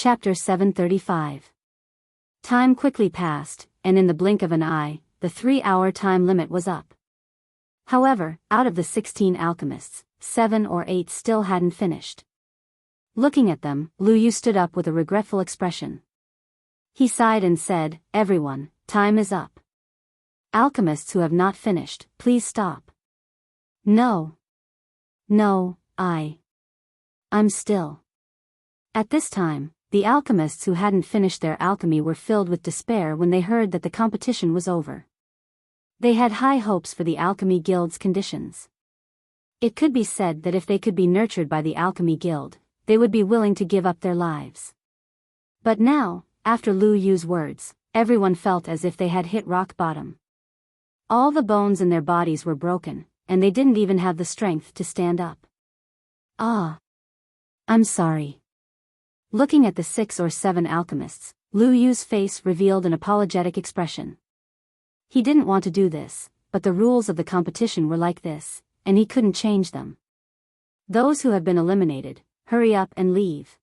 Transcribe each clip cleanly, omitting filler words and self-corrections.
Chapter 735. Time quickly passed, and in the blink of an eye, the 3-hour time limit was up. However, out of the 16 alchemists, 7 or 8 still hadn't finished. Looking at them, Lu Yu stood up with a regretful expression. He sighed and said, "Everyone, time is up. Alchemists who have not finished, please stop." No. I'm still. At this time, the alchemists who hadn't finished their alchemy were filled with despair when they heard that the competition was over. They had high hopes for the Alchemy Guild's conditions. It could be said that if they could be nurtured by the Alchemy Guild, they would be willing to give up their lives. But now, after Lu Yu's words, everyone felt as if they had hit rock bottom. All the bones in their bodies were broken, and they didn't even have the strength to stand up. I'm sorry. Looking at the 6 or 7 alchemists, Lu Yu's face revealed an apologetic expression. He didn't want to do this, but the rules of the competition were like this, and he couldn't change them. Those who have been eliminated, hurry up and leave.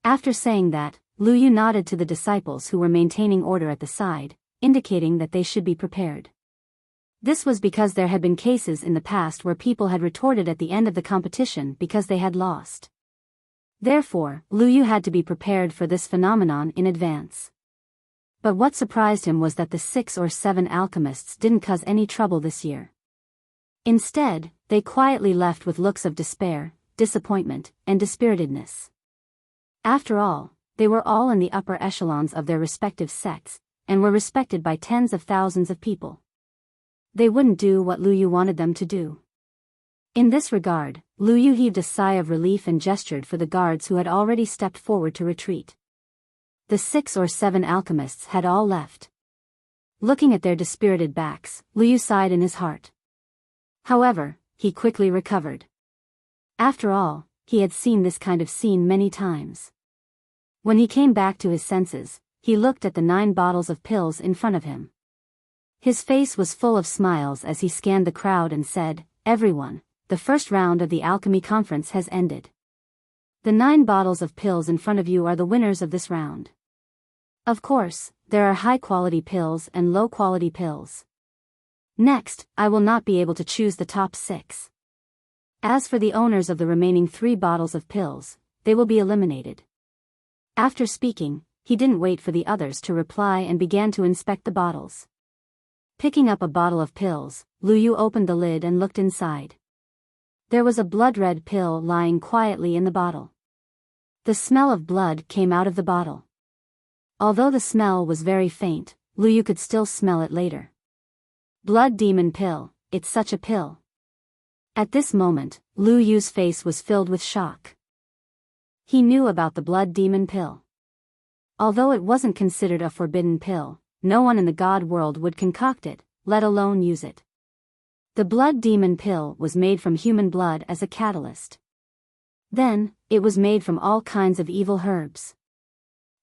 After saying that, Lu Yu nodded to the disciples who were maintaining order at the side, indicating that they should be prepared. This was because there had been cases in the past where people had retorted at the end of the competition because they had lost. Therefore, Lu Yu had to be prepared for this phenomenon in advance. But what surprised him was that the 6 or 7 alchemists didn't cause any trouble this year. Instead, they quietly left with looks of despair, disappointment, and dispiritedness. After all, they were all in the upper echelons of their respective sects, and were respected by tens of thousands of people. They wouldn't do what Lu Yu wanted them to do. In this regard, Lu Yu heaved a sigh of relief and gestured for the guards who had already stepped forward to retreat. The 6 or 7 alchemists had all left. Looking at their dispirited backs, Lu Yu sighed in his heart. However, he quickly recovered. After all, he had seen this kind of scene many times. When he came back to his senses, he looked at the 9 bottles of pills in front of him. His face was full of smiles as he scanned the crowd and said, "Everyone, the first round of the alchemy conference has ended. The 9 bottles of pills in front of you are the winners of this round. Of course, there are high-quality pills and low-quality pills. Next, I will not be able to choose the top 6. As for the owners of the remaining 3 bottles of pills, they will be eliminated." After speaking, he didn't wait for the others to reply and began to inspect the bottles. Picking up a bottle of pills, Lu Yu opened the lid and looked inside. There was a blood-red pill lying quietly in the bottle. The smell of blood came out of the bottle. Although the smell was very faint, Lu Yu could still smell it later. Blood demon pill, it's such a pill. At this moment, Lu Yu's face was filled with shock. He knew about the blood demon pill. Although it wasn't considered a forbidden pill, no one in the god world would concoct it, let alone use it. The blood demon pill was made from human blood as a catalyst. Then, it was made from all kinds of evil herbs.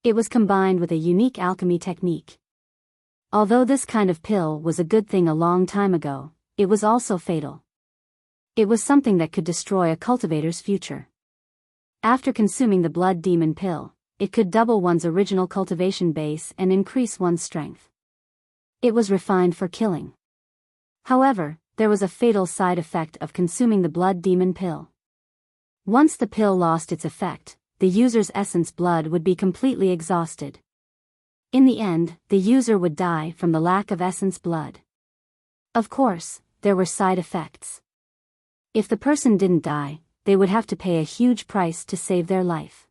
It was combined with a unique alchemy technique. Although this kind of pill was a good thing a long time ago, it was also fatal. It was something that could destroy a cultivator's future. After consuming the blood demon pill, it could double one's original cultivation base and increase one's strength. It was refined for killing. However, there was a fatal side effect of consuming the blood demon pill. Once the pill lost its effect, the user's essence blood would be completely exhausted. In the end, the user would die from the lack of essence blood. Of course, there were side effects. If the person didn't die, they would have to pay a huge price to save their life.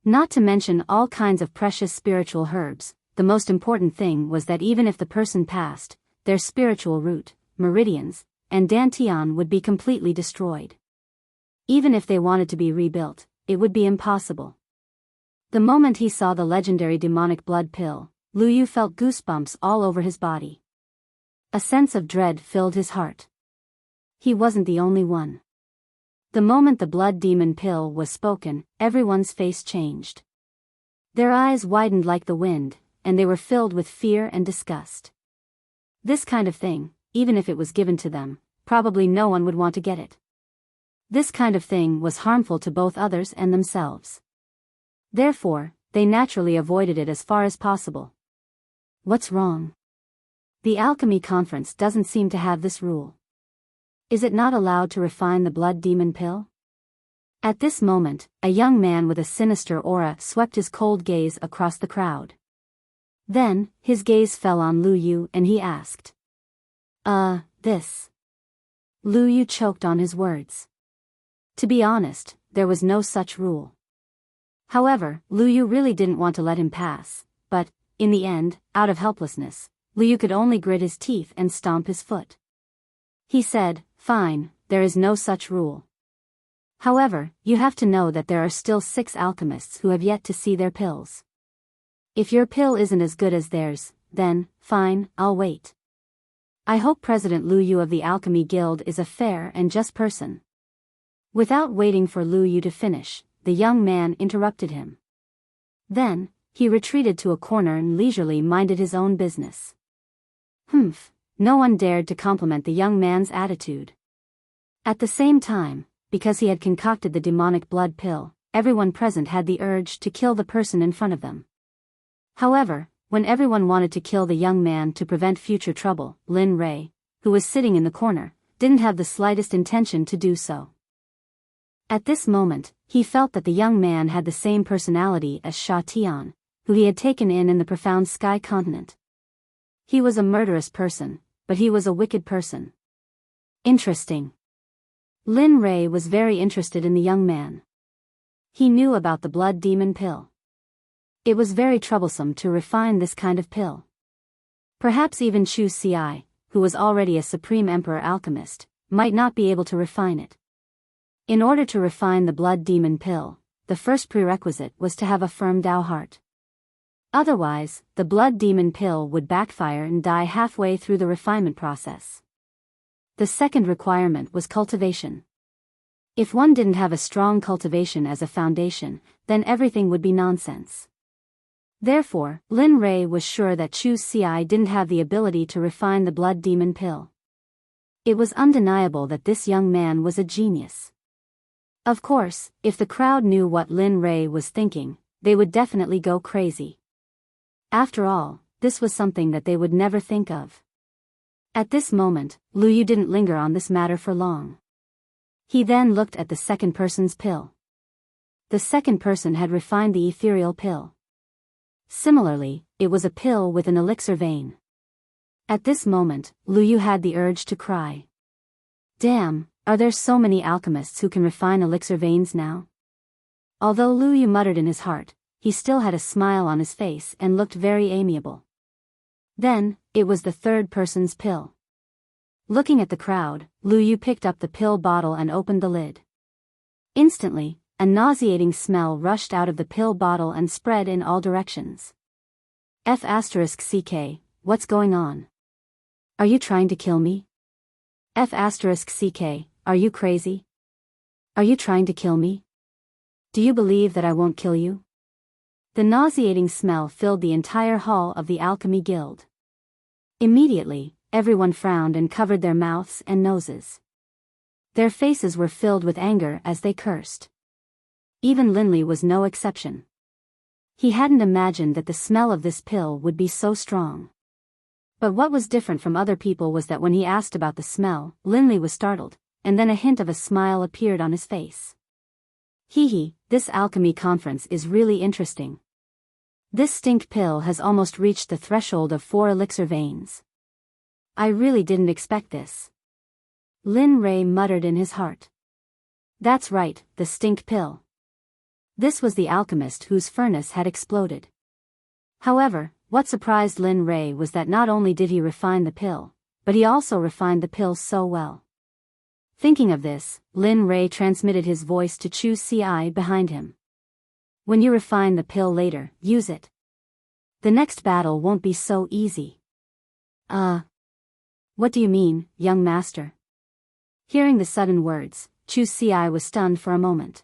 Not to mention all kinds of precious spiritual herbs. The most important thing was that even if the person passed, their spiritual root, meridians, and dantian would be completely destroyed. Even if they wanted to be rebuilt, it would be impossible. The moment he saw the legendary demonic blood pill, Lu Yu felt goosebumps all over his body. A sense of dread filled his heart. He wasn't the only one. The moment the blood demon pill was spoken, everyone's face changed. Their eyes widened like the wind, and they were filled with fear and disgust. This kind of thing, even if it was given to them, probably no one would want to get it. This kind of thing was harmful to both others and themselves. Therefore, they naturally avoided it as far as possible. What's wrong? The alchemy conference doesn't seem to have this rule. Is it not allowed to refine the blood demon pill? At this moment, a young man with a sinister aura swept his cold gaze across the crowd. Then, his gaze fell on Lu Yu and he asked. This. Lu Yu choked on his words. To be honest, there was no such rule. However, Lu Yu really didn't want to let him pass, but, in the end, out of helplessness, Lu Yu could only grit his teeth and stomp his foot. He said, "Fine, there is no such rule. However, you have to know that there are still 6 alchemists who have yet to see their pills. If your pill isn't as good as theirs, then, fine, I'll wait. I hope President Lu Yu of the Alchemy Guild is a fair and just person." Without waiting for Lu Yu to finish, the young man interrupted him. Then, he retreated to a corner and leisurely minded his own business. No one dared to compliment the young man's attitude. At the same time, because he had concocted the demonic blood pill, everyone present had the urge to kill the person in front of them. However, when everyone wanted to kill the young man to prevent future trouble, Lin Rei, who was sitting in the corner, didn't have the slightest intention to do so. At this moment, he felt that the young man had the same personality as Sha Tian, who he had taken in the profound sky continent. He was a murderous person, but he was a wicked person. Interesting. Lin Rei was very interested in the young man. He knew about the blood demon pill. It was very troublesome to refine this kind of pill. Perhaps even Chu Ci, who was already a supreme emperor alchemist, might not be able to refine it. In order to refine the blood demon pill, the first prerequisite was to have a firm Dao heart. Otherwise, the blood demon pill would backfire and die halfway through the refinement process. The second requirement was cultivation. If one didn't have a strong cultivation as a foundation, then everything would be nonsense. Therefore, Lin Rei was sure that Chu Ci didn't have the ability to refine the blood demon pill. It was undeniable that this young man was a genius. Of course, if the crowd knew what Lin Rei was thinking, they would definitely go crazy. After all, this was something that they would never think of. At this moment, Lu Yu didn't linger on this matter for long. He then looked at the second person's pill. The second person had refined the ethereal pill. Similarly, it was a pill with an elixir vein. At this moment, Lu Yu had the urge to cry. Damn, are there so many alchemists who can refine elixir veins now? Although Lu Yu muttered in his heart, he still had a smile on his face and looked very amiable. Then, it was the third person's pill. Looking at the crowd, Lu Yu picked up the pill bottle and opened the lid. Instantly, a nauseating smell rushed out of the pill bottle and spread in all directions. F***ck, what's going on? Are you trying to kill me? F***ck, are you crazy? Are you trying to kill me? Do you believe that I won't kill you? The nauseating smell filled the entire hall of the Alchemy Guild. Immediately, everyone frowned and covered their mouths and noses. Their faces were filled with anger as they cursed. Even Linley was no exception. He hadn't imagined that the smell of this pill would be so strong. But what was different from other people was that when he asked about the smell, Linley was startled, and then a hint of a smile appeared on his face. Hee, this alchemy conference is really interesting. This stink pill has almost reached the threshold of 4 elixir veins. I really didn't expect this. Lin Rei muttered in his heart. That's right, the stink pill. This was the alchemist whose furnace had exploded. However, what surprised Lin Rei was that not only did he refine the pill, but he also refined the pill so well. Thinking of this, Lin Rei transmitted his voice to Chu Ci behind him. When you refine the pill later, use it. The next battle won't be so easy. What do you mean, young master? Hearing the sudden words, Chu Ci was stunned for a moment.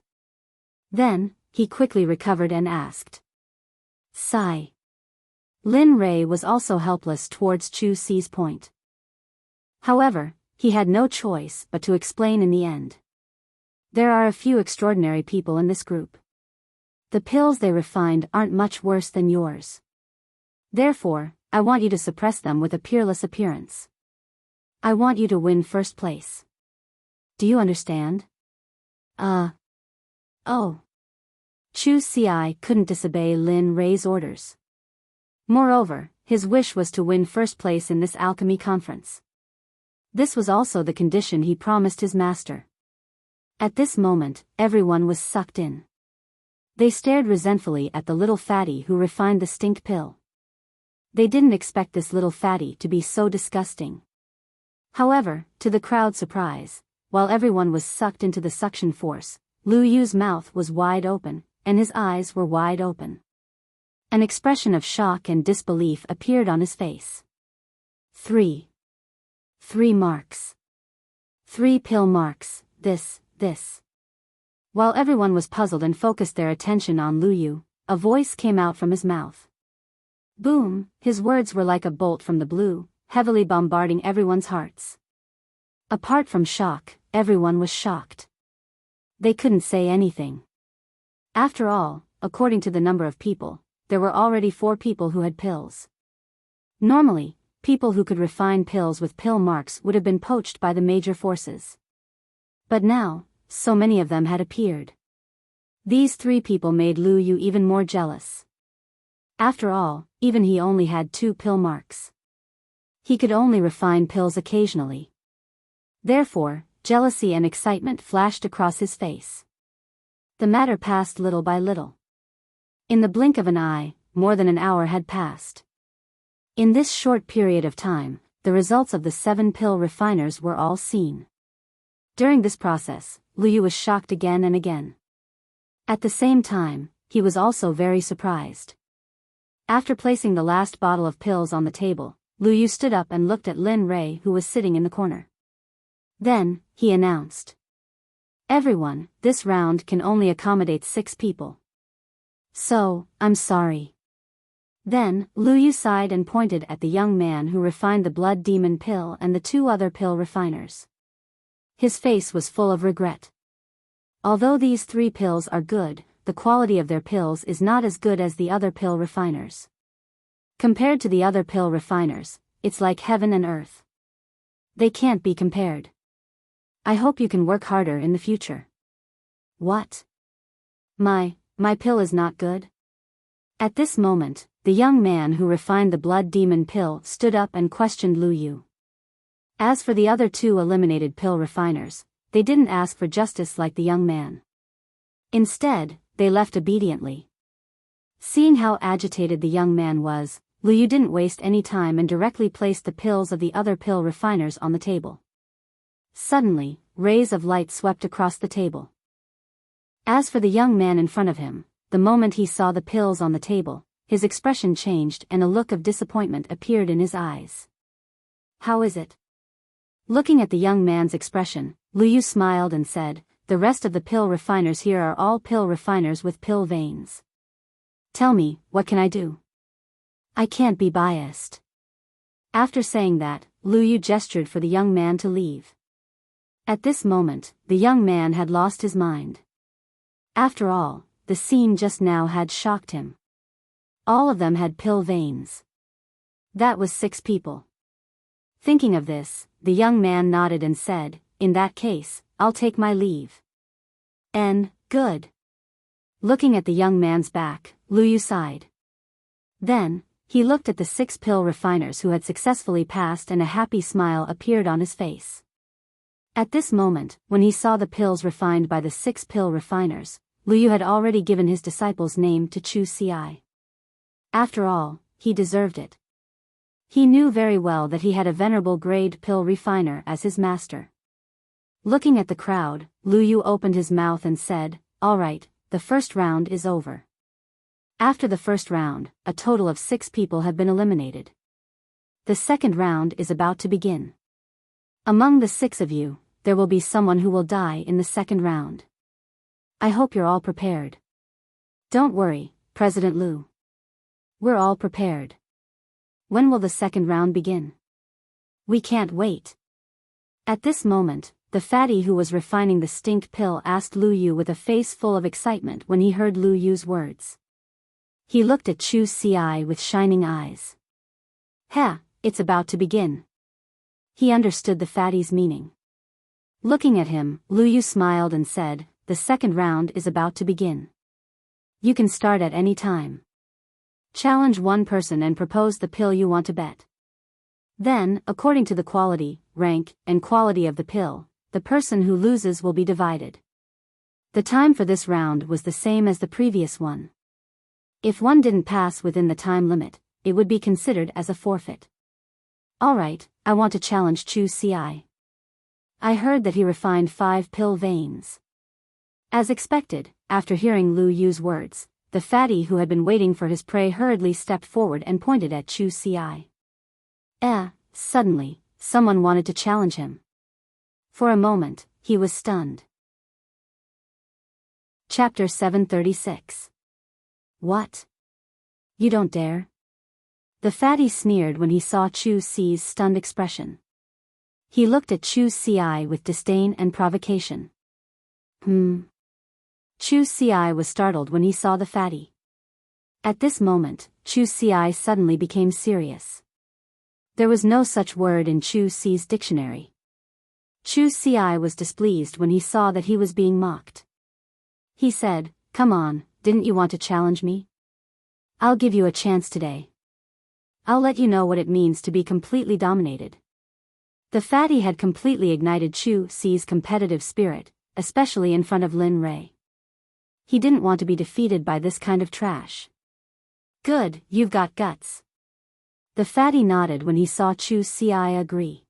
Then, he quickly recovered and asked. Sigh. Lin Rei was also helpless towards Chu Ci's point. However, he had no choice but to explain in the end. There are a few extraordinary people in this group. The pills they refined aren't much worse than yours. Therefore, I want you to suppress them with a peerless appearance. I want you to win first place. Do you understand? Oh. Chu Ci couldn't disobey Lin Rei's orders. Moreover, his wish was to win first place in this alchemy conference. This was also the condition he promised his master. At this moment, everyone was sucked in. They stared resentfully at the little fatty who refined the stink pill. They didn't expect this little fatty to be so disgusting. However, to the crowd's surprise, while everyone was sucked into the suction force, Lu Yu's mouth was wide open, and his eyes were wide open. An expression of shock and disbelief appeared on his face. 3 marks. 3 pill marks, this. While everyone was puzzled and focused their attention on Lu Yu, a voice came out from his mouth. Boom, his words were like a bolt from the blue, heavily bombarding everyone's hearts. Apart from shock, everyone was shocked. They couldn't say anything. After all, according to the number of people, there were already 4 people who had pills. Normally, people who could refine pills with pill marks would have been poached by the major forces. But now, so many of them had appeared. These 3 people made Lu Yu even more jealous. After all, even he only had 2 pill marks. He could only refine pills occasionally. Therefore, jealousy and excitement flashed across his face. The matter passed little by little. In the blink of an eye, more than an hour had passed. In this short period of time, the results of the 7 pill refiners were all seen. During this process, Lu Yu was shocked again and again. At the same time, he was also very surprised. After placing the last bottle of pills on the table, Lu Yu stood up and looked at Lin Rei, who was sitting in the corner. Then, he announced. Everyone, this round can only accommodate 6 people. So, I'm sorry. Then, Lu Yu sighed and pointed at the young man who refined the blood demon pill and the 2 other pill refiners. His face was full of regret. Although these 3 pills are good, the quality of their pills is not as good as the other pill refiners. Compared to the other pill refiners, it's like heaven and earth. They can't be compared. I hope you can work harder in the future. What? My pill is not good? At this moment, the young man who refined the blood demon pill stood up and questioned Lu Yu. As for the other 2 eliminated pill refiners, they didn't ask for justice like the young man. Instead, they left obediently. Seeing how agitated the young man was, Lu Yu didn't waste any time and directly placed the pills of the other pill refiners on the table. Suddenly, rays of light swept across the table. As for the young man in front of him, the moment he saw the pills on the table, his expression changed and a look of disappointment appeared in his eyes. How is it? Looking at the young man's expression, Lu Yu smiled and said, the rest of the pill refiners here are all pill refiners with pill veins. Tell me, what can I do? I can't be biased. After saying that, Lu Yu gestured for the young man to leave. At this moment, the young man had lost his mind. After all, the scene just now had shocked him. All of them had pill veins. That was 6 people. Thinking of this, the young man nodded and said, in that case, I'll take my leave. Good. Looking at the young man's back, Lu Yu sighed. Then, he looked at the 6 pill refiners who had successfully passed and a happy smile appeared on his face. At this moment, when he saw the pills refined by the 6 pill refiners, Lu Yu had already given his disciple's name to Chu Ci. After all, he deserved it. He knew very well that he had a venerable grade pill refiner as his master. Looking at the crowd, Lu Yu opened his mouth and said, all right, the first round is over. After the first round, a total of 6 people have been eliminated. The second round is about to begin. Among the 6 of you, there will be someone who will die in the second round. I hope you're all prepared. Don't worry, President Lu. We're all prepared. When will the second round begin? We can't wait. At this moment, the fatty who was refining the stink pill asked Lu Yu with a face full of excitement when he heard Lu Yu's words. He looked at Chu Ci with shining eyes. "Heh, it's about to begin." He understood the fatty's meaning. Looking at him, Lu Yu smiled and said, "The second round is about to begin. You can start at any time. Challenge one person and propose the pill you want to bet. Then, according to the quality, rank, and quality of the pill, the person who loses will be divided." The time for this round was the same as the previous one. If one didn't pass within the time limit, it would be considered as a forfeit. "Alright, I want to challenge Chu Ci. I heard that he refined 5 pill veins." As expected, after hearing Lu Yu's words, the fatty who had been waiting for his prey hurriedly stepped forward and pointed at Chu Ci. Suddenly, someone wanted to challenge him. For a moment, he was stunned. Chapter 736. What? You don't dare? The fatty sneered when he saw Chu Ci's stunned expression. He looked at Chu Ci with disdain and provocation. Chu Ci was startled when he saw the fatty. At this moment, Chu Ci suddenly became serious. There was no such word in Chu Ci's dictionary. Chu Ci was displeased when he saw that he was being mocked. He said, "Come on, didn't you want to challenge me? I'll give you a chance today. I'll let you know what it means to be completely dominated." The fatty had completely ignited Chu Ci's competitive spirit, especially in front of Lin Rei. He didn't want to be defeated by this kind of trash. "Good, you've got guts." The fatty nodded when he saw Chu Ci agree.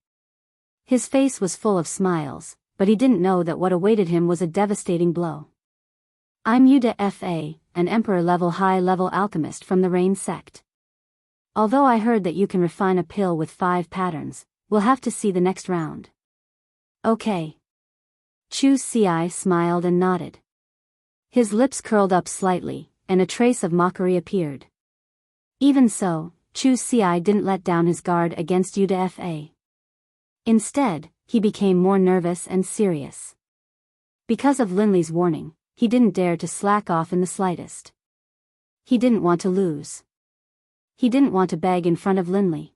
His face was full of smiles, but he didn't know that what awaited him was a devastating blow. "I'm Uda, an emperor-level high-level alchemist from the Rain Sect. Although I heard that you can refine a pill with 5 patterns, we'll have to see the next round." "Okay." Chu Ci smiled and nodded. His lips curled up slightly, and a trace of mockery appeared. Even so, Chu Ci didn't let down his guard against Uda. Instead, he became more nervous and serious. Because of Linley's warning, he didn't dare to slack off in the slightest. He didn't want to lose. He didn't want to beg in front of Linley.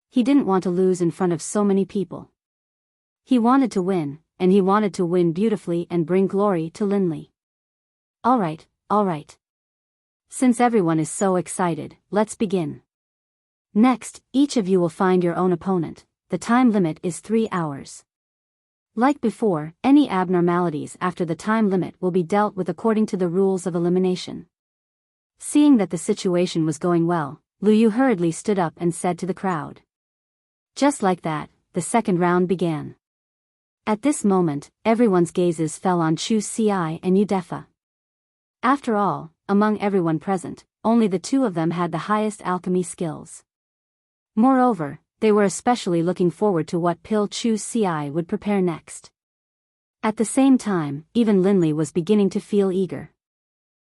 He didn't want to lose in front of so many people. He wanted to win, and he wanted to win beautifully and bring glory to Linley. Alright. Since everyone is so excited, let's begin. Next, each of you will find your own opponent. The time limit is 3 hours. Like before, any abnormalities after the time limit will be dealt with according to the rules of elimination. Seeing that the situation was going well, Lu Yu hurriedly stood up and said to the crowd. Just like that, the second round began. At this moment, everyone's gazes fell on Chu Ci and Udefa. After all, among everyone present, only the 2 of them had the highest alchemy skills. Moreover, they were especially looking forward to what pill Chu Ci would prepare next. At the same time, even Linley was beginning to feel eager.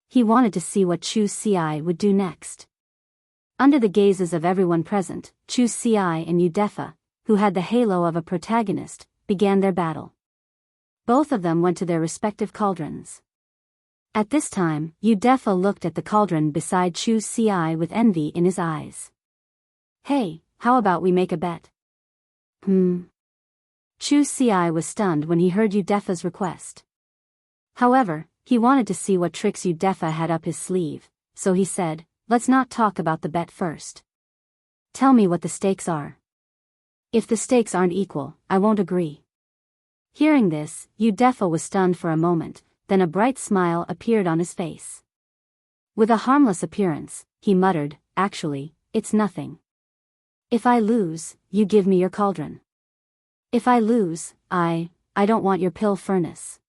He wanted to see what Chu Ci would do next. Under the gazes of everyone present, Chu Ci and Udefa, who had the halo of a protagonist, began their battle. Both of them went to their respective cauldrons. At this time, Udefa looked at the cauldron beside Chu Ci with envy in his eyes. "Hey, how about we make a bet?" Chu Ci was stunned when he heard Udefa's request. However, he wanted to see what tricks Udefa had up his sleeve, so he said, "Let's not talk about the bet first. Tell me what the stakes are. If the stakes aren't equal, I won't agree." Hearing this, Udefa was stunned for a moment, then a bright smile appeared on his face. With a harmless appearance, he muttered, "Actually, it's nothing. If I lose, you give me your cauldron. If I lose, I don't want your pill furnace.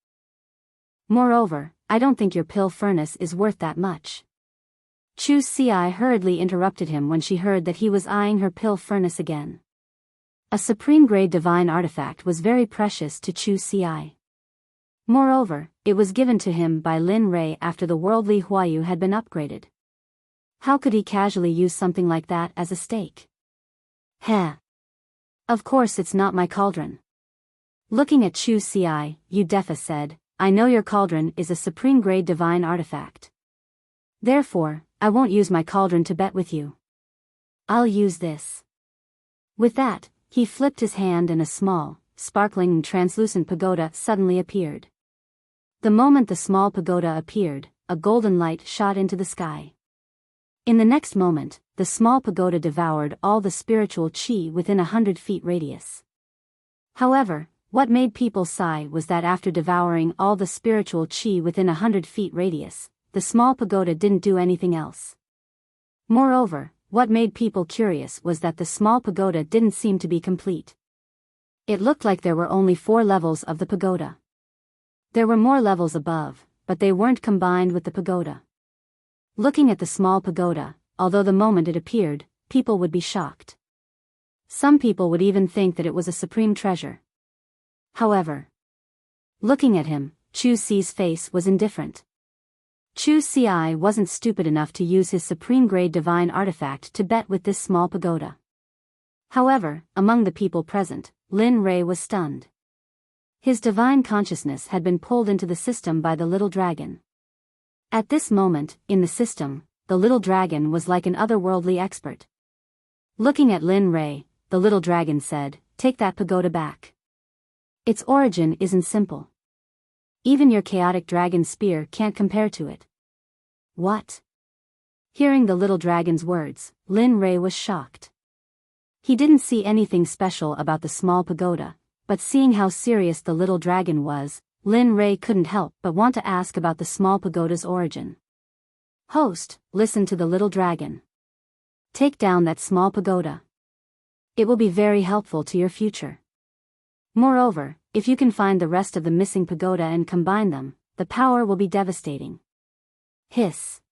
Moreover, I don't think your pill furnace is worth that much." Chu Ci hurriedly interrupted him when she heard that he was eyeing her pill furnace again. A supreme-grade divine artifact was very precious to Chu Ci. Moreover, it was given to him by Lin Rei after the worldly Huayu had been upgraded. How could he casually use something like that as a stake? Heh. Of course it's not my cauldron. Looking at Chu Ci, Udefa said, I know your cauldron is a supreme-grade divine artifact. Therefore, I won't use my cauldron to bet with you. I'll use this. With that, he flipped his hand and a small, sparkling and translucent pagoda suddenly appeared. The moment the small pagoda appeared, a golden light shot into the sky. In the next moment, the small pagoda devoured all the spiritual chi within 100 feet radius. However, what made people sigh was that after devouring all the spiritual chi within 100 feet radius, the small pagoda didn't do anything else. Moreover, what made people curious was that the small pagoda didn't seem to be complete. It looked like there were only 4 levels of the pagoda. There were more levels above, but they weren't combined with the pagoda. Looking at the small pagoda, although the moment it appeared, people would be shocked. Some people would even think that it was a supreme treasure. However, looking at him, Chu Ci's face was indifferent. Chu Ci wasn't stupid enough to use his supreme-grade divine artifact to bet with this small pagoda. However, among the people present, Lin Rei was stunned. His divine consciousness had been pulled into the system by the little dragon. At this moment, in the system, the little dragon was like an otherworldly expert. Looking at Lin Rei, the little dragon said, Take that pagoda back. Its origin isn't simple. Even your chaotic dragon spear can't compare to it. What? Hearing the little dragon's words, Lin Rei was shocked. He didn't see anything special about the small pagoda, but seeing how serious the little dragon was, Lin Rei couldn't help but want to ask about the small pagoda's origin. Host, listen to the little dragon. Take down that small pagoda. It will be very helpful to your future. Moreover, if you can find the rest of the missing pagoda and combine them, the power will be devastating. Hiss.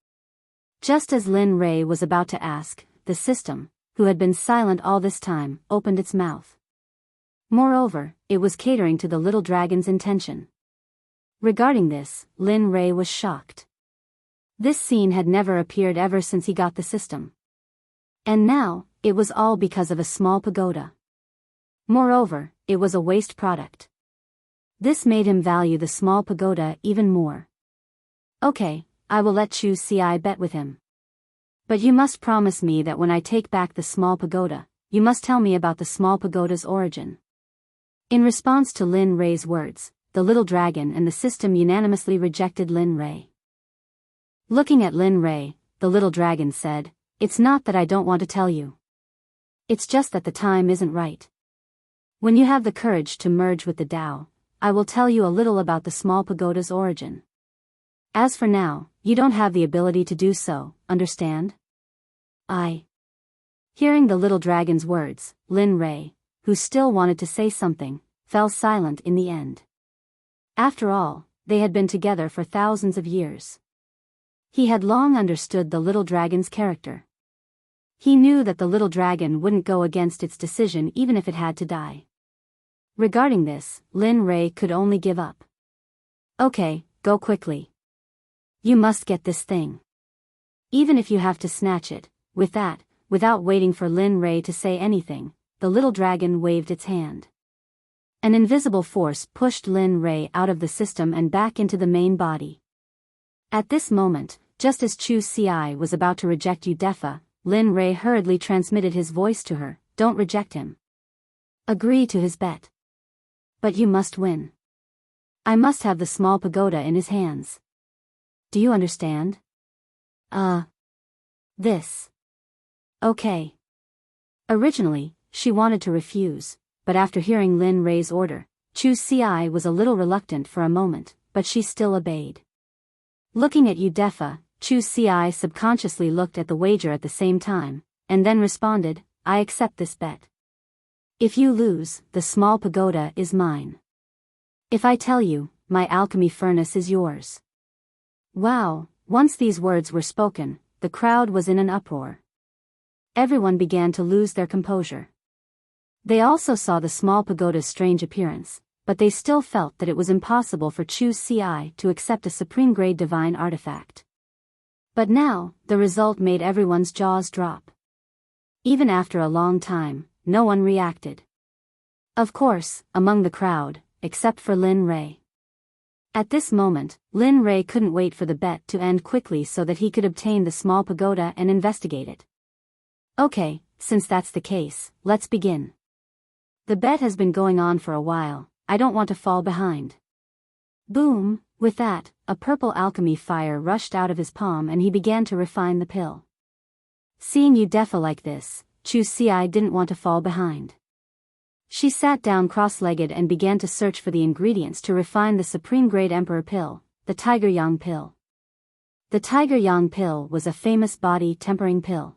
Just as Lin Rei was about to ask, the system, who had been silent all this time, opened its mouth. Moreover, it was catering to the little dragon's intention. Regarding this, Lin Rei was shocked. This scene had never appeared ever since he got the system. And now, it was all because of a small pagoda. Moreover, it was a waste product. This made him value the small pagoda even more. Okay, I will let Chu Ci bet with him. But you must promise me that when I take back the small pagoda, you must tell me about the small pagoda's origin. In response to Lin Rei's words, the little dragon and the system unanimously rejected Lin Rei. Looking at Lin Rei, the little dragon said, It's not that I don't want to tell you. It's just that the time isn't right. When you have the courage to merge with the Tao, I will tell you a little about the small pagoda's origin. As for now, you don't have the ability to do so, understand? Hearing the little dragon's words, Lin Rei, who still wanted to say something, fell silent in the end. After all, they had been together for thousands of years. He had long understood the little dragon's character. He knew that the little dragon wouldn't go against its decision even if it had to die. Regarding this, Lin Rei could only give up. Okay, go quickly. You must get this thing. Even if you have to snatch it. With that, without waiting for Lin Rei to say anything, the little dragon waved its hand. An invisible force pushed Lin Rei out of the system and back into the main body. At this moment, just as Chu Ci was about to reject Udefa, Lin Rei hurriedly transmitted his voice to her, Don't reject him. Agree to his bet. But you must win. I must have the small pagoda in his hands. Do you understand? This. Okay. Originally, she wanted to refuse, but after hearing Lin Rei's order, Chu Ci was a little reluctant for a moment, but she still obeyed. Looking at Udefa, Chu Ci subconsciously looked at the wager at the same time, and then responded, I accept this bet. If you lose, the small pagoda is mine. If I tell you, my alchemy furnace is yours. Wow, once these words were spoken, the crowd was in an uproar. Everyone began to lose their composure. They also saw the small pagoda's strange appearance, but they still felt that it was impossible for Chu Ci to accept a supreme-grade divine artifact. But now, the result made everyone's jaws drop. Even after a long time, no one reacted. Of course, among the crowd, except for Lin Ray. At this moment, Lin Ray couldn't wait for the bet to end quickly so that he could obtain the small pagoda and investigate it. Okay, since that's the case, let's begin. The bet has been going on for a while, I don't want to fall behind. Boom, with that, a purple alchemy fire rushed out of his palm and he began to refine the pill. Seeing Udefa like this, Chu Xi didn't want to fall behind. She sat down cross-legged and began to search for the ingredients to refine the supreme grade emperor pill, the Tiger Yang pill. The Tiger Yang pill was a famous body tempering pill.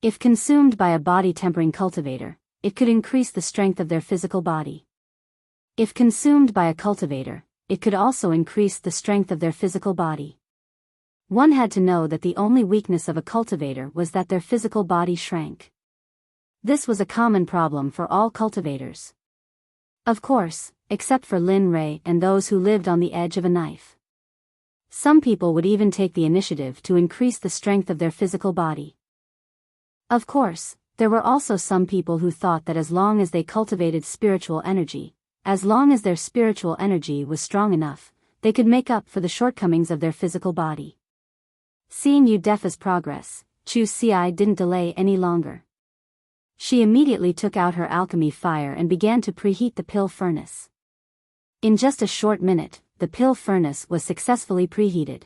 If consumed by a body tempering cultivator, it could increase the strength of their physical body. If consumed by a cultivator, it could also increase the strength of their physical body. One had to know that the only weakness of a cultivator was that their physical body shrank. This was a common problem for all cultivators. Of course, except for Lin Ray and those who lived on the edge of a knife. Some people would even take the initiative to increase the strength of their physical body. Of course, there were also some people who thought that as long as they cultivated spiritual energy, as long as their spiritual energy was strong enough, they could make up for the shortcomings of their physical body. Seeing Udefa's progress, Chu Xi didn't delay any longer. She immediately took out her alchemy fire and began to preheat the pill furnace. In just a short minute, the pill furnace was successfully preheated.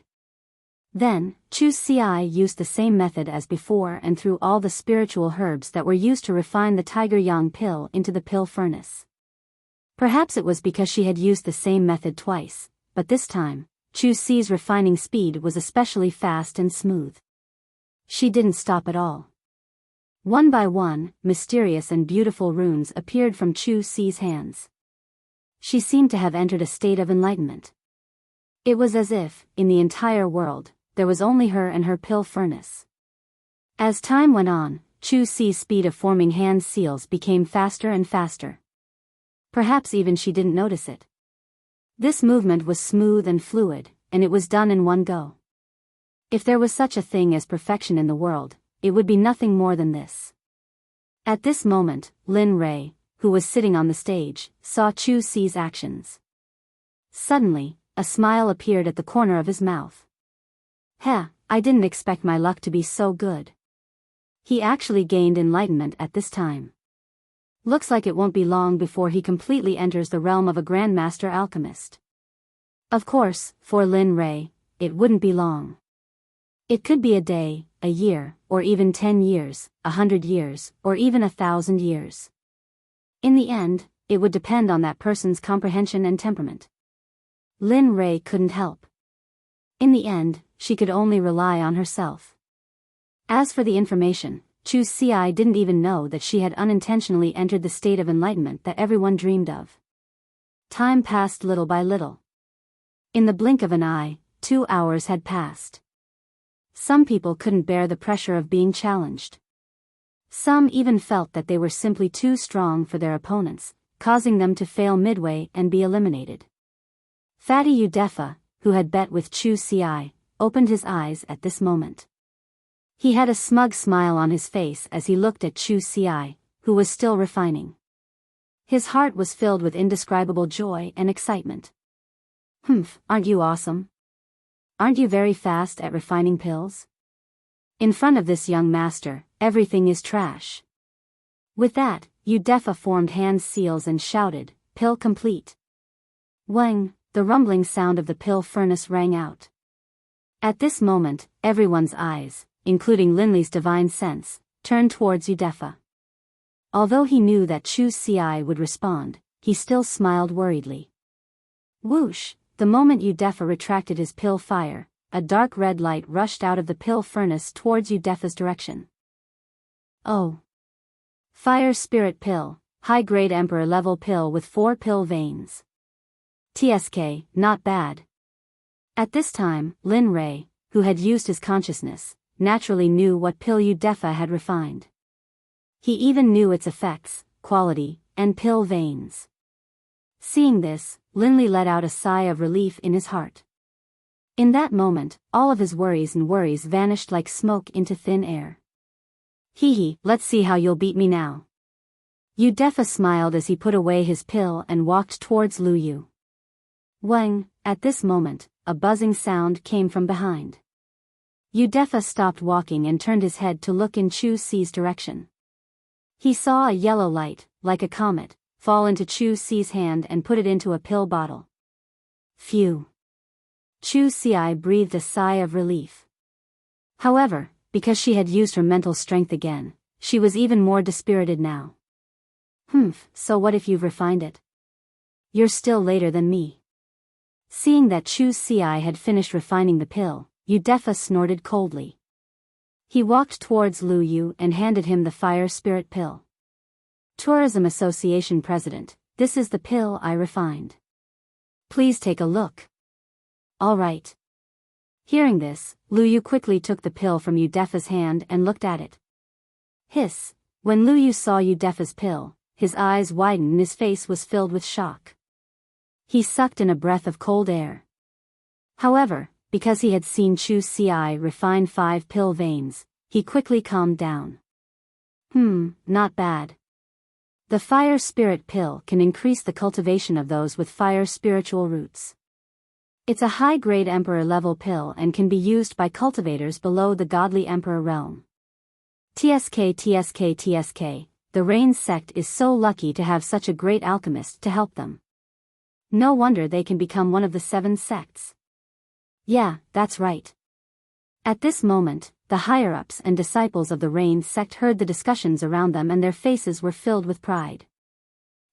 Then, Chu Xi used the same method as before and threw all the spiritual herbs that were used to refine the Tiger Yang pill into the pill furnace. Perhaps it was because she had used the same method twice, but this time, Chu Xi's refining speed was especially fast and smooth. She didn't stop at all. One by one, mysterious and beautiful runes appeared from Chu Xi's hands. She seemed to have entered a state of enlightenment. It was as if, in the entire world, there was only her and her pill furnace. As time went on, Chu Xi's speed of forming hand seals became faster and faster. Perhaps even she didn't notice it. This movement was smooth and fluid, and it was done in one go. If there was such a thing as perfection in the world, it would be nothing more than this. At this moment, Lin Ray, who was sitting on the stage, saw Chu Xi's actions. Suddenly, a smile appeared at the corner of his mouth. Heh, I didn't expect my luck to be so good. He actually gained enlightenment at this time. Looks like it won't be long before he completely enters the realm of a grandmaster alchemist. Of course, for Lin Ray, it wouldn't be long. It could be a day, a year, or even 10 years, 100 years, or even 1,000 years. In the end, it would depend on that person's comprehension and temperament. Lin Ray couldn't help. In the end, she could only rely on herself. As for the information, Chu Xi didn't even know that she had unintentionally entered the state of enlightenment that everyone dreamed of. Time passed little by little. In the blink of an eye, 2 hours had passed. Some people couldn't bear the pressure of being challenged. Some even felt that they were simply too strong for their opponents, causing them to fail midway and be eliminated. Fatty Udefa, who had bet with Chu Xi, opened his eyes at this moment. He had a smug smile on his face as he looked at Chu Xi, who was still refining. His heart was filled with indescribable joy and excitement. Aren't you awesome? Aren't you very fast at refining pills? In front of this young master, everything is trash. With that, Udefa formed hand seals and shouted, "Pill complete." Wang, the rumbling sound of the pill furnace rang out. At this moment, everyone's eyes, including Linley's divine sense, turned towards Udefa. Although he knew that Chu Xi would respond, he still smiled worriedly. Whoosh! The moment Udefa retracted his pill fire, a dark red light rushed out of the pill furnace towards Udefa's direction. Oh! Fire Spirit Pill, high-grade Emperor level pill with 4 pill veins. TSK, not bad. At this time, Lin Ray, who had used his consciousness, naturally knew what pill Udefa had refined. He even knew its effects, quality, and pill veins. Seeing this, Linley let out a sigh of relief in his heart. In that moment, all of his worries vanished like smoke into thin air. Hee hee, let's see how you'll beat me now. Udefa smiled as he put away his pill and walked towards Lu Yu. Wang, at this moment, a buzzing sound came from behind. Udefa stopped walking and turned his head to look in Chu Si's direction. He saw a yellow light, like a comet, fall into Chu Si's hand and put it into a pill bottle. Phew. Chu Si breathed a sigh of relief. However, because she had used her mental strength again, she was even more dispirited now. So what if you've refined it? You're still later than me. Seeing that Chu Si had finished refining the pill, Udefa snorted coldly. He walked towards Lu Yu and handed him the fire spirit pill. Tourism Association President, this is the pill I refined. Please take a look. All right. Hearing this, Lu Yu quickly took the pill from Udefa's hand and looked at it. Hiss. When Lu Yu saw Udefa's pill, his eyes widened and his face was filled with shock. He sucked in a breath of cold air. However, because he had seen Chu Si refine 5 pill veins, he quickly calmed down. Not bad. The fire spirit pill can increase the cultivation of those with fire spiritual roots. It's a high-grade emperor level pill and can be used by cultivators below the godly emperor realm. TSK, the Rain Sect is so lucky to have such a great alchemist to help them. No wonder they can become one of the 7 sects. Yeah, that's right. At this moment, the higher-ups and disciples of the Rain Sect heard the discussions around them and their faces were filled with pride.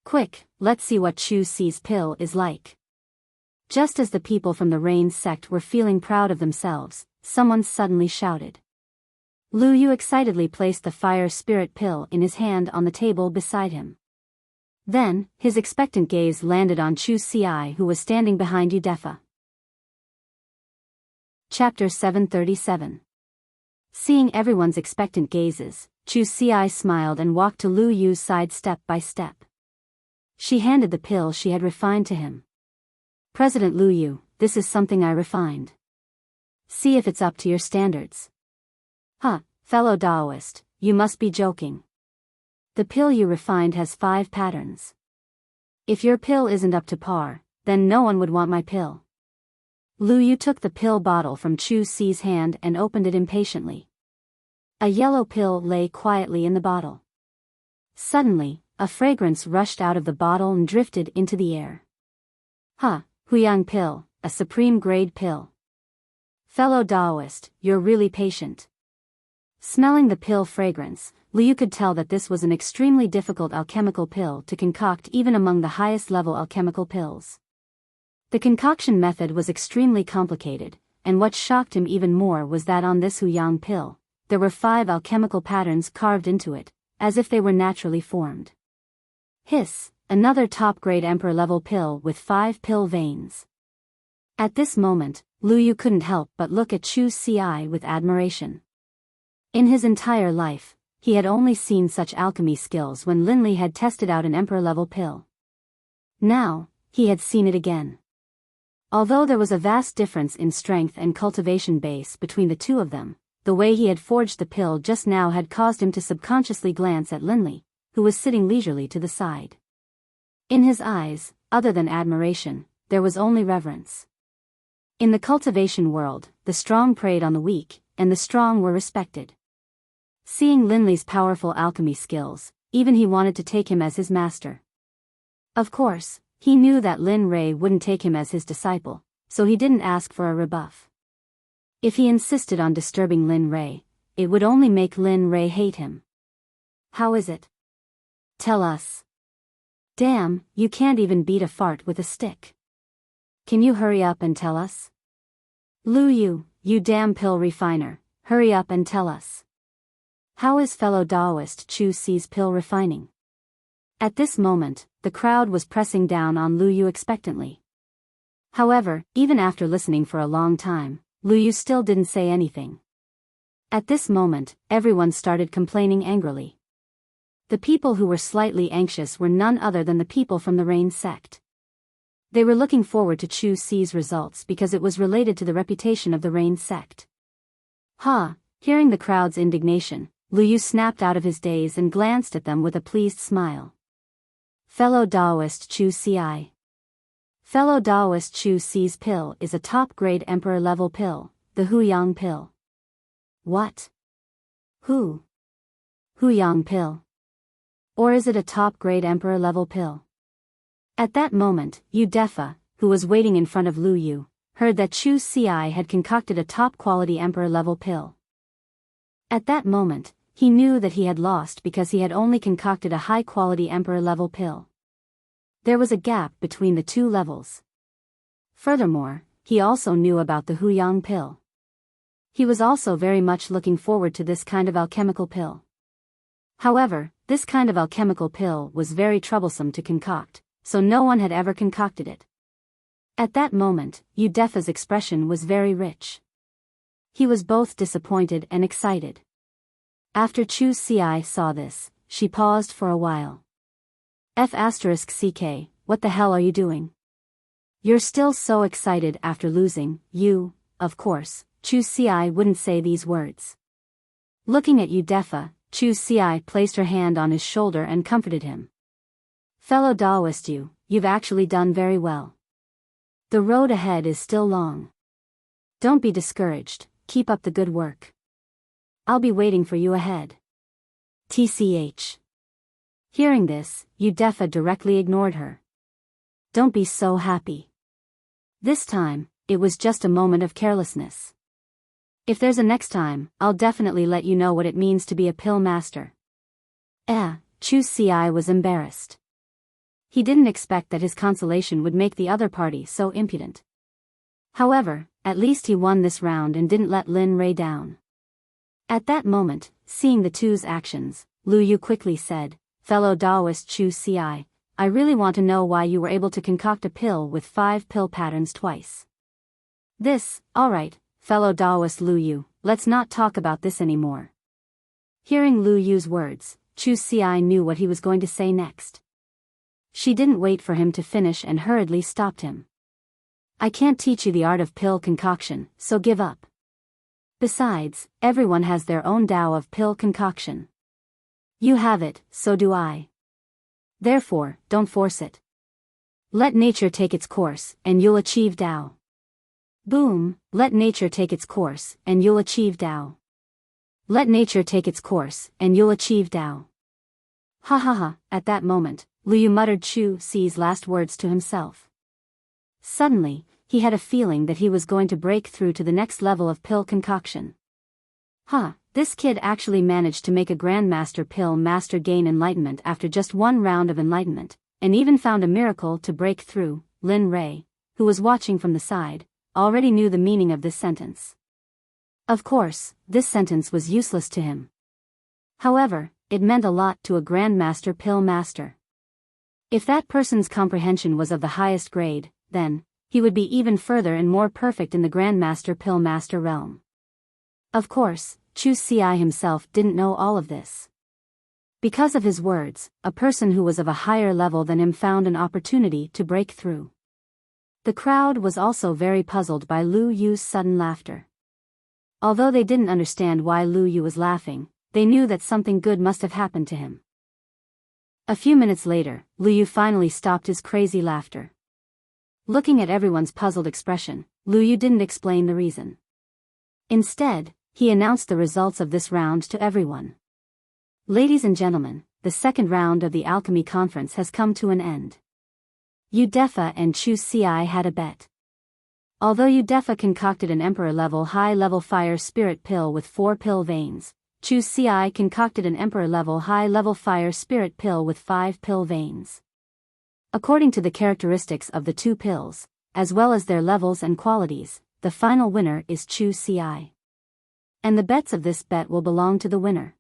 Quick, let's see what Chu Si's pill is like. Just as the people from the Rain Sect were feeling proud of themselves, someone suddenly shouted. Lu Yu excitedly placed the fire spirit pill in his hand on the table beside him. Then, his expectant gaze landed on Chu Si, who was standing behind Udefa. Chapter 737. Seeing everyone's expectant gazes, Chu Si smiled and walked to Lu Yu's side step by step. She handed the pill she had refined to him. President Lu Yu, this is something I refined. See if it's up to your standards. Fellow Daoist, you must be joking. The pill you refined has 5 patterns. If your pill isn't up to par, then no one would want my pill. Lu Yu took the pill bottle from Chu Si's hand and opened it impatiently. A yellow pill lay quietly in the bottle. Suddenly, a fragrance rushed out of the bottle and drifted into the air. Huyang pill, a supreme grade pill. Fellow Daoist, you're really patient. Smelling the pill fragrance, Lu Yu could tell that this was an extremely difficult alchemical pill to concoct even among the highest level alchemical pills. The concoction method was extremely complicated, and what shocked him even more was that on this Huyang pill, there were 5 alchemical patterns carved into it, as if they were naturally formed. Hiss, another top-grade emperor-level pill with 5 pill veins. At this moment, Lu Yu couldn't help but look at Chu Si with admiration. In his entire life, he had only seen such alchemy skills when Linli had tested out an emperor-level pill. Now, he had seen it again. Although there was a vast difference in strength and cultivation base between the two of them, the way he had forged the pill just now had caused him to subconsciously glance at Linli, who was sitting leisurely to the side. In his eyes, other than admiration, there was only reverence. In the cultivation world, the strong preyed on the weak, and the strong were respected. Seeing Linli's powerful alchemy skills, even he wanted to take him as his master. Of course, he knew that Lin Rei wouldn't take him as his disciple, so he didn't ask for a rebuff. If he insisted on disturbing Lin Rei, it would only make Lin Rei hate him. How is it? Tell us. Damn, you can't even beat a fart with a stick. Can you hurry up and tell us? Lu Yu, you damn pill refiner, hurry up and tell us. How is fellow Daoist Chu Si's pill refining? At this moment, the crowd was pressing down on Lu Yu expectantly. However, even after listening for a long time, Lu Yu still didn't say anything. At this moment, everyone started complaining angrily. The people who were slightly anxious were none other than the people from the Rain Sect. They were looking forward to Chu Si's results because it was related to the reputation of the Rain Sect. Hearing the crowd's indignation, Lu Yu snapped out of his daze and glanced at them with a pleased smile. Fellow Daoist Chu Ci. Fellow Daoist Chu Ci's pill is a top-grade Emperor-level pill, the Huyang pill. What? Huyang pill? Or is it a top-grade Emperor-level pill? At that moment, Yu Defa, who was waiting in front of Lu Yu, heard that Chu Ci had concocted a top-quality Emperor-level pill. At that moment, he knew that he had lost because he had only concocted a high-quality Emperor-level pill. There was a gap between the two levels. Furthermore, he also knew about the Huyang pill. He was also very much looking forward to this kind of alchemical pill. However, this kind of alchemical pill was very troublesome to concoct, so no one had ever concocted it. At that moment, Yu Defa's expression was very rich. He was both disappointed and excited. After Chu Ci saw this, she paused for a while. F***ck, what the hell are you doing? You're still so excited after losing, you, of course, Chu Ci wouldn't say these words. Looking at Yu Defa, Chu Ci placed her hand on his shoulder and comforted him. Fellow Daoist you've actually done very well. The road ahead is still long. Don't be discouraged, keep up the good work. I'll be waiting for you ahead. TCH. Hearing this, Yu Defa directly ignored her. Don't be so happy. This time, it was just a moment of carelessness. If there's a next time, I'll definitely let you know what it means to be a pill master. Chu Ci was embarrassed. He didn't expect that his consolation would make the other party so impudent. However, at least he won this round and didn't let Lin Rei down. At that moment, seeing the two's actions, Lu Yu quickly said, Fellow Daoist Chu Ci, I really want to know why you were able to concoct a pill with 5 pill patterns twice. Alright, fellow Daoist Lu Yu, let's not talk about this anymore. Hearing Lu Yu's words, Chu Ci knew what he was going to say next. She didn't wait for him to finish and hurriedly stopped him. I can't teach you the art of pill concoction, so give up. Besides, everyone has their own Tao of pill concoction. You have it, so do I. Therefore, don't force it. Let nature take its course, and you'll achieve Tao. Boom, let nature take its course, and you'll achieve Tao. Let nature take its course, and you'll achieve Tao. Ha ha ha, at that moment, Lu Yu muttered Chu Ci's last words to himself. Suddenly, he had a feeling that he was going to break through to the next level of pill concoction. This kid actually managed to make a Grandmaster Pill Master gain enlightenment after just one round of enlightenment, and even found a miracle to break through. Lin Rei, who was watching from the side, already knew the meaning of this sentence. Of course, this sentence was useless to him. However, it meant a lot to a Grandmaster Pill Master. If that person's comprehension was of the highest grade, then he would be even further and more perfect in the Grandmaster Pill Master realm. Of course, Chu Ci himself didn't know all of this. Because of his words, a person who was of a higher level than him found an opportunity to break through. The crowd was also very puzzled by Lu Yu's sudden laughter. Although they didn't understand why Lu Yu was laughing, they knew that something good must have happened to him. A few minutes later, Lu Yu finally stopped his crazy laughter. Looking at everyone's puzzled expression, Lu Yu didn't explain the reason. Instead, he announced the results of this round to everyone. Ladies and gentlemen, the second round of the alchemy conference has come to an end. Yu Defa and Chu Ci had a bet. Although Yu Defa concocted an Emperor-level high-level fire spirit pill with 4 pill veins, Chu Ci concocted an Emperor-level high-level fire spirit pill with 5 pill veins. According to the characteristics of the 2 pills, as well as their levels and qualities, the final winner is Chu Ci. And the bets of this bet will belong to the winner.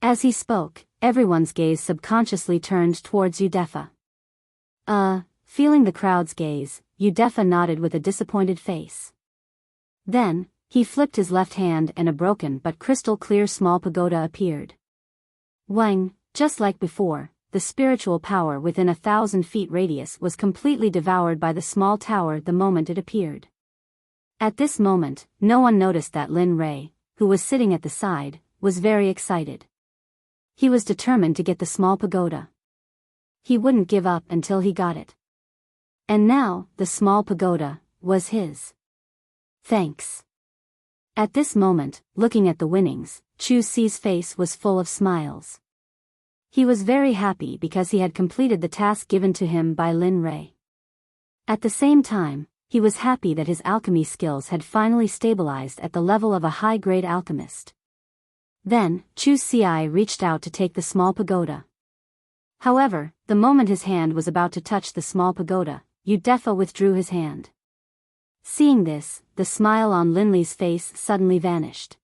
As he spoke, everyone's gaze subconsciously turned towards Yu Defa. Feeling the crowd's gaze, Yu Defa nodded with a disappointed face. Then, he flipped his left hand and a broken but crystal clear small pagoda appeared. Wang, just like before, the spiritual power within 1,000 feet radius was completely devoured by the small tower the moment it appeared. At this moment, no one noticed that Lin Rei, who was sitting at the side, was very excited. He was determined to get the small pagoda. He wouldn't give up until he got it. And now, the small pagoda was his. Thanks. At this moment, looking at the winnings, Chu Si's face was full of smiles. He was very happy because he had completed the task given to him by Lin Rei. At the same time, he was happy that his alchemy skills had finally stabilized at the level of a high-grade alchemist. Then, Chu Si reached out to take the small pagoda. However, the moment his hand was about to touch the small pagoda, Udefa withdrew his hand. Seeing this, the smile on Lin Li's face suddenly vanished.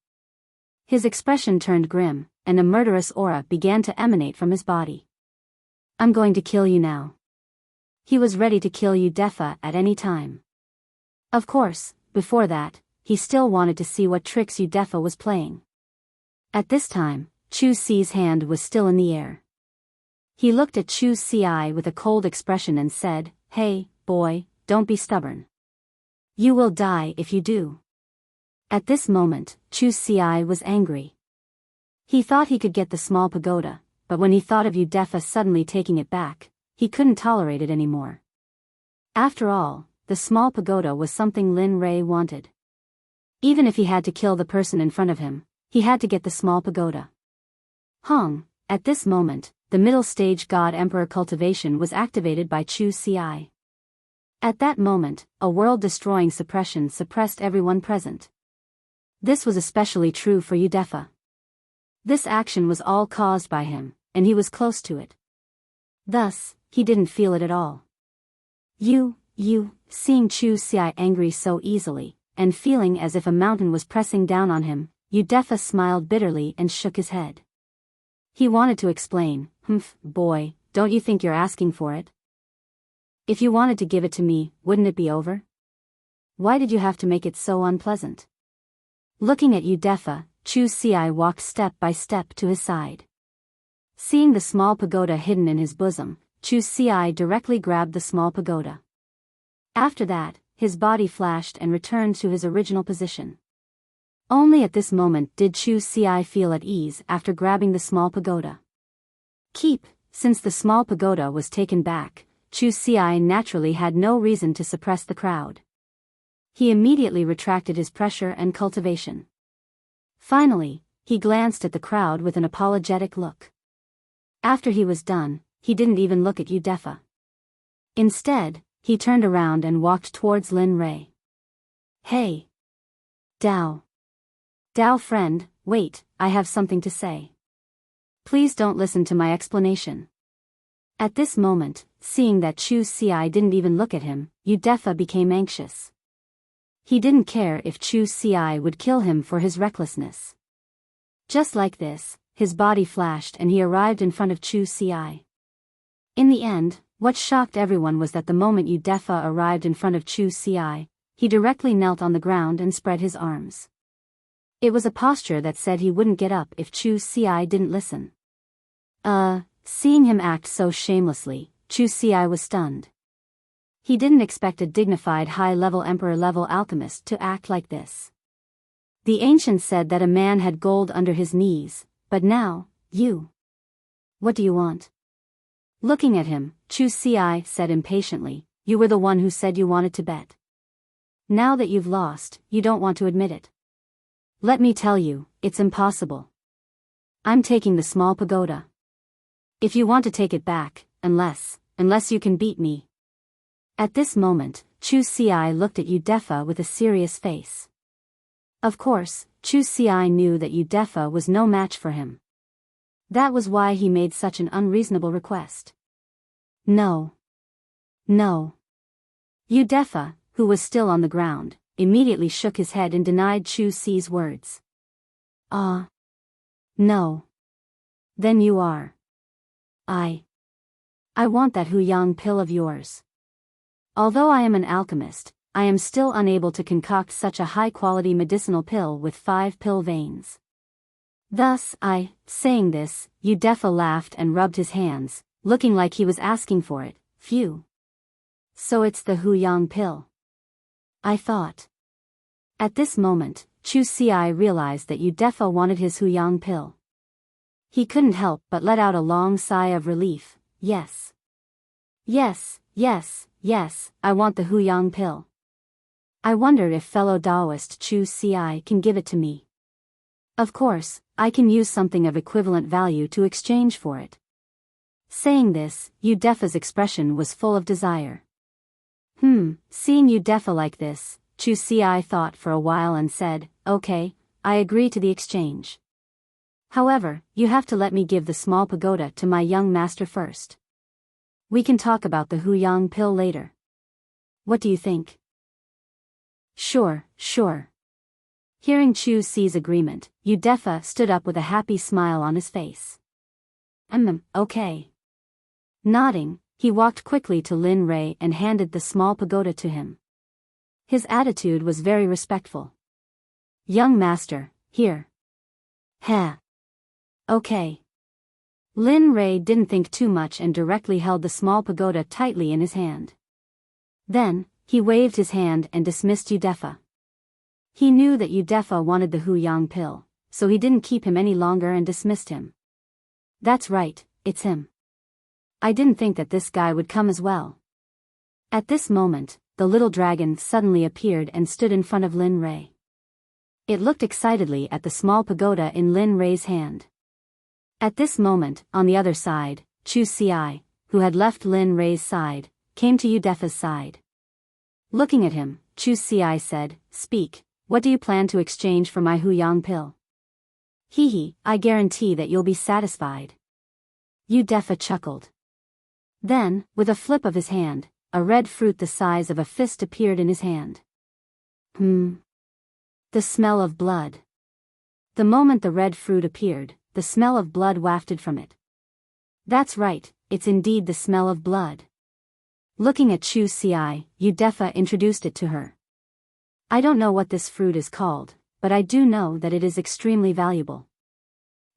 His expression turned grim, and a murderous aura began to emanate from his body. I'm going to kill you now. He was ready to kill Udefa at any time. Of course, before that, he still wanted to see what tricks Udefa was playing. At this time, Chu Si's hand was still in the air. He looked at Chu Si with a cold expression and said, "Hey, boy, don't be stubborn. You will die if you do." At this moment, Chu Si was angry. He thought he could get the small pagoda, but when he thought of Udefa suddenly taking it back, he couldn't tolerate it anymore. After all, the small pagoda was something Lin Rei wanted. Even if he had to kill the person in front of him, he had to get the small pagoda. Hong, at this moment, the middle stage God Emperor cultivation was activated by Chu Si. At that moment, a world-destroying suppression suppressed everyone present. This was especially true for Udefa. This action was all caused by him, and he was close to it. Thus, he didn't feel it at all. Seeing Chu Si angry so easily, and feeling as if a mountain was pressing down on him, Udefa smiled bitterly and shook his head. He wanted to explain, boy, don't you think you're asking for it? If you wanted to give it to me, wouldn't it be over? Why did you have to make it so unpleasant? Looking at Udefa, Chu Si walked step by step to his side. Seeing the small pagoda hidden in his bosom, Chu Si directly grabbed the small pagoda. After that, his body flashed and returned to his original position. Only at this moment did Chu Si feel at ease after grabbing the small pagoda. Since the small pagoda was taken back, Chu Si naturally had no reason to suppress the crowd. He immediately retracted his pressure and cultivation. Finally, he glanced at the crowd with an apologetic look. After he was done, he didn't even look at Udefa. Instead, he turned around and walked towards Lin Rei. Hey! Dao friend, wait, I have something to say. Please don't listen to my explanation. At this moment, seeing that Chu Si didn't even look at him, Udefa became anxious. He didn't care if Chu Si would kill him for his recklessness. Just like this, his body flashed and he arrived in front of Chu Si. In the end, what shocked everyone was that the moment Udefa arrived in front of Chu Si, he directly knelt on the ground and spread his arms. It was a posture that said he wouldn't get up if Chu Si didn't listen. Seeing him act so shamelessly, Chu Si was stunned. He didn't expect a dignified high-level emperor-level alchemist to act like this. The ancients said that a man had gold under his knees, but now, what do you want? Looking at him, Chu Si said impatiently, you were the one who said you wanted to bet. Now that you've lost, you don't want to admit it. Let me tell you, it's impossible. I'm taking the small pagoda. If you want to take it back, unless you can beat me. At this moment, Chu Si looked at Udefa with a serious face. Of course, Chu Si knew that Udefa was no match for him. That was why he made such an unreasonable request. No. Udefa, who was still on the ground, immediately shook his head and denied Chu Si's words. No. Then you are. I want that Huyang pill of yours. Although I am an alchemist, I am still unable to concoct such a high-quality medicinal pill with 5 pill veins. Thus saying this, Udefa laughed and rubbed his hands, looking like he was asking for it. Phew. So it's the Huyang pill. I thought. At this moment, Chu Xi realized that Udefa wanted his Huyang pill. He couldn't help but let out a long sigh of relief. Yes. Yes, yes, yes, I want the Huyang pill. I wonder if fellow Taoist Chu Xi can give it to me. Of course, I can use something of equivalent value to exchange for it. Saying this, Udefa's expression was full of desire. Seeing Udefa like this, Chu Xi thought for a while and said, okay, I agree to the exchange. However, you have to let me give the small pagoda to my young master first. We can talk about the Huyang pill later. What do you think? Sure, sure. Hearing Chu Xi's agreement, Udefa stood up with a happy smile on his face. Okay. Nodding, he walked quickly to Lin Rei and handed the small pagoda to him. His attitude was very respectful. Young master, here. Heh. Okay. Lin Rei didn't think too much and directly held the small pagoda tightly in his hand. Then, he waved his hand and dismissed Udefa. He knew that Udefa wanted the Huyang pill, so he didn't keep him any longer and dismissed him. That's right, it's him. I didn't think that this guy would come as well. At this moment, the little dragon suddenly appeared and stood in front of Lin Rei. It looked excitedly at the small pagoda in Lin Rei's hand. At this moment, on the other side, Chu Xi, who had left Lin Rei's side, came to Udefa's side. Looking at him, Chu Xi said, "Speak, what do you plan to exchange for my Huyang pill?" "Hee, I guarantee that you'll be satisfied." Udefa chuckled. Then, with a flip of his hand, a red fruit the size of a fist appeared in his hand. The smell of blood. The moment the red fruit appeared, the smell of blood wafted from it. That's right, it's indeed the smell of blood. Looking at Chu Xi, Udefa introduced it to her. I don't know what this fruit is called, but I do know that it is extremely valuable.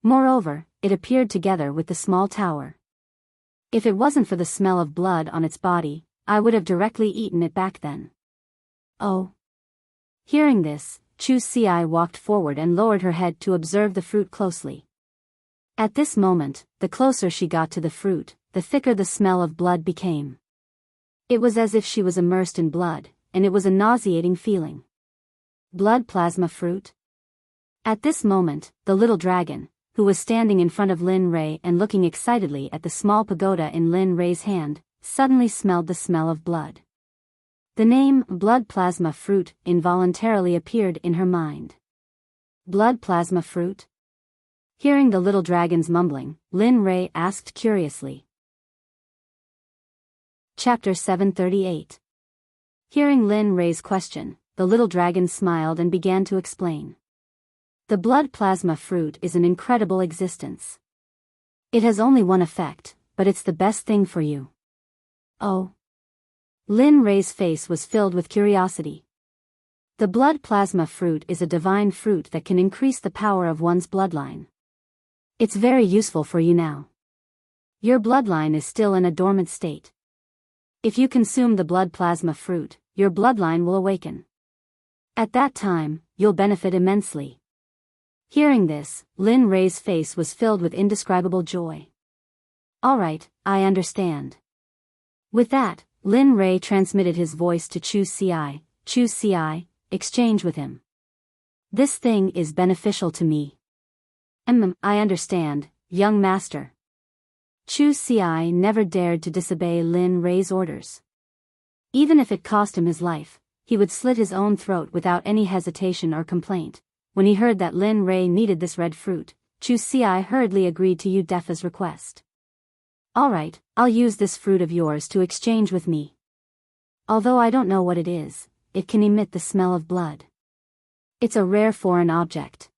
Moreover, it appeared together with the small tower. If it wasn't for the smell of blood on its body, I would have directly eaten it back then. Oh. Hearing this, Chu Xi walked forward and lowered her head to observe the fruit closely. At this moment, the closer she got to the fruit, the thicker the smell of blood became. It was as if she was immersed in blood, and it was a nauseating feeling. Blood plasma fruit? At this moment, the little dragon, who was standing in front of Lin Rei and looking excitedly at the small pagoda in Lin Rei's hand, suddenly smelled the smell of blood. The name, blood plasma fruit, involuntarily appeared in her mind. Blood plasma fruit? Hearing the little dragon's mumbling, Lin Rei asked curiously. Chapter 738. Hearing Lin Rei's question, the little dragon smiled and began to explain. The blood plasma fruit is an incredible existence. It has only one effect, but it's the best thing for you. Oh. Lin Rei's face was filled with curiosity. The blood plasma fruit is a divine fruit that can increase the power of one's bloodline. It's very useful for you now. Your bloodline is still in a dormant state. If you consume the blood plasma fruit, your bloodline will awaken. At that time, you'll benefit immensely. Hearing this, Lin Rei's face was filled with indescribable joy. All right, I understand. With that, Lin Rei transmitted his voice to Chu Xi. Chu Xi, exchange with him. This thing is beneficial to me. I understand, young master. Chu Xi never dared to disobey Lin Rei's orders. Even if it cost him his life, he would slit his own throat without any hesitation or complaint. When he heard that Lin Rei needed this red fruit, Chu Xi hurriedly agreed to Udefa's request. All right, I'll use this fruit of yours to exchange with me. Although I don't know what it is, it can emit the smell of blood. It's a rare foreign object.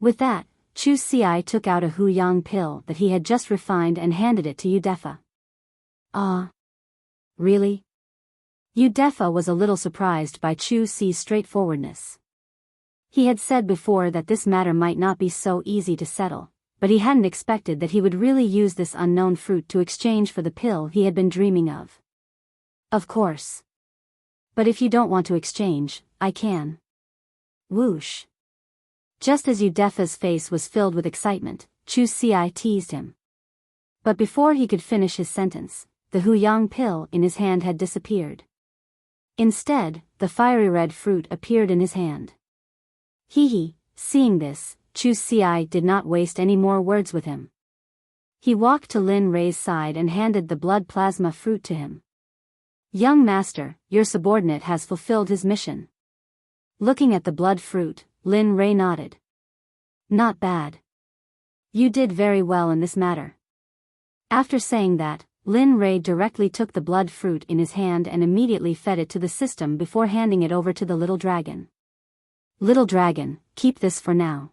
With that, Chu Xi took out a Huyang pill that he had just refined and handed it to Udefa. Ah. Really? Udefa was a little surprised by Chu Xi's straightforwardness. He had said before that this matter might not be so easy to settle, but he hadn't expected that he would really use this unknown fruit to exchange for the pill he had been dreaming of. Of course. But if you don't want to exchange, I can. Whoosh. Just as Udefa's face was filled with excitement, Chu Xi teased him. But before he could finish his sentence, the Huyang pill in his hand had disappeared. Instead, the fiery red fruit appeared in his hand. Hee. Seeing this, Chu Xi did not waste any more words with him. He walked to Lin Rei's side and handed the blood plasma fruit to him. Young master, your subordinate has fulfilled his mission. Looking at the blood fruit, Lin Rei nodded. Not bad. You did very well in this matter. After saying that, Lin Rei directly took the blood fruit in his hand and immediately fed it to the system before handing it over to the little dragon. Little dragon, keep this for now.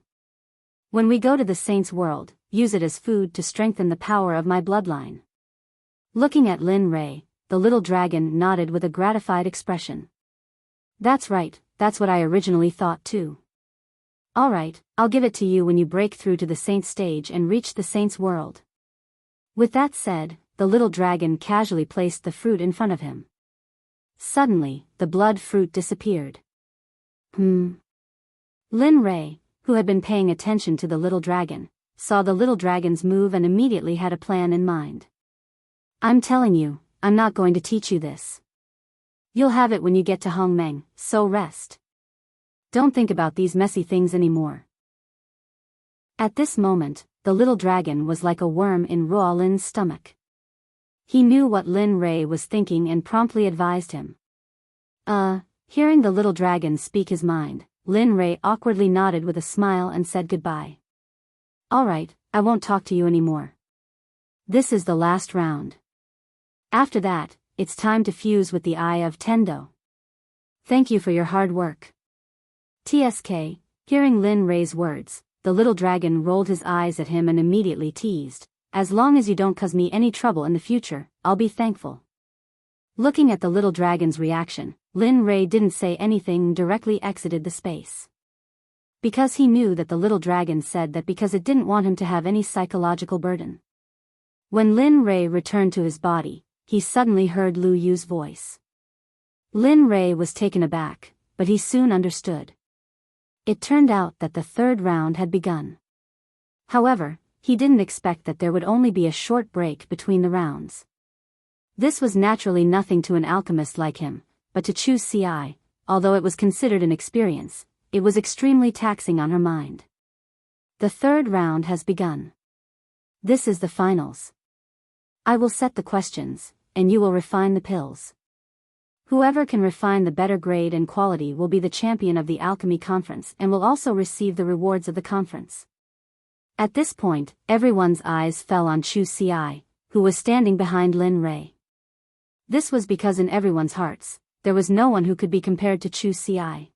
When we go to the saint's world, use it as food to strengthen the power of my bloodline. Looking at Lin Rei, the little dragon nodded with a gratified expression. That's right, that's what I originally thought too. Alright, I'll give it to you when you break through to the saint's stage and reach the saint's world. With that said, the little dragon casually placed the fruit in front of him. Suddenly, the blood fruit disappeared. Lin Rei, who had been paying attention to the little dragon, saw the little dragon's move and immediately had a plan in mind. I'm telling you, I'm not going to teach you this. You'll have it when you get to Hongmeng, so rest. Don't think about these messy things anymore. At this moment, the little dragon was like a worm in Ruo Lin's stomach. He knew what Lin Rei was thinking and promptly advised him. Hearing the little dragon speak his mind, Lin Rei awkwardly nodded with a smile and said goodbye. Alright, I won't talk to you anymore. This is the last round. After that, it's time to fuse with the Eye of Tendo. Thank you for your hard work. TSK, hearing Lin Rei's words, the little dragon rolled his eyes at him and immediately teased, as long as you don't cause me any trouble in the future, I'll be thankful. Looking at the little dragon's reaction, Lin Rei didn't say anything and directly exited the space. Because he knew that the little dragon said that because it didn't want him to have any psychological burden. When Lin Rei returned to his body, he suddenly heard Lu Yu's voice. Lin Rei was taken aback, but he soon understood. It turned out that the third round had begun. However, he didn't expect that there would only be a short break between the rounds. This was naturally nothing to an alchemist like him, but to Chu Xi, although it was considered an experience, it was extremely taxing on her mind. The third round has begun. This is the finals. I will set the questions, and you will refine the pills. Whoever can refine the better grade and quality will be the champion of the alchemy conference and will also receive the rewards of the conference. At this point, everyone's eyes fell on Chu Xi, who was standing behind Lin Rei. This was because in everyone's hearts, there was no one who could be compared to Chu Xi.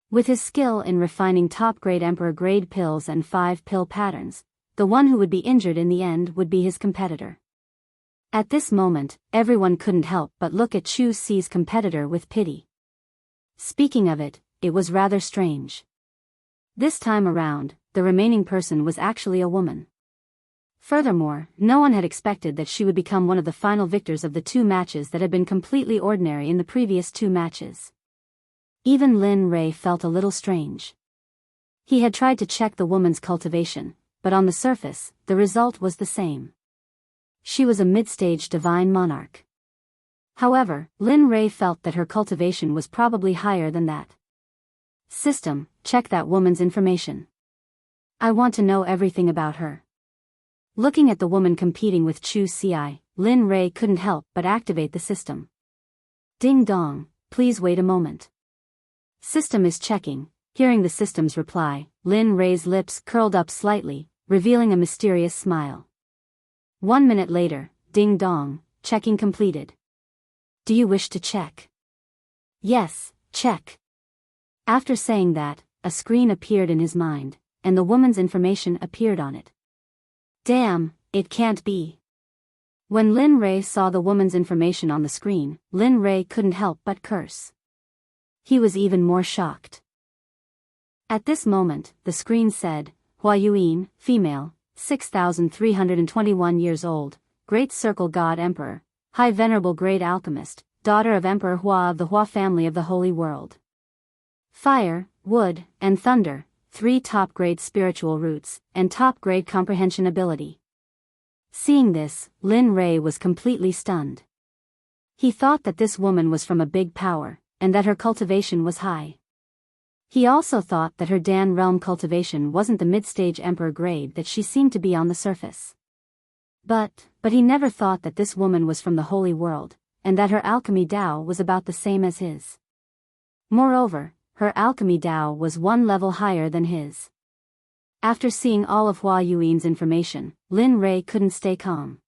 With his skill in refining top-grade emperor-grade pills and 5-pill patterns, the one who would be injured in the end would be his competitor. At this moment, everyone couldn't help but look at Chu Xi's competitor with pity. Speaking of it, it was rather strange. This time around, the remaining person was actually a woman. Furthermore, no one had expected that she would become one of the final victors of the 2 matches that had been completely ordinary in the previous 2 matches. Even Lin Rei felt a little strange. He had tried to check the woman's cultivation, but on the surface, the result was the same. She was a mid-stage divine monarch. However, Lin Rei felt that her cultivation was probably higher than that. System, check that woman's information. I want to know everything about her. Looking at the woman competing with Chu Xi, Lin Rei couldn't help but activate the system. Ding dong, please wait a moment. System is checking. Hearing the system's reply, Lin Rei's lips curled up slightly, revealing a mysterious smile. 1 minute later, ding dong, checking completed. Do you wish to check? Yes, check. After saying that, a screen appeared in his mind, and the woman's information appeared on it. Damn, it can't be. When Lin Rei saw the woman's information on the screen, Lin Rei couldn't help but curse. He was even more shocked. At this moment, the screen said, Hua Yuan, female, 6,321 years old, Great Circle God Emperor, High Venerable Great Alchemist, daughter of Emperor Hua of the Hua family of the Holy World. Fire, wood, and thunder, 3 top-grade spiritual roots, and top-grade comprehension ability. Seeing this, Lin Rei was completely stunned. He thought that this woman was from a big power, and that her cultivation was high. He also thought that her Dan realm cultivation wasn't the mid-stage emperor grade that she seemed to be on the surface. But he never thought that this woman was from the holy world, and that her alchemy Dao was about the same as his. Moreover, her alchemy Dao was 1 level higher than his. After seeing all of Hua Yuan's information, Lin Rei couldn't stay calm.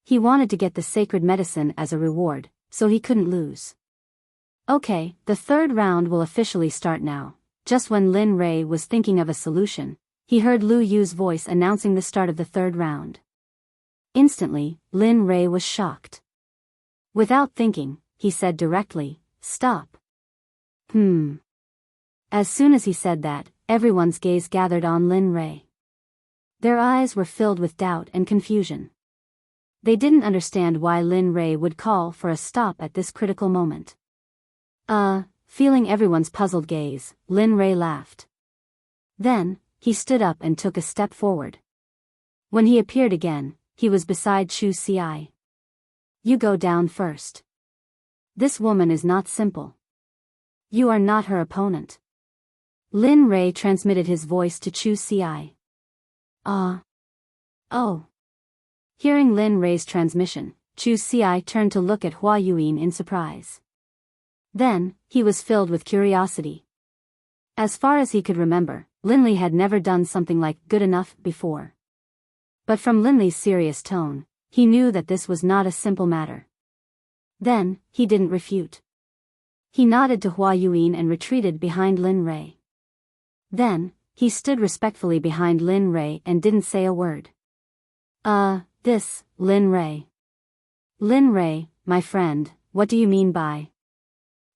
He wanted to get the sacred medicine as a reward, so he couldn't lose. Okay, the 3rd round will officially start now. Just when Lin Rei was thinking of a solution, he heard Lu Yu's voice announcing the start of the 3rd round. Instantly, Lin Rei was shocked. Without thinking, he said directly, "Stop." As soon as he said that, everyone's gaze gathered on Lin Rei. Their eyes were filled with doubt and confusion. They didn't understand why Lin Rei would call for a stop at this critical moment. Feeling everyone's puzzled gaze, Lin Rei laughed. Then, he stood up and took a step forward. When he appeared again, he was beside Chu Ci. "You go down first. This woman is not simple. You are not her opponent." Lin Rei transmitted his voice to Chu Ci. Oh. Hearing Lin Rei's transmission, Chu Ci turned to look at Hua Yuan in surprise. Then, he was filled with curiosity. As far as he could remember, Linley had never done something like good enough before. But from Linley's serious tone, he knew that this was not a simple matter. Then, he didn't refute. He nodded to Hua Yuan and retreated behind Lin Rei. Then, he stood respectfully behind Lin Rei and didn't say a word. Lin Rei. Lin Rei, my friend, what do you mean by?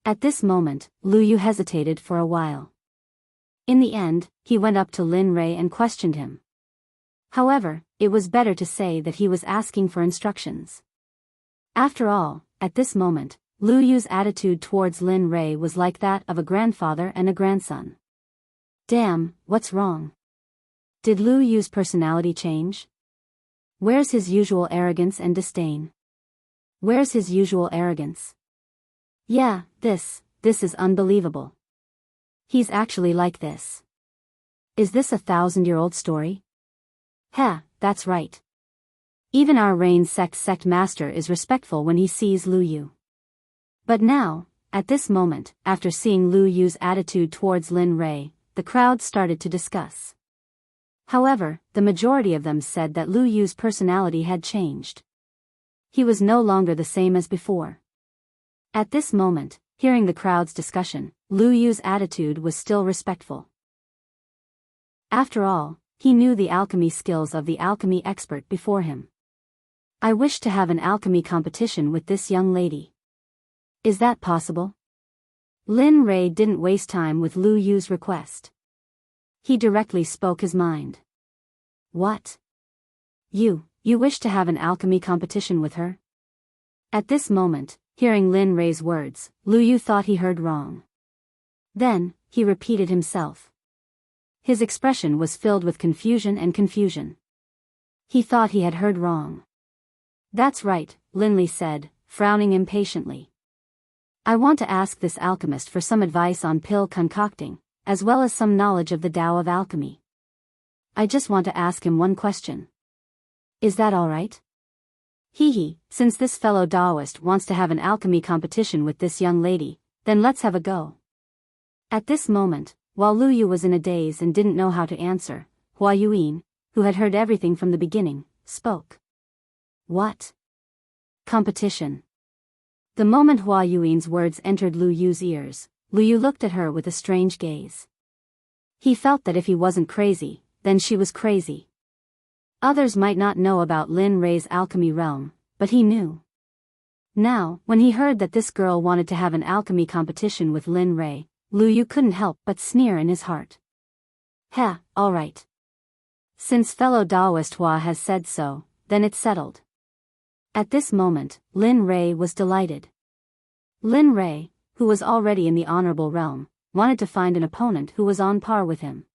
At this moment, Lu Yu hesitated for a while. In the end, he went up to Lin Rei and questioned him. However, it was better to say that he was asking for instructions. After all, at this moment, Lu Yu's attitude towards Lin Rei was like that of a grandfather and a grandson. Damn, what's wrong? Did Lu Yu's personality change? Where's his usual arrogance and disdain? Where's his usual arrogance? Yeah, this is unbelievable. He's actually like this. Is this a 1,000-year-old story? Heh, that's right. Even our Rain Sect master is respectful when he sees Lu Yu. But now, at this moment, after seeing Lu Yu's attitude towards Lin Rei, the crowd started to discuss. However, the majority of them said that Lu Yu's personality had changed. He was no longer the same as before. At this moment, hearing the crowd's discussion, Lu Yu's attitude was still respectful. After all, he knew the alchemy skills of the alchemy expert before him. I wish to have an alchemy competition with this young lady. Is that possible? Lin Rei didn't waste time with Lu Yu's request. He directly spoke his mind. What? You wish to have an alchemy competition with her? At this moment, hearing Lin Rei's words, Lu Yu thought he heard wrong. Then, he repeated himself. His expression was filled with confusion and confusion. He thought he had heard wrong. That's right, Linley said, frowning impatiently. I want to ask this alchemist for some advice on pill concocting, as well as some knowledge of the Tao of alchemy. I just want to ask him one question. Is that all right? Since this fellow Taoist wants to have an alchemy competition with this young lady, then let's have a go. At this moment, while Lu Yu was in a daze and didn't know how to answer, Hua Yuan, who had heard everything from the beginning, spoke. What? Competition. The moment Hua Yuan's words entered Lu Yu's ears, Lu Yu looked at her with a strange gaze. He felt that if he wasn't crazy, then she was crazy. Others might not know about Lin Rei's alchemy realm, but he knew. Now, when he heard that this girl wanted to have an alchemy competition with Lin Rei, Lu Yu couldn't help but sneer in his heart. Heh, all right. Since fellow Taoist Hua has said so, then it's settled. At this moment, Lin Rei was delighted. Lin Rei, who was already in the honorable realm, wanted to find an opponent who was on par with him.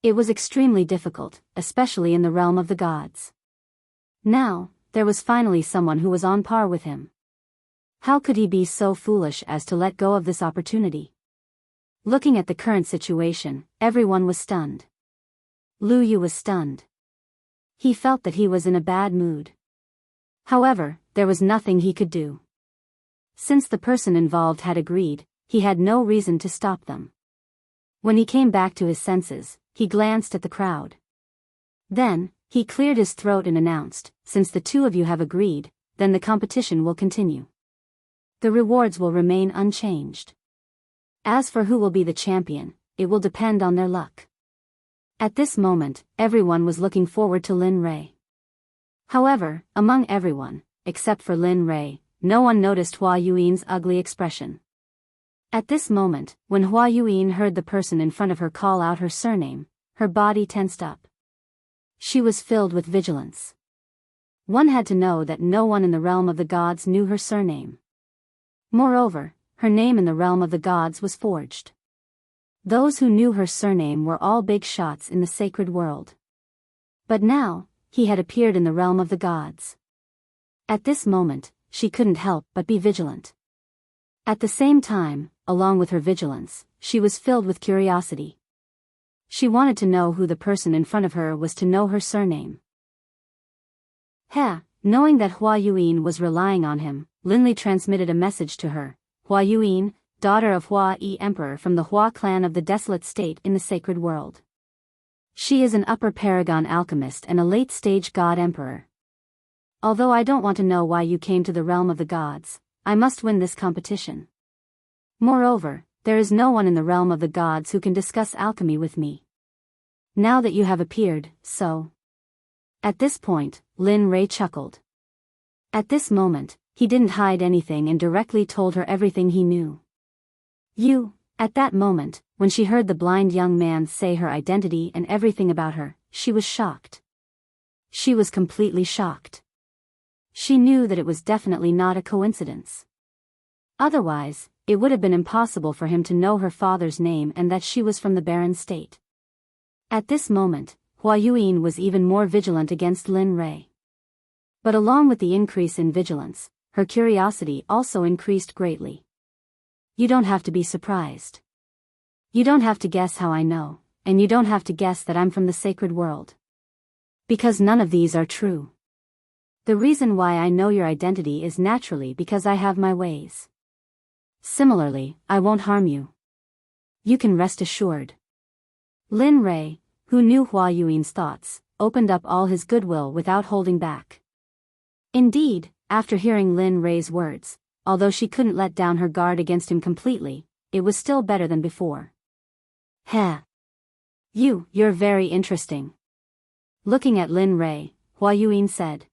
It was extremely difficult, especially in the realm of the gods. Now, there was finally someone who was on par with him. How could he be so foolish as to let go of this opportunity? Looking at the current situation, everyone was stunned. Lu Yu was stunned. He felt that he was in a bad mood. However, there was nothing he could do. Since the person involved had agreed, he had no reason to stop them. When he came back to his senses, he glanced at the crowd. Then, he cleared his throat and announced, "Since the two of you have agreed, then the competition will continue. The rewards will remain unchanged. As for who will be the champion, it will depend on their luck." At this moment, everyone was looking forward to Lin Rei. However, among everyone, except for Lin Rei, no one noticed Hua Yuan's ugly expression. At this moment, when Hua Yuan heard the person in front of her call out her surname, her body tensed up. She was filled with vigilance. One had to know that no one in the realm of the gods knew her surname. Moreover, her name in the realm of the gods was forged. Those who knew her surname were all big shots in the sacred world. But now, he had appeared in the realm of the gods. At this moment, she couldn't help but be vigilant. At the same time, along with her vigilance, she was filled with curiosity. She wanted to know who the person in front of her was, to know her surname. Knowing that Hua Yuan was relying on him, Lin Li transmitted a message to her. "Hua Yuan, daughter of Hua Yi Emperor from the Hua clan of the Desolate State in the Sacred World. She is an upper paragon alchemist and a late-stage god emperor. Although I don't want to know why you came to the realm of the gods, I must win this competition. Moreover, there is no one in the realm of the gods who can discuss alchemy with me. Now that you have appeared, so..." At this point, Lin Rei chuckled. At this moment, he didn't hide anything and directly told her everything he knew. At that moment, when she heard the blind young man say her identity and everything about her, she was shocked. She was completely shocked. She knew that it was definitely not a coincidence. Otherwise, it would have been impossible for him to know her father's name and that she was from the barren state. At this moment, Hua Yuan was even more vigilant against Lin Rei. But along with the increase in vigilance, her curiosity also increased greatly. You don't have to be surprised. You don't have to guess how I know, and you don't have to guess that I'm from the sacred world. Because none of these are true. The reason why I know your identity is naturally because I have my ways. Similarly, I won't harm you. You can rest assured. Lin Rei, who knew Hua Yuan's thoughts, opened up all his goodwill without holding back. Indeed, after hearing Lin Rei's words, although she couldn't let down her guard against him completely, it was still better than before. You're very interesting. Looking at Lin Rei, Hua Yuan said.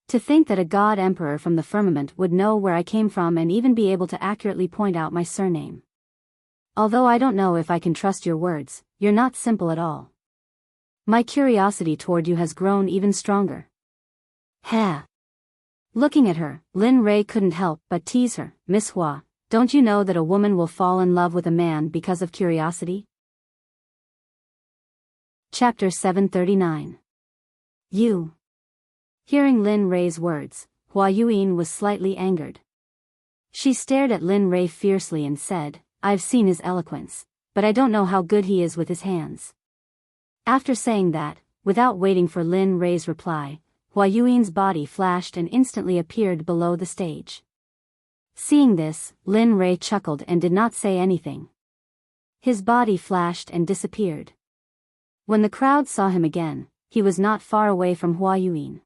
To think that a god emperor from the firmament would know where I came from and even be able to accurately point out my surname. Although I don't know if I can trust your words, you're not simple at all. My curiosity toward you has grown even stronger. Looking at her, Lin Rei couldn't help but tease her. Miss Hua, don't you know that a woman will fall in love with a man because of curiosity? Chapter 739. Hearing Lin Rei's words, Hua Yuan was slightly angered. She stared at Lin Rei fiercely and said, I've seen his eloquence, but I don't know how good he is with his hands. After saying that, without waiting for Lin Rei's reply, Hua Yuan's body flashed and instantly appeared below the stage. Seeing this, Lin Rei chuckled and did not say anything. His body flashed and disappeared. When the crowd saw him again, he was not far away from Hua Yuan.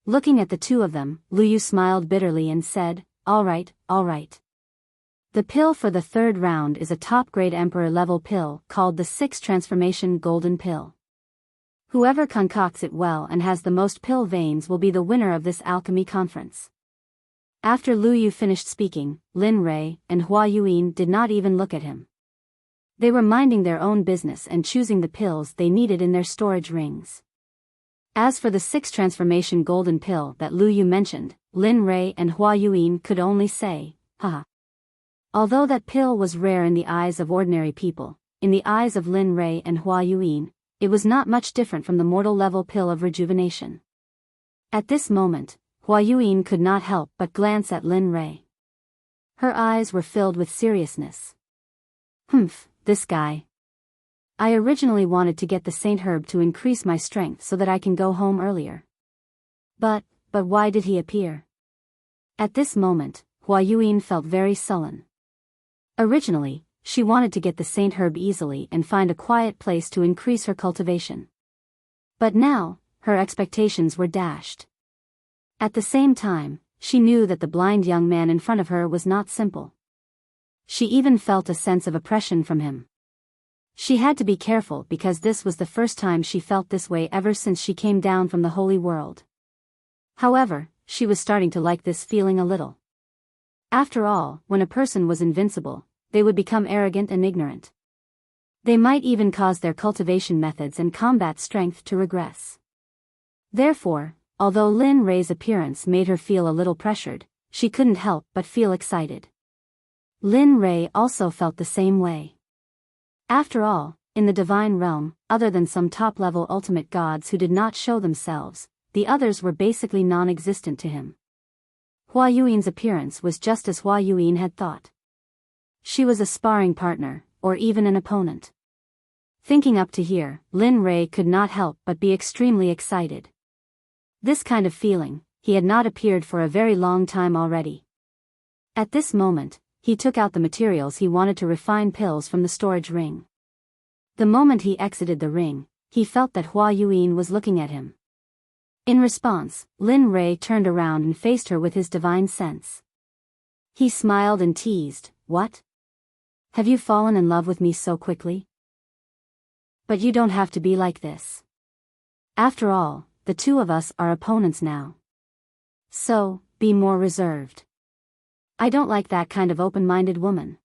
Looking at the two of them, Lu Yu smiled bitterly and said, All right. The pill for the third round is a top-grade Emperor-level pill called the 6 Transformation Golden Pill. Whoever concocts it well and has the most pill veins will be the winner of this alchemy conference. After Lu Yu finished speaking, Lin Rei and Hua Yuan did not even look at him. They were minding their own business and choosing the pills they needed in their storage rings. As for the 6 Transformation Golden Pill that Lu Yu mentioned, Lin Rei and Hua Yuan could only say, haha. Although that pill was rare in the eyes of ordinary people, in the eyes of Lin Rei and Hua Yuan, it was not much different from the mortal-level pill of rejuvenation. At this moment, Hua Yuan could not help but glance at Lin Rei. Her eyes were filled with seriousness. This guy. I originally wanted to get the Saint Herb to increase my strength so that I can go home earlier. But why did he appear? At this moment, Hua Yuan felt very sullen. Originally, she wanted to get the Saint Herb easily and find a quiet place to increase her cultivation. But now, her expectations were dashed. At the same time, she knew that the blind young man in front of her was not simple. She even felt a sense of oppression from him. She had to be careful because this was the first time she felt this way ever since she came down from the holy world. However, she was starting to like this feeling a little. After all, when a person was invincible, they would become arrogant and ignorant. They might even cause their cultivation methods and combat strength to regress. Therefore, although Lin Rei's appearance made her feel a little pressured, she couldn't help but feel excited. Lin Rei also felt the same way. After all, in the divine realm, other than some top-level ultimate gods who did not show themselves, the others were basically non-existent to him. Hua Yuan's appearance was just as Hua Yuan had thought. She was a sparring partner, or even an opponent. Thinking up to here, Lin Rei could not help but be extremely excited. This kind of feeling, he had not appeared for a very long time already. At this moment, he took out the materials he wanted to refine pills from the storage ring. The moment he exited the ring, he felt that Hua Yuan was looking at him. In response, Lin Rei turned around and faced her with his divine sense. He smiled and teased, "What? Have you fallen in love with me so quickly? But you don't have to be like this. After all, the two of us are opponents now. So, be more reserved. I don't like that kind of open-minded woman."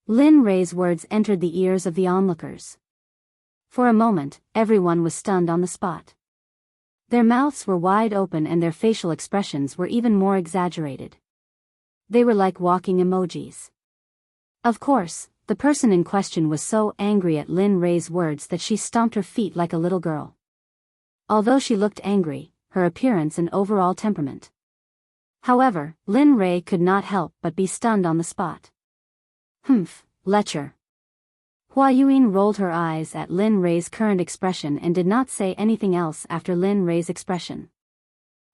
Lin Rei's words entered the ears of the onlookers. For a moment, everyone was stunned on the spot. Their mouths were wide open and their facial expressions were even more exaggerated. They were like walking emojis. Of course, the person in question was so angry at Lin Rei's words that she stomped her feet like a little girl. Although she looked angry, her appearance and overall temperament. However, Lin Rei could not help but be stunned on the spot. Lecher. Hua Yuan rolled her eyes at Lin Rei's current expression and did not say anything else after Lin Rei's expression.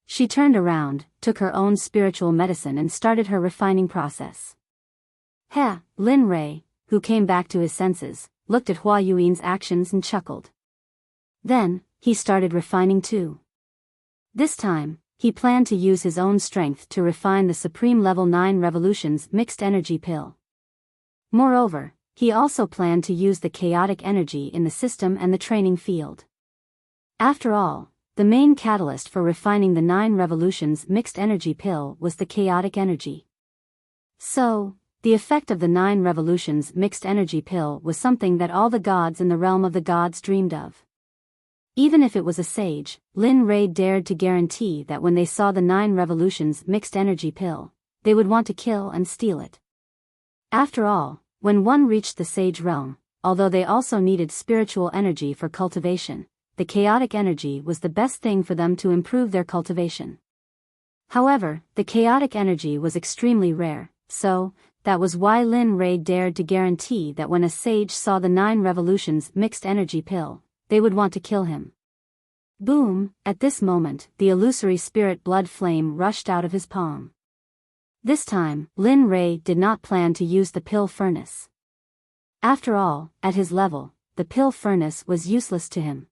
She turned around, took her own spiritual medicine and started her refining process. Lin Rei, who came back to his senses, looked at Hua Yuan's actions and chuckled. Then, he started refining too. This time, he planned to use his own strength to refine the Supreme Level 9 Revolutions Mixed Energy Pill. Moreover, he also planned to use the chaotic energy in the system and the training field. After all, the main catalyst for refining the 9 Revolutions Mixed Energy Pill was the chaotic energy. So, the effect of the 9 Revolutions Mixed Energy Pill was something that all the gods in the realm of the gods dreamed of. Even if it was a sage, Lin Rei dared to guarantee that when they saw the 9 Revolutions Mixed Energy Pill, they would want to kill and steal it. After all, when one reached the sage realm, although they also needed spiritual energy for cultivation, the chaotic energy was the best thing for them to improve their cultivation. However, the chaotic energy was extremely rare, so, that was why Lin Rei dared to guarantee that when a sage saw the 9 Revolutions Mixed Energy Pill, they would want to kill him. Boom! At this moment, the illusory spirit blood flame rushed out of his palm. This time, Lin Rei did not plan to use the pill furnace. After all, at his level, the pill furnace was useless to him.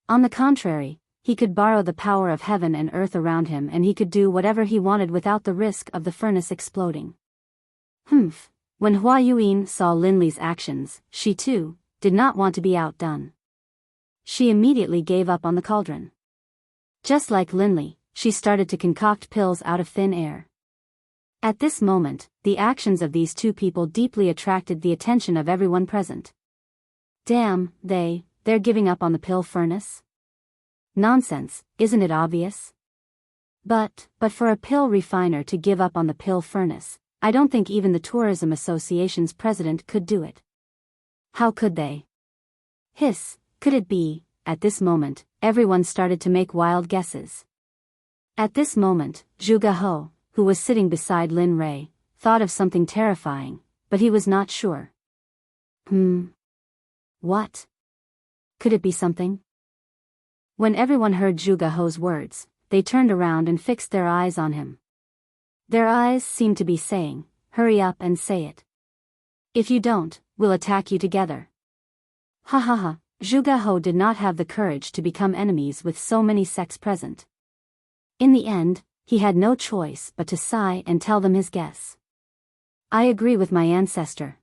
On the contrary, he could borrow the power of heaven and earth around him and he could do whatever he wanted without the risk of the furnace exploding. When Hua Yuan saw Lin Li's actions, she too did not want to be outdone. She immediately gave up on the cauldron. Just like Lin Li, she started to concoct pills out of thin air. At this moment, the actions of these two people deeply attracted the attention of everyone present. Damn, they're giving up on the pill furnace? Nonsense, isn't it obvious? But for a pill refiner to give up on the pill furnace, I don't think even the Tourism Association's president could do it. How could they? Hiss, could it be? At this moment, everyone started to make wild guesses. At this moment, Zhuge He, who was sitting beside Lin Rei, thought of something terrifying, but he was not sure. What? Could it be something? When everyone heard Zhuge He's words, they turned around and fixed their eyes on him. Their eyes seemed to be saying, "Hurry up and say it. If you don't, we'll attack you together." Ha ha ha, Zhuge He did not have the courage to become enemies with so many sects present. In the end, he had no choice but to sigh and tell them his guess. I agree with my ancestor.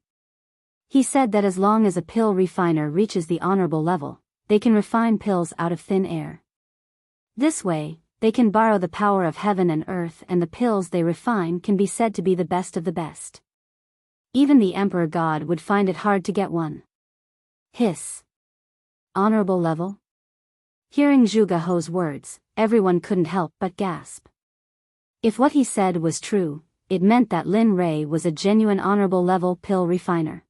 He said that as long as a pill refiner reaches the honorable level, they can refine pills out of thin air. This way, they can borrow the power of heaven and earth, and the pills they refine can be said to be the best of the best. Even the Emperor God would find it hard to get one. Hiss. Honorable level? Hearing Zhuge He's words, everyone couldn't help but gasp. If what he said was true, it meant that Lin Rei was a genuine honorable level pill refiner.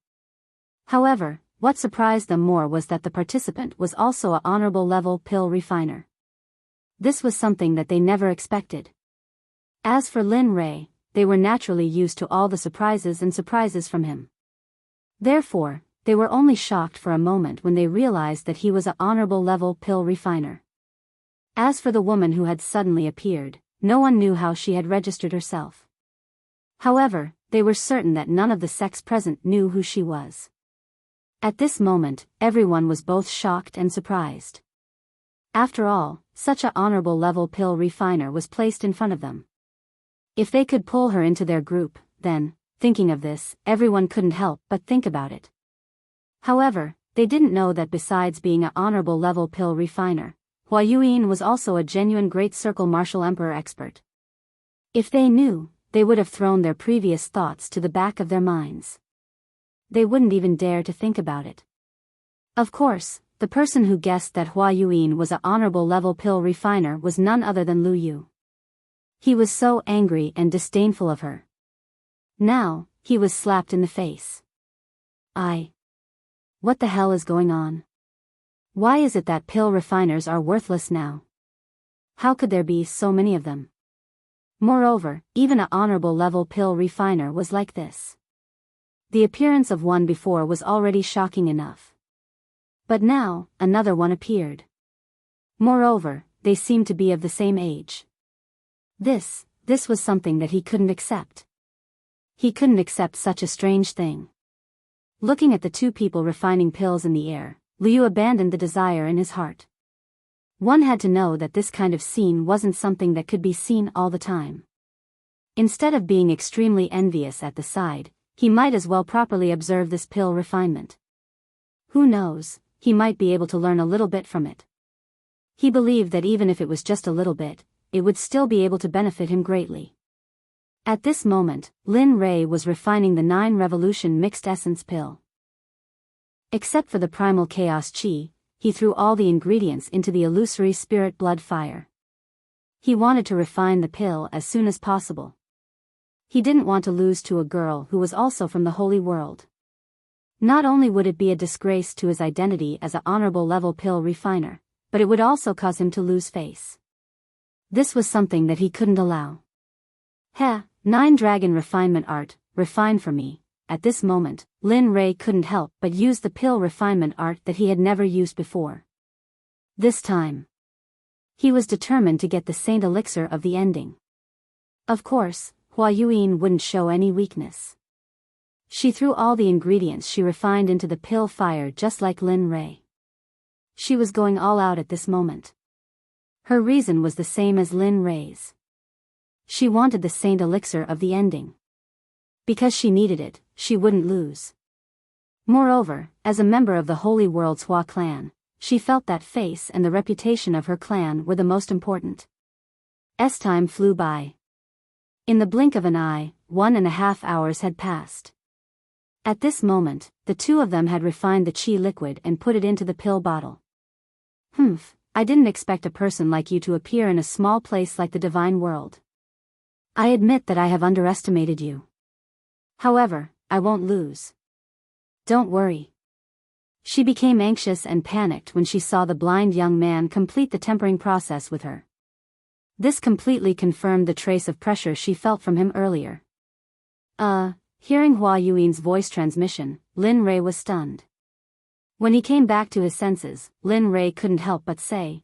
However, what surprised them more was that the participant was also an honorable level pill refiner. This was something that they never expected. As for Lin Rei, they were naturally used to all the surprises from him. Therefore, they were only shocked for a moment when they realized that he was an honorable level pill refiner. As for the woman who had suddenly appeared, no one knew how she had registered herself. However, they were certain that none of the sects present knew who she was. At this moment, everyone was both shocked and surprised. After all, such a honorable level pill refiner was placed in front of them. If they could pull her into their group, then, thinking of this, everyone couldn't help but think about it. However, they didn't know that besides being an honorable level pill refiner, Hua Yuan was also a genuine Great Circle Martial Emperor expert. If they knew, they would have thrown their previous thoughts to the back of their minds. They wouldn't even dare to think about it. Of course, the person who guessed that Hua Yuan was an honorable level pill refiner was none other than Lu Yu. He was so angry and disdainful of her. Now, he was slapped in the face. What the hell is going on? Why is it that pill refiners are worthless now? How could there be so many of them? Moreover, even an honorable level pill refiner was like this. The appearance of one before was already shocking enough. But now, another one appeared. Moreover, they seemed to be of the same age. This was something that he couldn't accept. He couldn't accept such a strange thing. Looking at the two people refining pills in the air, Liu abandoned the desire in his heart. One had to know that this kind of scene wasn't something that could be seen all the time. Instead of being extremely envious at the side, he might as well properly observe this pill refinement. Who knows, he might be able to learn a little bit from it. He believed that even if it was just a little bit, it would still be able to benefit him greatly. At this moment, Lin Rei was refining the 9 Revolution Mixed Essence pill. Except for the Primal Chaos Qi, he threw all the ingredients into the illusory Spirit Blood Fire. He wanted to refine the pill as soon as possible. He didn't want to lose to a girl who was also from the Holy World. Not only would it be a disgrace to his identity as an honorable level pill refiner, but it would also cause him to lose face. This was something that he couldn't allow. 9 Dragon Refinement Art, refine for me. At this moment, Lin Rei couldn't help but use the pill refinement art that he had never used before. This time, he was determined to get the Saint Elixir of the ending. Of course, Hua Yuan wouldn't show any weakness. She threw all the ingredients she refined into the pill fire just like Lin Rei. She was going all out at this moment. Her reason was the same as Lin Rei's. She wanted the Saint Elixir of the ending. Because she needed it, she wouldn't lose. Moreover, as a member of the Holy World's Hua clan, she felt that face and the reputation of her clan were the most important. Time flew by. In the blink of an eye, 1.5 hours had passed. At this moment, the two of them had refined the qi liquid and put it into the pill bottle. I didn't expect a person like you to appear in a small place like the divine world. I admit that I have underestimated you. However, I won't lose. Don't worry. She became anxious and panicked when she saw the blind young man complete the tempering process with her. This completely confirmed the trace of pressure she felt from him earlier. Hearing Hua Yuan's voice transmission, Lin Rei was stunned. When he came back to his senses, Lin Rei couldn't help but say,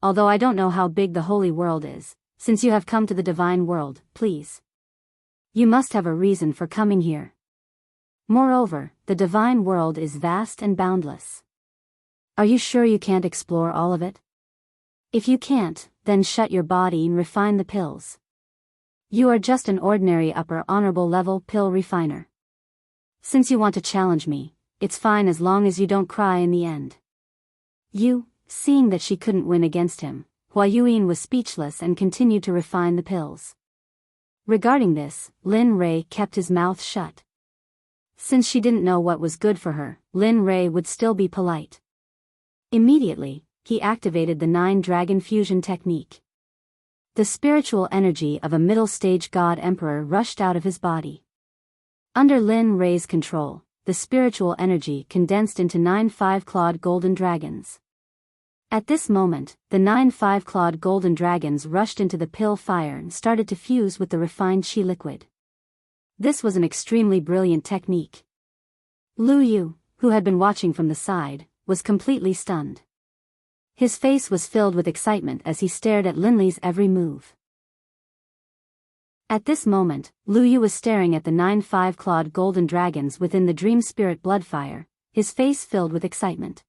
although I don't know how big the holy world is, since you have come to the divine world, please. You must have a reason for coming here. Moreover, the divine world is vast and boundless. Are you sure you can't explore all of it? If you can't, then shut your body and refine the pills. You are just an ordinary upper honorable level pill refiner. Since you want to challenge me, it's fine as long as you don't cry in the end. Seeing that she couldn't win against him, Hua Yuan was speechless and continued to refine the pills. Regarding this, Lin Rei kept his mouth shut. Since she didn't know what was good for her, Lin Rei would still be polite. Immediately, he activated the 9-dragon fusion technique. The spiritual energy of a middle-stage god emperor rushed out of his body. Under Lin Rei's control, the spiritual energy condensed into 9 5-clawed golden dragons. At this moment, the 9 5-clawed golden dragons rushed into the pill fire and started to fuse with the refined qi liquid. This was an extremely brilliant technique. Lu Yu, who had been watching from the side, was completely stunned. His face was filled with excitement as he stared at Lin Li's every move. At this moment, Lu Yu was staring at the 9 5-clawed golden dragons within the dream spirit bloodfire, his face filled with excitement.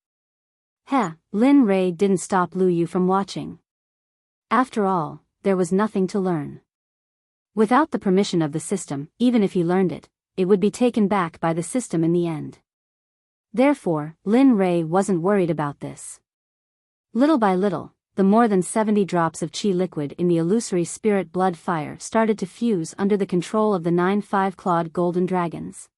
Lin Rei didn't stop Lu Yu from watching. After all, there was nothing to learn. Without the permission of the system, even if he learned it, it would be taken back by the system in the end. Therefore, Lin Rei wasn't worried about this. Little by little, the more than 70 drops of qi liquid in the illusory spirit blood fire started to fuse under the control of the 9 5-clawed golden dragons.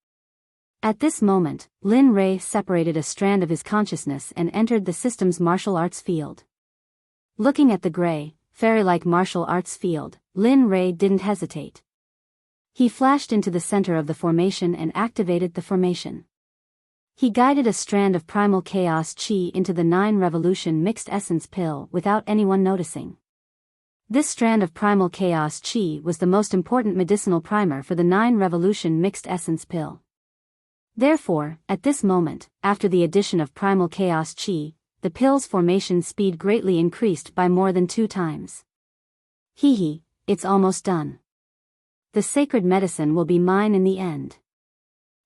At this moment, Lin Rei separated a strand of his consciousness and entered the system's martial arts field. Looking at the gray, fairy-like martial arts field, Lin Rei didn't hesitate. He flashed into the center of the formation and activated the formation. He guided a strand of primal chaos qi into the 9 revolution mixed essence pill without anyone noticing. This strand of primal chaos qi was the most important medicinal primer for the 9 revolution mixed essence pill. Therefore, at this moment, after the addition of primal chaos qi, the pill's formation speed greatly increased by more than 2 times. It's almost done. The sacred medicine will be mine in the end.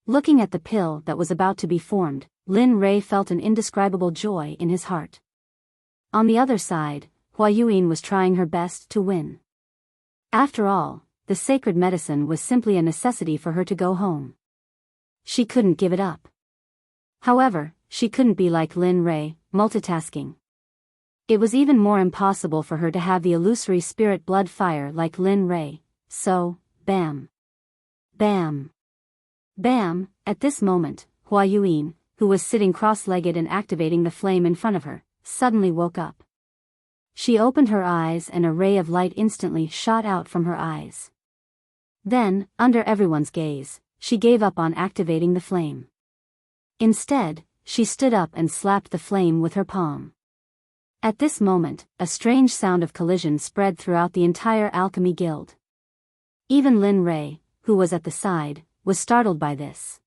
Looking at the pill that was about to be formed, Lin Rei felt an indescribable joy in his heart. On the other side, Hua Yuan was trying her best to win. After all, the sacred medicine was simply a necessity for her to go home. She couldn't give it up. However, she couldn't be like Lin Rei, multitasking. It was even more impossible for her to have the illusory spirit blood fire like Lin Rei, so, bam. Bam. Bam. At this moment, Hua Yuan, who was sitting cross-legged and activating the flame in front of her, suddenly woke up. She opened her eyes and a ray of light instantly shot out from her eyes. Then, under everyone's gaze, she gave up on activating the flame. Instead, she stood up and slapped the flame with her palm. At this moment, a strange sound of collision spread throughout the entire alchemy guild. Even Lin Rei, who was at the side, was startled by this.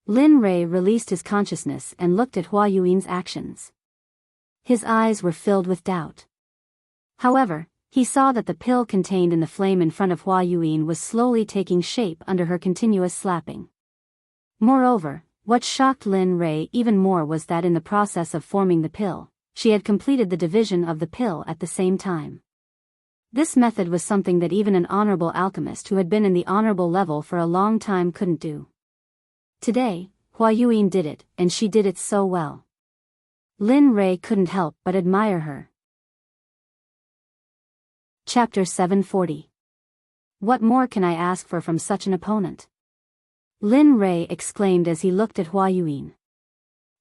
Lin Rei released his consciousness and looked at Hua Yuan's actions. His eyes were filled with doubt. However, he saw that the pill contained in the flame in front of Hua Yuan was slowly taking shape under her continuous slapping. Moreover, what shocked Lin Rei even more was that in the process of forming the pill, she had completed the division of the pill at the same time. This method was something that even an honorable alchemist who had been in the honorable level for a long time couldn't do. Today, Hua Yuan did it, and she did it so well. Lin Rei couldn't help but admire her. Chapter 740. What more can I ask for from such an opponent? Lin Rei exclaimed as he looked at Hua Yuan.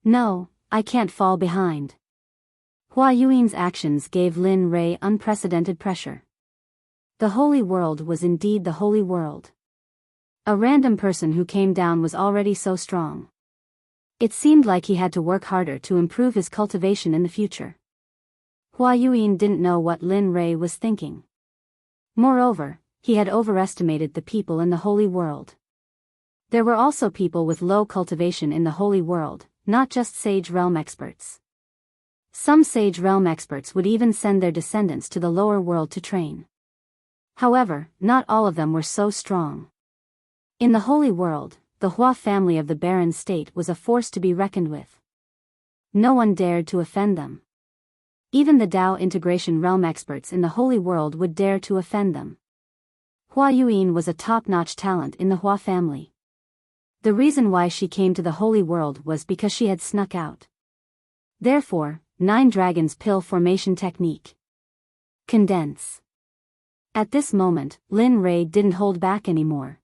No, I can't fall behind. Hua Yuan's actions gave Lin Rei unprecedented pressure. The holy world was indeed the holy world. A random person who came down was already so strong. It seemed like he had to work harder to improve his cultivation in the future. Hua Yuan didn't know what Lin Rei was thinking. Moreover, he had overestimated the people in the Holy World. There were also people with low cultivation in the Holy World, not just Sage Realm experts. Some Sage Realm experts would even send their descendants to the lower world to train. However, not all of them were so strong. In the Holy World, the Hua family of the barren state was a force to be reckoned with. No one dared to offend them. Even the Tao integration realm experts in the Holy World would dare to offend them. Hua Yuan was a top-notch talent in the Hua family. The reason why she came to the Holy World was because she had snuck out. Therefore, 9 Dragons Pill Formation Technique. Condense. At this moment, Lin Rei didn't hold back anymore.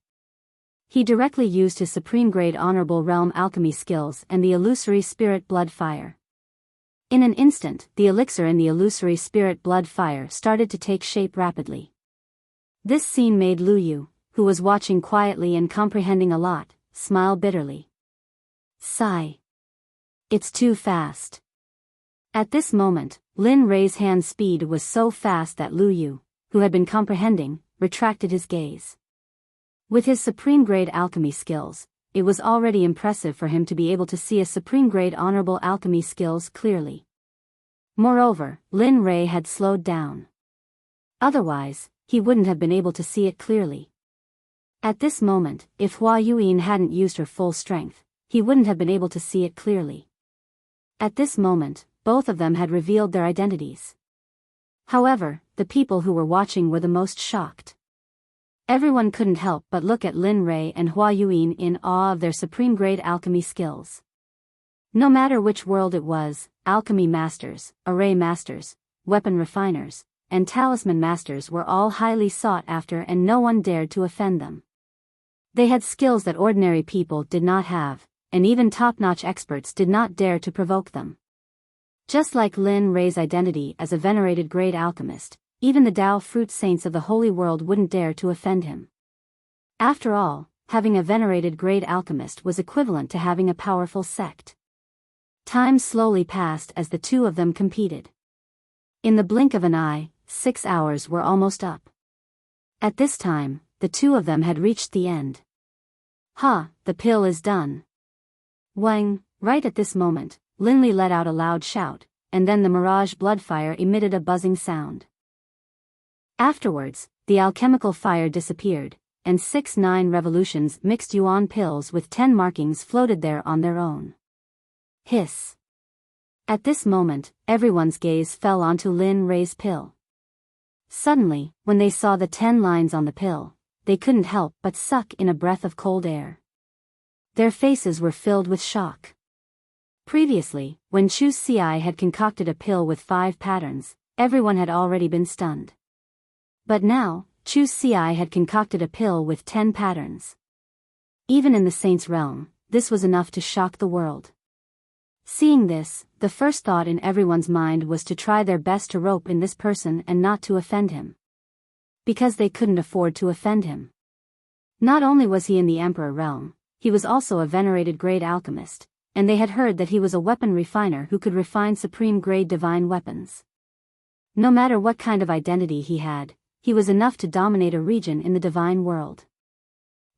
He directly used his supreme-grade Honorable Realm alchemy skills and the illusory spirit blood fire. In an instant, the elixir in the illusory spirit blood fire started to take shape rapidly. This scene made Lu Yu, who was watching quietly and comprehending a lot, smile bitterly. Sigh. It's too fast. At this moment, Lin Rei's hand speed was so fast that Lu Yu, who had been comprehending, retracted his gaze. With his supreme-grade alchemy skills, it was already impressive for him to be able to see a supreme-grade honorable alchemy skills clearly. Moreover, Lin Rei had slowed down. Otherwise, he wouldn't have been able to see it clearly. At this moment, if Hua Yuan hadn't used her full strength, he wouldn't have been able to see it clearly. At this moment, both of them had revealed their identities. However, the people who were watching were the most shocked. Everyone couldn't help but look at Lin Rei and Hua Yuan in awe of their supreme-grade alchemy skills. No matter which world it was, alchemy masters, array masters, weapon refiners, and talisman masters were all highly sought after and no one dared to offend them. They had skills that ordinary people did not have, and even top-notch experts did not dare to provoke them. Just like Lin Rei's identity as a venerated great alchemist, even the Tao fruit saints of the Holy World wouldn't dare to offend him. After all, having a venerated great alchemist was equivalent to having a powerful sect. Time slowly passed as the two of them competed. In the blink of an eye, 6 hours were almost up. At this time, the two of them had reached the end. The pill is done. Wang, right at this moment, Linley let out a loud shout, and then the mirage bloodfire emitted a buzzing sound. Afterwards, the alchemical fire disappeared, and 6-9 revolutions mixed yuan pills with 10 markings floated there on their own. Hiss. At this moment, everyone's gaze fell onto Lin Rei's pill. Suddenly, when they saw the 10 lines on the pill, they couldn't help but suck in a breath of cold air. Their faces were filled with shock. Previously, when Chu Ci had concocted a pill with 5 patterns, everyone had already been stunned. But now, Chu Ci had concocted a pill with 10 patterns. Even in the Saint's realm, this was enough to shock the world. Seeing this, the first thought in everyone's mind was to try their best to rope in this person and not to offend him. Because they couldn't afford to offend him. Not only was he in the Emperor realm, he was also a venerated great alchemist, and they had heard that he was a weapon refiner who could refine supreme-grade divine weapons. No matter what kind of identity he had, he was enough to dominate a region in the divine world.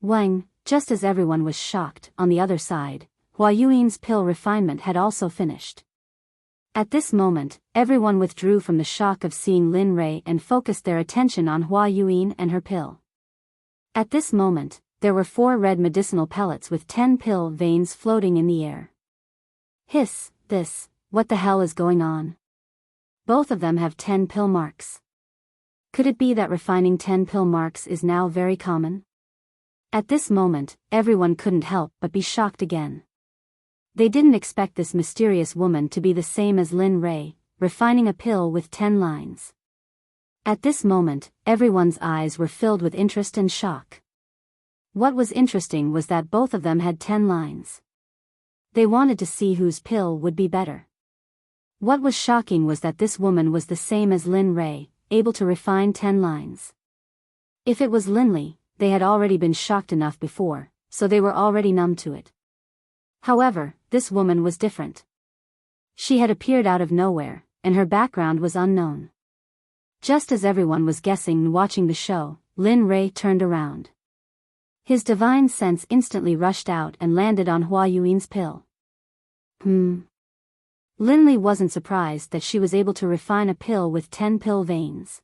Wang, just as everyone was shocked, on the other side, Hua Yuan's pill refinement had also finished. At this moment, everyone withdrew from the shock of seeing Lin Rei and focused their attention on Hua Yuan and her pill. At this moment, there were 4 red medicinal pellets with 10 pill veins floating in the air. Hiss, what the hell is going on? Both of them have 10 pill marks. Could it be that refining 10 pill marks is now very common? At this moment, everyone couldn't help but be shocked again. They didn't expect this mysterious woman to be the same as Lin Rei, refining a pill with 10 lines. At this moment, everyone's eyes were filled with interest and shock. What was interesting was that both of them had 10 lines. They wanted to see whose pill would be better. What was shocking was that this woman was the same as Lin Rei, able to refine 10 lines. If it was Linley, they had already been shocked enough before, so they were already numb to it. However, this woman was different. She had appeared out of nowhere, and her background was unknown. Just as everyone was guessing and watching the show, Lin Rei turned around. His divine sense instantly rushed out and landed on Hua Yuan's pill. Lin Li wasn't surprised that she was able to refine a pill with 10 pill veins.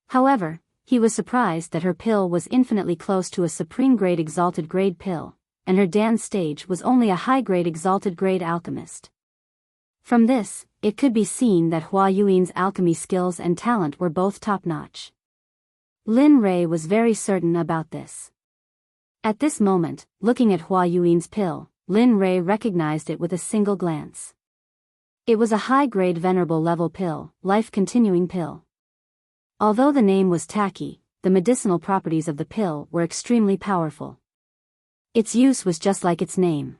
However, he was surprised that her pill was infinitely close to a supreme grade exalted grade pill, and her dance stage was only a high grade exalted grade alchemist. From this, it could be seen that Hua Yuan's alchemy skills and talent were both top-notch. Lin Rei was very certain about this. At this moment, looking at Hua Yuan's pill, Lin Rei recognized it with a single glance. It was a high-grade venerable level pill, life-continuing pill. Although the name was tacky, the medicinal properties of the pill were extremely powerful. Its use was just like its name.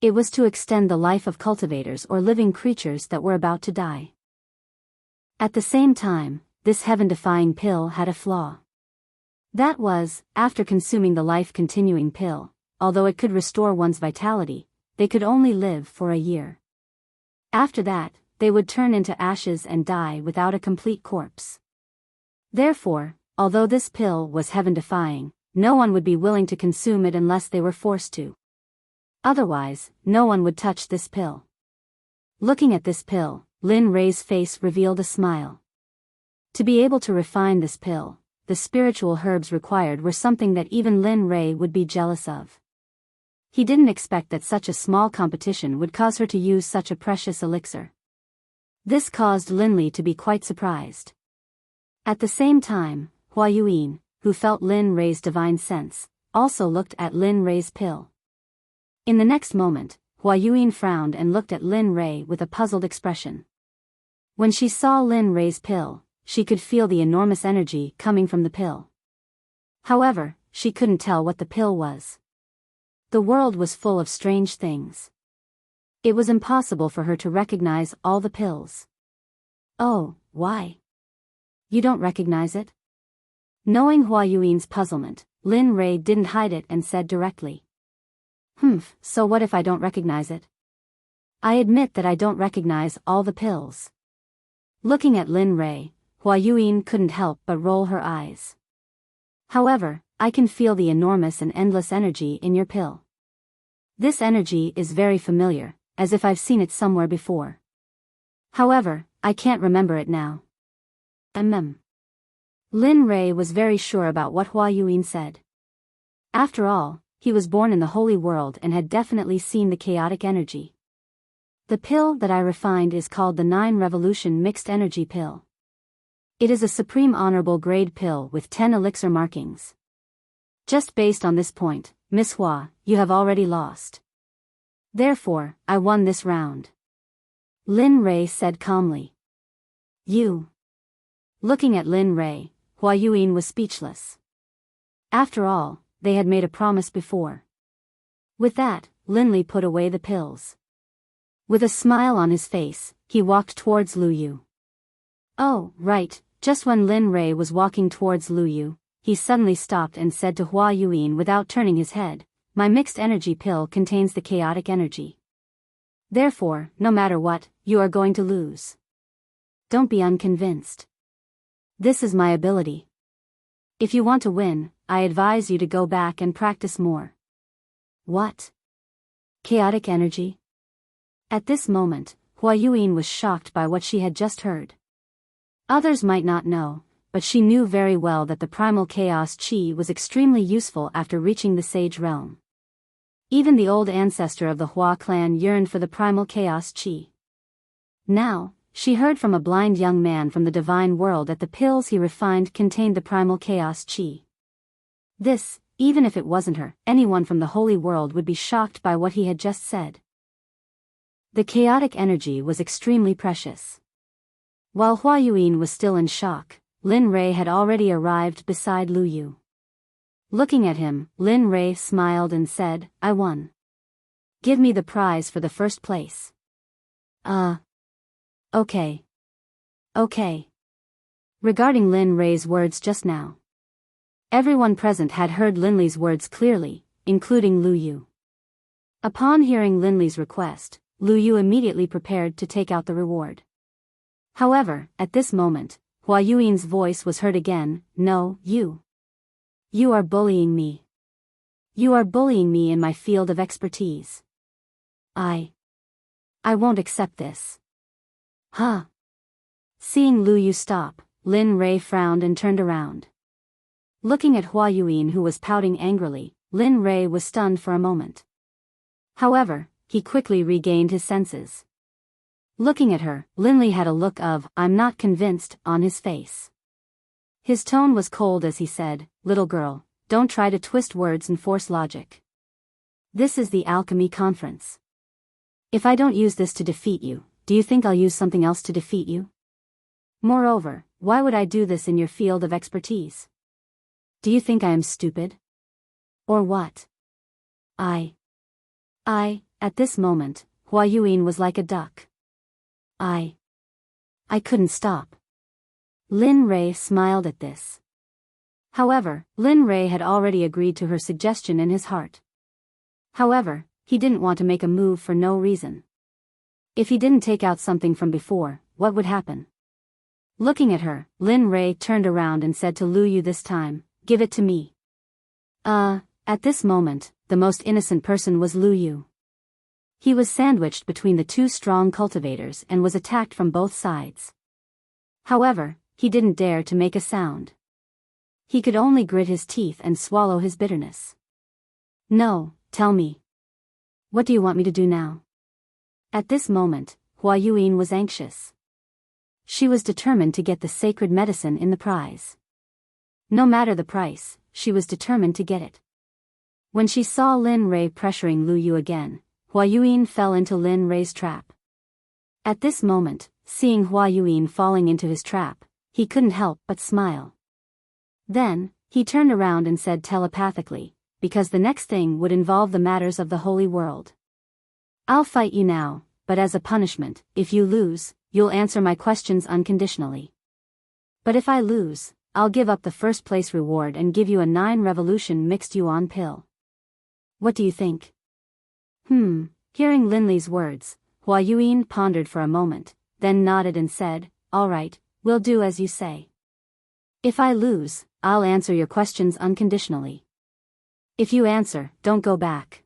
It was to extend the life of cultivators or living creatures that were about to die. At the same time, this heaven-defying pill had a flaw. That was, after consuming the life-continuing pill, although it could restore one's vitality, they could only live for a year. After that, they would turn into ashes and die without a complete corpse. Therefore, although this pill was heaven-defying, no one would be willing to consume it unless they were forced to. Otherwise, no one would touch this pill. Looking at this pill, Lin Rei's face revealed a smile. To be able to refine this pill, the spiritual herbs required were something that even Lin Rei would be jealous of. He didn't expect that such a small competition would cause her to use such a precious elixir. This caused Lin Li to be quite surprised. At the same time, Hua Yuan, who felt Lin Rei's divine sense, also looked at Lin Rei's pill. In the next moment, Hua Yuan frowned and looked at Lin Rei with a puzzled expression. When she saw Lin Rei's pill, she could feel the enormous energy coming from the pill. However, she couldn't tell what the pill was. The world was full of strange things. It was impossible for her to recognize all the pills. Oh, why? You don't recognize it? Knowing Hua Yuan's puzzlement, Lin Rei didn't hide it and said directly. So what if I don't recognize it? I admit that I don't recognize all the pills. Looking at Lin Rei, Hua Yuan couldn't help but roll her eyes. However, I can feel the enormous and endless energy in your pill. This energy is very familiar, as if I've seen it somewhere before. However, I can't remember it now. Lin Rei was very sure about what Hua Yuan said. After all, he was born in the holy world and had definitely seen the chaotic energy. The pill that I refined is called the 9 Revolution Mixed Energy Pill. It is a supreme honorable grade pill with 10 elixir markings. Just based on this point, Miss Hua, you have already lost. Therefore, I won this round. Lin Rei said calmly. You. Looking at Lin Rei, Hua Yuan was speechless. After all, they had made a promise before. With that, Lin Li put away the pills. With a smile on his face, he walked towards Lu Yu. Oh, right, just when Lin Rei was walking towards Lu Yu, he suddenly stopped and said to Hua Yuan without turning his head, my mixed energy pill contains the chaotic energy. Therefore, no matter what, you are going to lose. Don't be unconvinced. This is my ability. If you want to win, I advise you to go back and practice more. What? Chaotic energy? At this moment, Hua Yuan was shocked by what she had just heard. Others might not know, but she knew very well that the primal chaos chi was extremely useful after reaching the sage realm. Even the old ancestor of the Hua clan yearned for the primal chaos chi. Now, she heard from a blind young man from the divine world that the pills he refined contained the primal chaos chi. This, even if it wasn't her, anyone from the holy world would be shocked by what he had just said. The chaotic energy was extremely precious. While Hua Yuan was still in shock, Lin Rei had already arrived beside Lu Yu. Looking at him, Lin Rei smiled and said, I won. Give me the prize for the first place. Okay. Okay. Regarding Lin Rei's words just now. Everyone present had heard Linley's words clearly, including Lu Yu. Upon hearing Linley's request, Lu Yu immediately prepared to take out the reward. However, at this moment, Hua Yuan's voice was heard again. No, you. You are bullying me. You are bullying me in my field of expertise. I won't accept this. Huh? Seeing Lu Yu stop, Lin Rei frowned and turned around. Looking at Hua Yuan, who was pouting angrily, Lin Rei was stunned for a moment. However, he quickly regained his senses. Looking at her, Linley had a look of, "I'm not convinced," on his face. His tone was cold as he said, "Little girl, don't try to twist words and force logic. This is the alchemy conference. If I don't use this to defeat you, do you think I'll use something else to defeat you? Moreover, why would I do this in your field of expertise? Do you think I am stupid? Or what?" At this moment, Hua Yuan was like a duck. I couldn't stop. Lin Rei smiled at this. However, Lin Rei had already agreed to her suggestion in his heart. However, he didn't want to make a move for no reason. If he didn't take out something from before, what would happen? Looking at her, Lin Rei turned around and said to Lu Yu this time, "Give it to me." At this moment, the most innocent person was Lu Yu. He was sandwiched between the two strong cultivators and was attacked from both sides. However, he didn't dare to make a sound. He could only grit his teeth and swallow his bitterness. "No, tell me. What do you want me to do now?" At this moment, Hua Yuan was anxious. She was determined to get the sacred medicine in the prize. No matter the price, she was determined to get it. When she saw Lin Rei pressuring Lu Yu again, Hua Yuan fell into Lin Rei's trap. At this moment, seeing Hua Yuan falling into his trap, he couldn't help but smile. Then, he turned around and said telepathically, "Because the next thing would involve the matters of the holy world. I'll fight you now, but as a punishment, if you lose, you'll answer my questions unconditionally. But if I lose, I'll give up the first place reward and give you a 9-revolution mixed yuan pill. What do you think?" Hearing Linley's words, Hua Yuan pondered for a moment, then nodded and said, "All right, we'll do as you say. If I lose, I'll answer your questions unconditionally. If you answer, don't go back.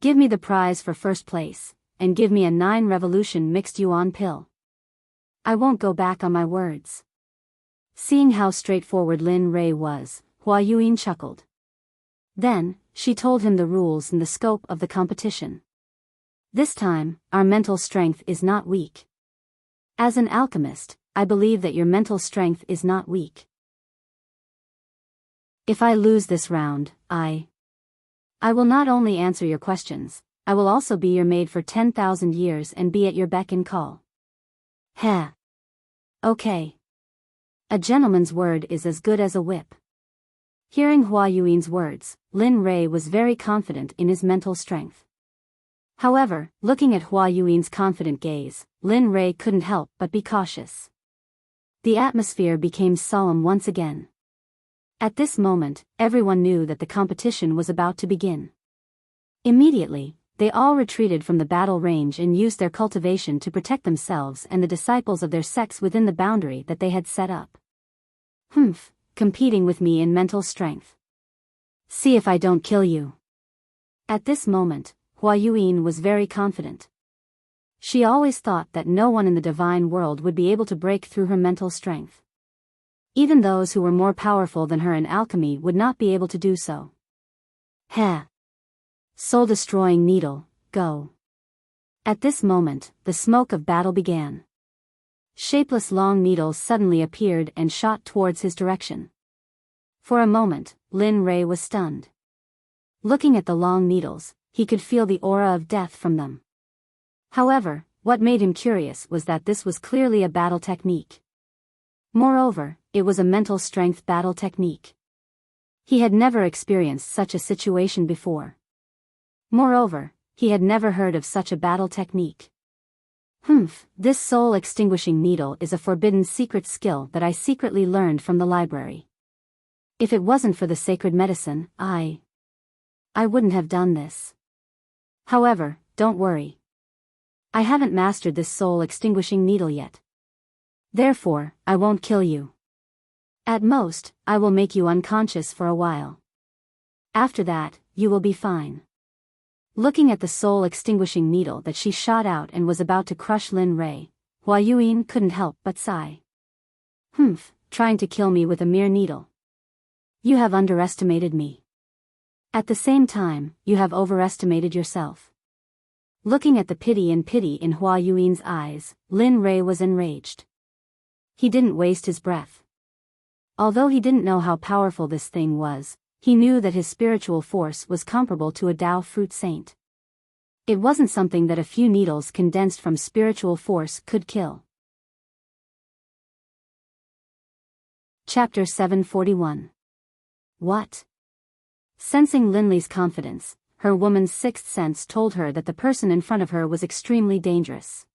Give me the prize for first place, and give me a 9-revolution mixed yuan pill. I won't go back on my words." Seeing how straightforward Lin Rei was, Hua Yuan chuckled. Then, she told him the rules and the scope of the competition. "This time, our mental strength is not weak. As an alchemist, I believe that your mental strength is not weak. If I lose this round, I will not only answer your questions, I will also be your maid for 10,000 years and be at your beck and call." "Heh. Okay. A gentleman's word is as good as a whip." Hearing Hua Yuan's words, Lin Rei was very confident in his mental strength. However, looking at Hua Yuan's confident gaze, Lin Rei couldn't help but be cautious. The atmosphere became solemn once again. At this moment, everyone knew that the competition was about to begin. Immediately, they all retreated from the battle range and used their cultivation to protect themselves and the disciples of their sects within the boundary that they had set up. Competing with me in mental strength. See if I don't kill you." At this moment, Hua Yuan was very confident. She always thought that no one in the divine world would be able to break through her mental strength. Even those who were more powerful than her in alchemy would not be able to do so. "Heh. Soul-destroying needle, go." At this moment, the smoke of battle began. Shapeless long needles suddenly appeared and shot towards his direction. For a moment, Lin Rei was stunned. Looking at the long needles, he could feel the aura of death from them. However, what made him curious was that this was clearly a battle technique. Moreover, it was a mental strength battle technique. He had never experienced such a situation before. Moreover, he had never heard of such a battle technique. This soul-extinguishing needle is a forbidden secret skill that I secretly learned from the library. If it wasn't for the sacred medicine, I wouldn't have done this. However, don't worry. I haven't mastered this soul-extinguishing needle yet. Therefore, I won't kill you. At most, I will make you unconscious for a while. After that, you will be fine. Looking at the soul-extinguishing needle that she shot out and was about to crush Lin Ray, Hua Yuan couldn't help but sigh. Trying to kill me with a mere needle. You have underestimated me. At the same time, you have overestimated yourself. Looking at the pity in Hua Yuan's eyes, Lin Ray was enraged. He didn't waste his breath. Although he didn't know how powerful this thing was, he knew that his spiritual force was comparable to a Tao fruit saint. It wasn't something that a few needles condensed from spiritual force could kill. Chapter 741. What? Sensing Linley's confidence, her woman's sixth sense told her that the person in front of her was extremely dangerous.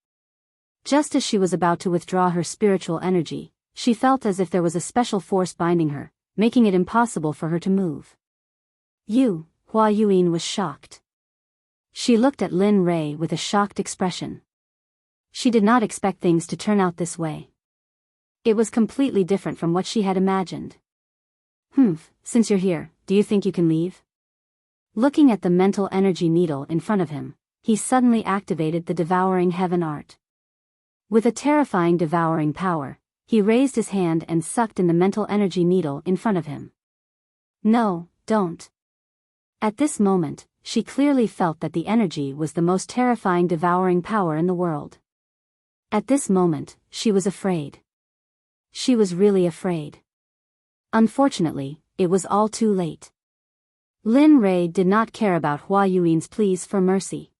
Just as she was about to withdraw her spiritual energy, she felt as if there was a special force binding her, making it impossible for her to move. Hua Yuan was shocked. She looked at Lin Ray with a shocked expression. She did not expect things to turn out this way. It was completely different from what she had imagined. Since you're here, do you think you can leave? Looking at the mental energy needle in front of him, he suddenly activated the devouring heaven art. With a terrifying devouring power, he raised his hand and sucked in the mental energy needle in front of him. No, don't. At this moment, she clearly felt that the energy was the most terrifying devouring power in the world. At this moment, she was afraid. She was really afraid. Unfortunately, it was all too late. Lin Ray did not care about Hua Yuan's pleas for mercy.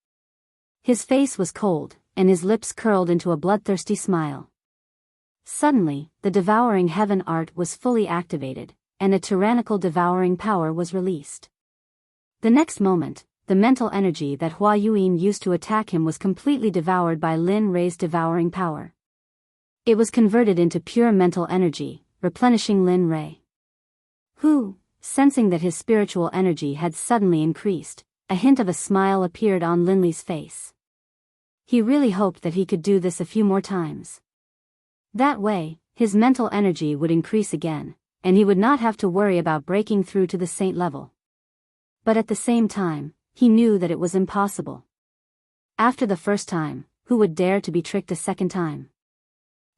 His face was cold, and his lips curled into a bloodthirsty smile. Suddenly, the devouring heaven art was fully activated, and a tyrannical devouring power was released. The next moment, the mental energy that Hua Yuan used to attack him was completely devoured by Lin Ray's devouring power. It was converted into pure mental energy, replenishing Lin Ray. Who, sensing that his spiritual energy had suddenly increased, a hint of a smile appeared on Linley's face. He really hoped that he could do this a few more times. That way, his mental energy would increase again, and he would not have to worry about breaking through to the saint level. But at the same time, he knew that it was impossible. After the first time, who would dare to be tricked a second time?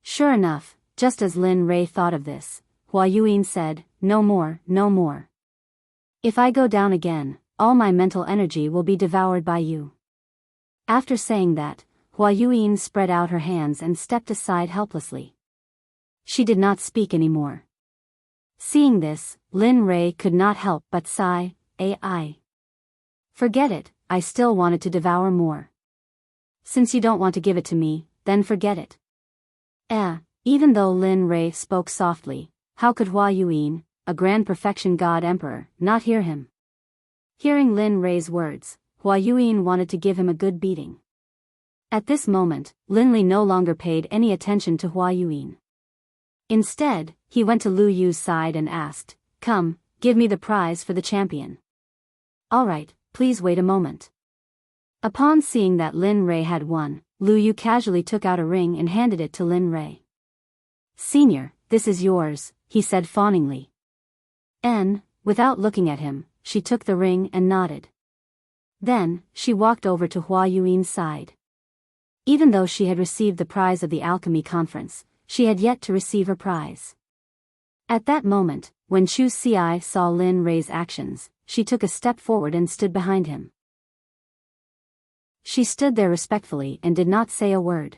Sure enough, just as Lin Ray thought of this, Hua Yuan said, "No more, no more. If I go down again, all my mental energy will be devoured by you." After saying that, Hua Yuan spread out her hands and stepped aside helplessly. She did not speak anymore. Seeing this, Lin Ray could not help but sigh, "I. Forget it, I still wanted to devour more. Since you don't want to give it to me, then forget it." Even though Lin Ray spoke softly, how could Hua Yuan, a grand perfection god emperor, not hear him? Hearing Lin Ray's words, Hua Yuan wanted to give him a good beating. At this moment, Lin Li no longer paid any attention to Hua Yuan. Instead, he went to Lu Yu's side and asked, "Come, give me the prize for the champion." "All right, please wait a moment." Upon seeing that Lin Ray had won, Lu Yu casually took out a ring and handed it to Lin Ray. "Senior, this is yours," he said fawningly. Without looking at him, she took the ring and nodded. Then, she walked over to Hua Yuan's side. Even though she had received the prize of the alchemy conference, she had yet to receive her prize. At that moment, when Chu Ci saw Lin Ray's actions, she took a step forward and stood behind him. She stood there respectfully and did not say a word.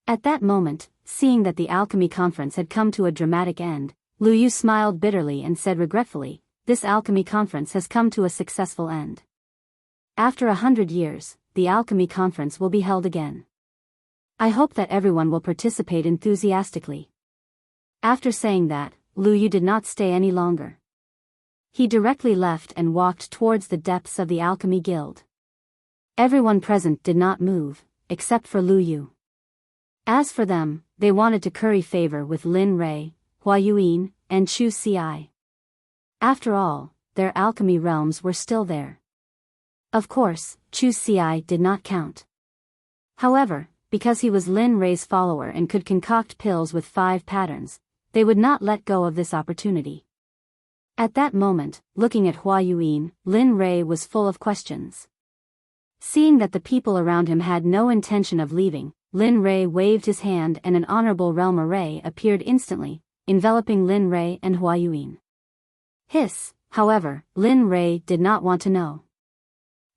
At that moment, seeing that the alchemy conference had come to a dramatic end, Lu Yu smiled bitterly and said regretfully, "This alchemy conference has come to a successful end. After 100 years, the alchemy conference will be held again. I hope that everyone will participate enthusiastically." After saying that, Lu Yu did not stay any longer. He directly left and walked towards the depths of the alchemy guild. Everyone present did not move, except for Lu Yu. As for them, they wanted to curry favor with Lin Ray, Hua Yuan, and Chu Ci. After all, their alchemy realms were still there. Of course, Chu Ci did not count. However, because he was Lin Rei's follower and could concoct pills with 5 patterns, they would not let go of this opportunity. At that moment, looking at Hua Yuan, Lin Rei was full of questions. Seeing that the people around him had no intention of leaving, Lin Rei waved his hand and an honorable realm array appeared instantly, enveloping Lin Rei and Hua Yuan. However, Lin Rei did not want to know.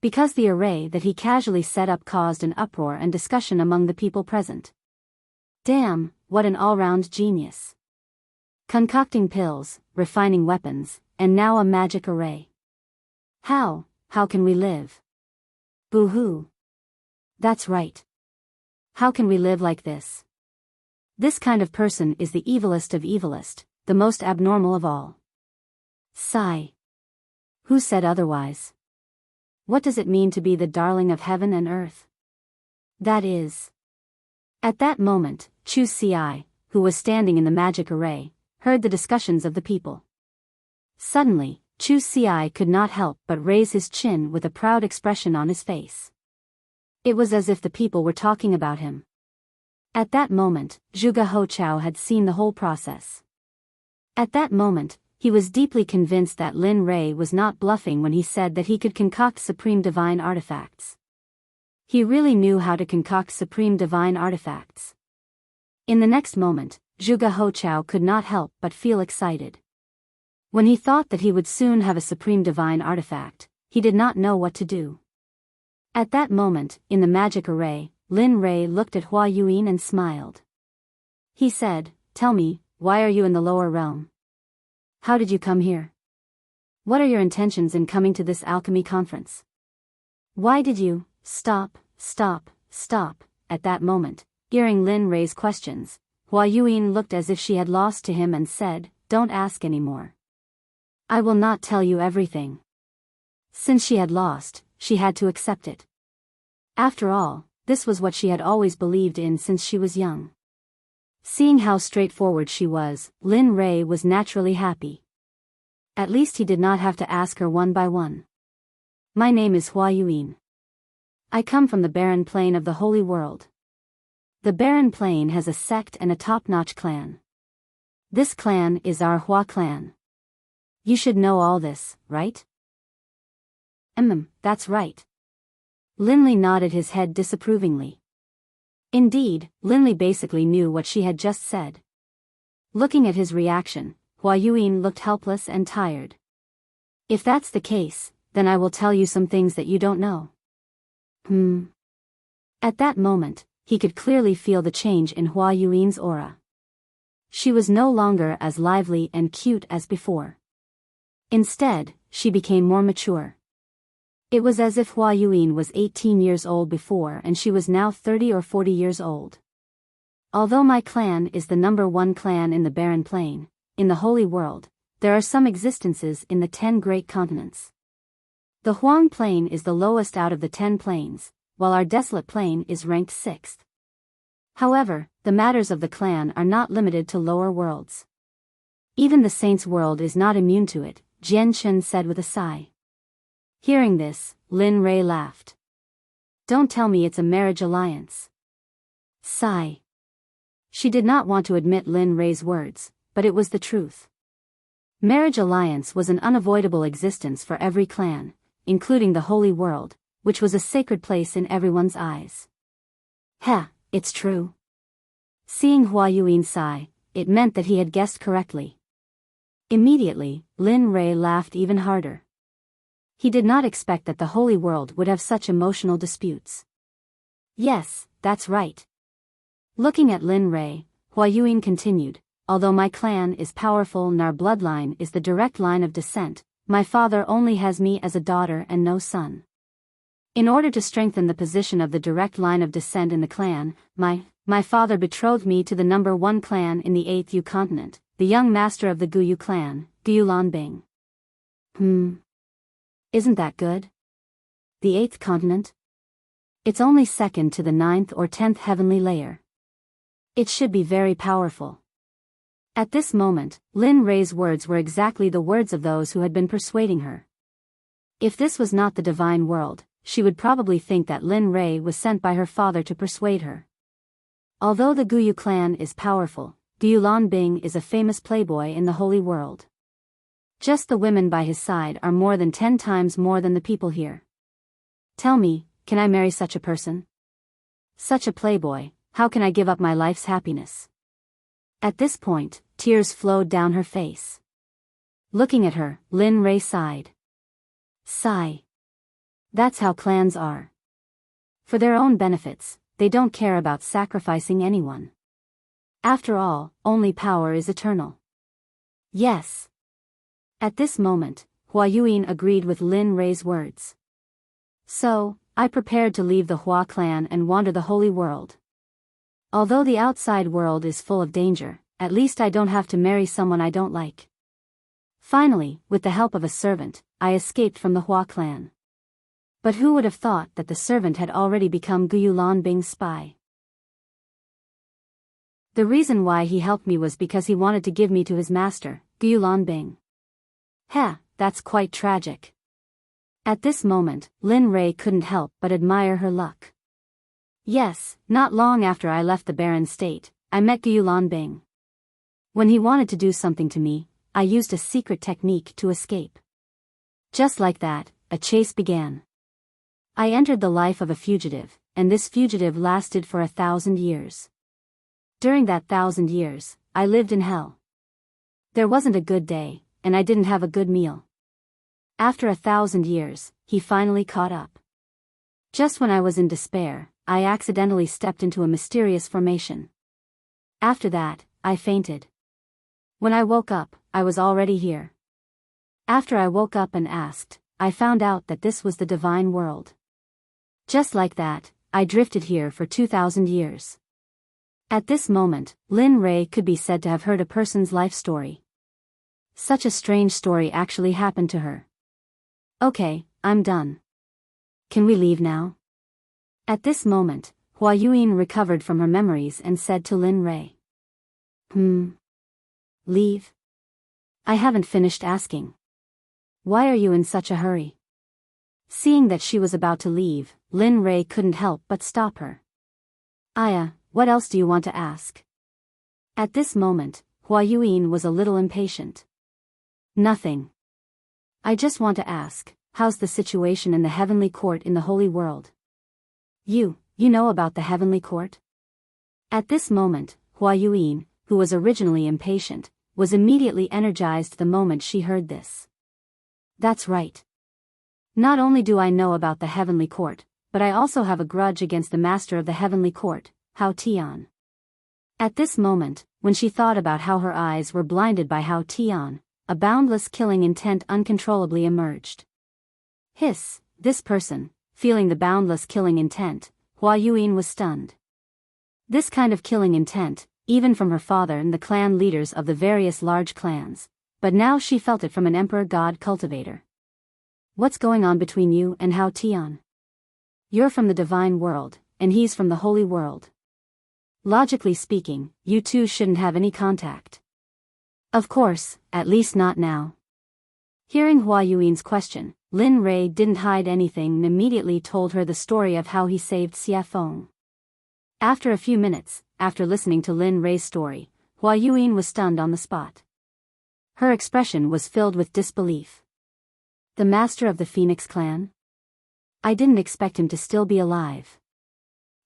Because the array that he casually set up caused an uproar and discussion among the people present. Damn, what an all-round genius. Concocting pills, refining weapons, and now a magic array. How can we live? Boo-hoo. That's right. How can we live like this? This kind of person is the evilest of evilest, the most abnormal of all. Sigh. Who said otherwise? What does it mean to be the darling of heaven and earth? That is. At that moment, Chu Ci, who was standing in the magic array, heard the discussions of the people. Suddenly, Chu Ci could not help but raise his chin with a proud expression on his face. It was as if the people were talking about him. At that moment, Zhuge Houqiao had seen the whole process. At that moment, he was deeply convinced that Lin Rei was not bluffing when he said that he could concoct supreme divine artifacts. He really knew how to concoct supreme divine artifacts. In the next moment, Zhuge Houqiao could not help but feel excited. When he thought that he would soon have a supreme divine artifact, he did not know what to do. At that moment, in the magic array, Lin Rei looked at Hua Yuan and smiled. He said, "Tell me, why are you in the lower realm? How did you come here? What are your intentions in coming to this alchemy conference? Why did you stop? At that moment, hearing Lin Rei's questions, Hua Yuan looked as if she had lost to him and said, "Don't ask anymore. I will not tell you everything." Since she had lost, she had to accept it. After all, this was what she had always believed in since she was young. Seeing how straightforward she was, Lin Rei was naturally happy. At least he did not have to ask her one by one. My name is Hua Yuan. I come from the barren plain of the Holy World. The barren plain has a sect and a top-notch clan. This clan is our Hua clan. You should know all this, right? That's right. Linley nodded his head disapprovingly. Indeed, Linley basically knew what she had just said. Looking at his reaction, Hua Yuan looked helpless and tired. If that's the case, then I will tell you some things that you don't know. At that moment, he could clearly feel the change in Hua Yuan's aura. She was no longer as lively and cute as before. Instead, she became more mature. It was as if Hua Yuan was 18 years old before and she was now 30 or 40 years old. Although my clan is the #1 clan in the Barren Plain, in the Holy World, there are some existences in the 10 great continents. The Huang Plain is the lowest out of the 10 plains, while our Desolate Plain is ranked 6th. However, the matters of the clan are not limited to lower worlds. Even the Saints' world is not immune to it, Jian Chen said with a sigh. Hearing this, Lin Rei laughed. Don't tell me it's a marriage alliance. Sigh. She did not want to admit Lin Rei's words, but it was the truth. Marriage alliance was an unavoidable existence for every clan, including the Holy World, which was a sacred place in everyone's eyes. It's true. Seeing Hua Yuan sigh, it meant that he had guessed correctly. Immediately, Lin Rei laughed even harder. He did not expect that the Holy World would have such emotional disputes. Yes, that's right. Looking at Lin Rei, Hua Yuan continued, although my clan is powerful and our bloodline is the direct line of descent, my father only has me as a daughter and no son. In order to strengthen the position of the direct line of descent in the clan, my father betrothed me to the #1 clan in the 8th Yu continent, the young master of the Guyu clan, Guyu Lanbing. Isn't that good? The 8th continent? It's only second to the 9th or 10th heavenly layer. It should be very powerful. At this moment, Lin Rei's words were exactly the words of those who had been persuading her. If this was not the divine world, she would probably think that Lin Rei was sent by her father to persuade her. Although the Guyu clan is powerful, Guyu Lanbing is a famous playboy in the holy world. Just the women by his side are more than 10 times more than the people here. Tell me, can I marry such a person? Such a playboy, how can I give up my life's happiness? At this point, tears flowed down her face. Looking at her, Lin Rei sighed. Sigh. That's how clans are. For their own benefits, they don't care about sacrificing anyone. After all, only power is eternal. Yes. At this moment, Hua Yuyin agreed with Lin Rei's words. So, I prepared to leave the Hua clan and wander the holy world. Although the outside world is full of danger, at least I don't have to marry someone I don't like. Finally, with the help of a servant, I escaped from the Hua clan. But who would have thought that the servant had already become Guyu Lanbing's spy? The reason why he helped me was because he wanted to give me to his master, Guyu Lanbing. Heh, that's quite tragic. At this moment, Lin Rei couldn't help but admire her luck. Yes, not long after I left the barren state, I met Guyu Lanbing. When he wanted to do something to me, I used a secret technique to escape. Just like that, a chase began. I entered the life of a fugitive, and this fugitive lasted for 1,000 years. During that 1,000 years, I lived in hell. There wasn't a good day, and I didn't have a good meal. After 1,000 years, he finally caught up. Just when I was in despair, I accidentally stepped into a mysterious formation. After that, I fainted. When I woke up, I was already here. After I woke up and asked, I found out that this was the divine world. Just like that, I drifted here for 2,000 years. At this moment, Lin Rei could be said to have heard a person's life story. Such a strange story actually happened to her. Okay, I'm done. Can we leave now? At this moment, Hua Yuyin recovered from her memories and said to Lin Rei. Leave? I haven't finished asking. Why are you in such a hurry? Seeing that she was about to leave, Lin Rei couldn't help but stop her. Aya, what else do you want to ask? At this moment, Hua Yuyin was a little impatient. Nothing. I just want to ask, how's the situation in the heavenly court in the holy world? You know about the heavenly court? At this moment, Hua Yuyin, who was originally impatient, was immediately energized the moment she heard this. That's right. Not only do I know about the heavenly court, but I also have a grudge against the master of the heavenly court, Hao Tian. At this moment, when she thought about how her eyes were blinded by Hao Tian, a boundless killing intent uncontrollably emerged. Hiss, this person, feeling the boundless killing intent, Hua Yuyin was stunned. This kind of killing intent, even from her father and the clan leaders of the various large clans, but now she felt it from an emperor god cultivator. What's going on between you and Hao Tian? You're from the divine world, and he's from the holy world. Logically speaking, you two shouldn't have any contact. Of course, at least not now. Hearing Hua Yuin's question, Lin Rei didn't hide anything and immediately told her the story of how he saved Xie Feng. After a few minutes, after listening to Lin Rei's story, Hua Yuyin was stunned on the spot. Her expression was filled with disbelief. The master of the Phoenix clan? I didn't expect him to still be alive.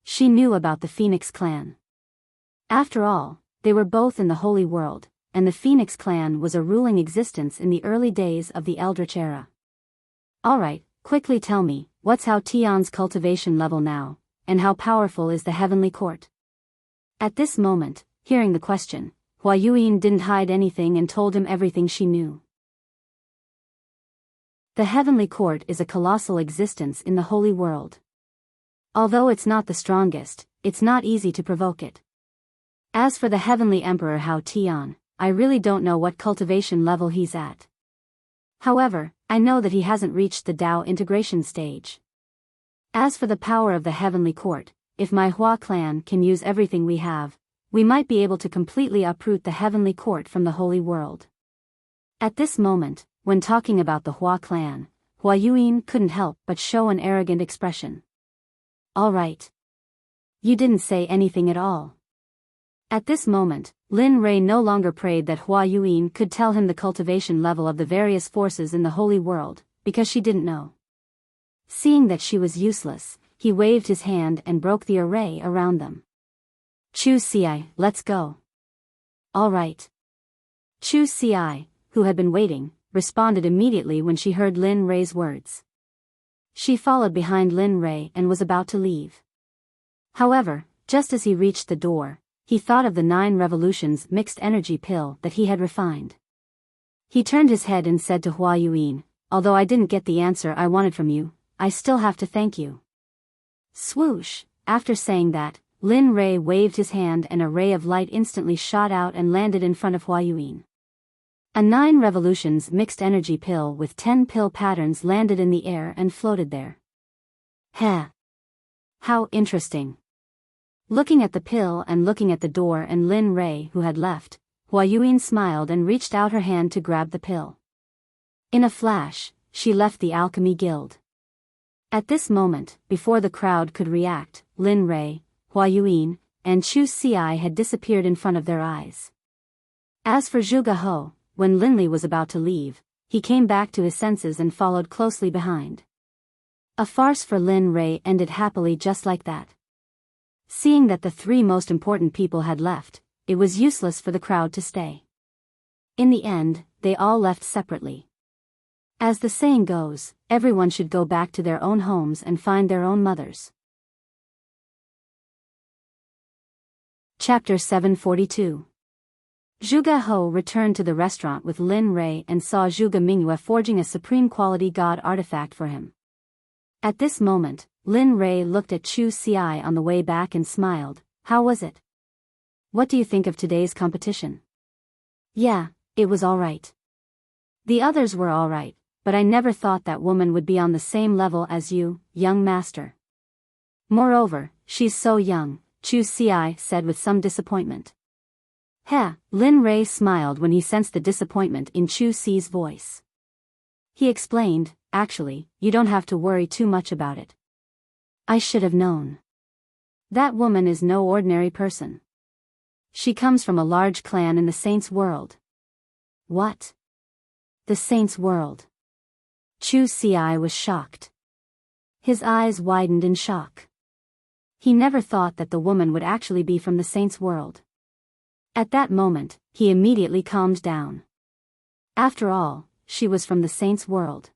She knew about the Phoenix clan. After all, they were both in the holy world, and the Phoenix clan was a ruling existence in the early days of the Eldritch era. Alright, quickly tell me, what's Hao Tian's cultivation level now, and how powerful is the heavenly court? At this moment, hearing the question, Hua Yuyin didn't hide anything and told him everything she knew. The heavenly court is a colossal existence in the holy world. Although it's not the strongest, it's not easy to provoke it. As for the heavenly emperor Hao Tian, I really don't know what cultivation level he's at. However, I know that he hasn't reached the Dao integration stage. As for the power of the heavenly court, if my Hua clan can use everything we have, we might be able to completely uproot the heavenly court from the holy world. At this moment, when talking about the Hua clan, Hua Yuan couldn't help but show an arrogant expression. All right. You didn't say anything at all. At this moment, Lin Rei no longer prayed that Hua Yuan could tell him the cultivation level of the various forces in the holy world, because she didn't know. Seeing that she was useless, he waved his hand and broke the array around them. Chu Ci, let's go. All right. Chu Ci, who had been waiting, responded immediately when she heard Lin Rei's words. She followed behind Lin Rei and was about to leave. However, just as he reached the door, he thought of the 9 revolutions mixed energy pill that he had refined. He turned his head and said to Hua Yuan, although I didn't get the answer I wanted from you, I still have to thank you. Swoosh, after saying that, Lin Rei waved his hand and a ray of light instantly shot out and landed in front of Hua Yuan. A 9 revolutions mixed energy pill with 10 pill patterns landed in the air and floated there. Heh. How interesting. Looking at the pill and looking at the door and Lin Rei who had left, Hua Yuan smiled and reached out her hand to grab the pill. In a flash, she left the alchemy guild. At this moment, before the crowd could react, Lin Rei, Hua Yuan, and Chu Ci had disappeared in front of their eyes. As for Zhuge He, when Linli was about to leave, he came back to his senses and followed closely behind. A farce for Lin Rei ended happily just like that. Seeing that the 3 most important people had left, it was useless for the crowd to stay. In the end, they all left separately. As the saying goes, everyone should go back to their own homes and find their own mothers. Chapter 742. Zhuge He returned to the restaurant with Lin Rei and saw Zhuge Mingyue forging a supreme quality god artifact for him. At this moment, Lin Rei looked at Chu Ci on the way back and smiled. How was it? What do you think of today's competition? Yeah, it was alright. The others were alright, but I never thought that woman would be on the same level as you, young master. Moreover, she's so young, Chu Ci said with some disappointment. Heh, Lin Rei smiled when he sensed the disappointment in Chu Ci's voice. He explained, actually, you don't have to worry too much about it. I should have known. That woman is no ordinary person. She comes from a large clan in the Saints' world. What? The Saints' world? Chu Ci was shocked. His eyes widened in shock. He never thought that the woman would actually be from the Saints' world. At that moment, he immediately calmed down. After all, she was from the Saints' world.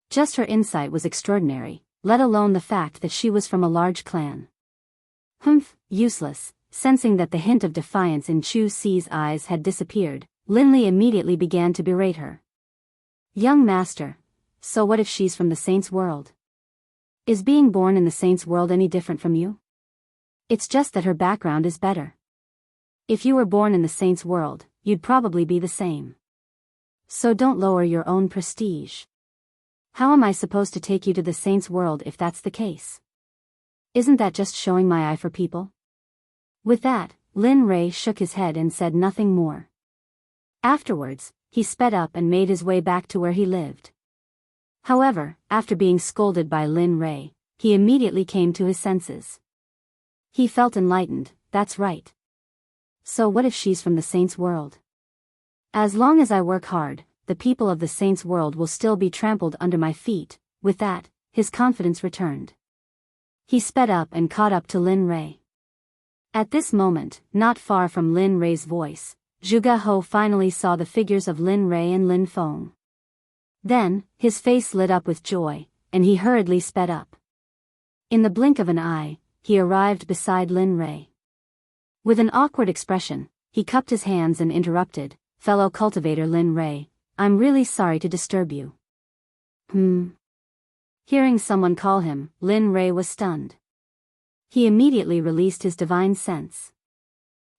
Just her insight was extraordinary, let alone the fact that she was from a large clan. Humph, useless. Sensing that the hint of defiance in Chu Ci's eyes had disappeared, Linli immediately began to berate her. Young master, so what if she's from the Saints' world? Is being born in the Saints' world any different from you? It's just that her background is better. If you were born in the Saints' world, you'd probably be the same. So don't lower your own prestige. How am I supposed to take you to the Saints' world if that's the case? Isn't that just showing my eye for people? With that, Lin Rei shook his head and said nothing more. Afterwards, he sped up and made his way back to where he lived. However, after being scolded by Lin Rei, he immediately came to his senses. He felt enlightened, that's right. So what if she's from the Saints' world? As long as I work hard, the people of the Saints' world will still be trampled under my feet. With that, his confidence returned. He sped up and caught up to Lin Rei. At this moment, not far from Lin Rei's voice, Zhuge He finally saw the figures of Lin Rei and Lin Feng. Then, his face lit up with joy, and he hurriedly sped up. In the blink of an eye, he arrived beside Lin Rei. With an awkward expression, he cupped his hands and interrupted, fellow cultivator Lin Rei, I'm really sorry to disturb you. Hearing someone call him, Lin Rei was stunned. He immediately released his divine sense.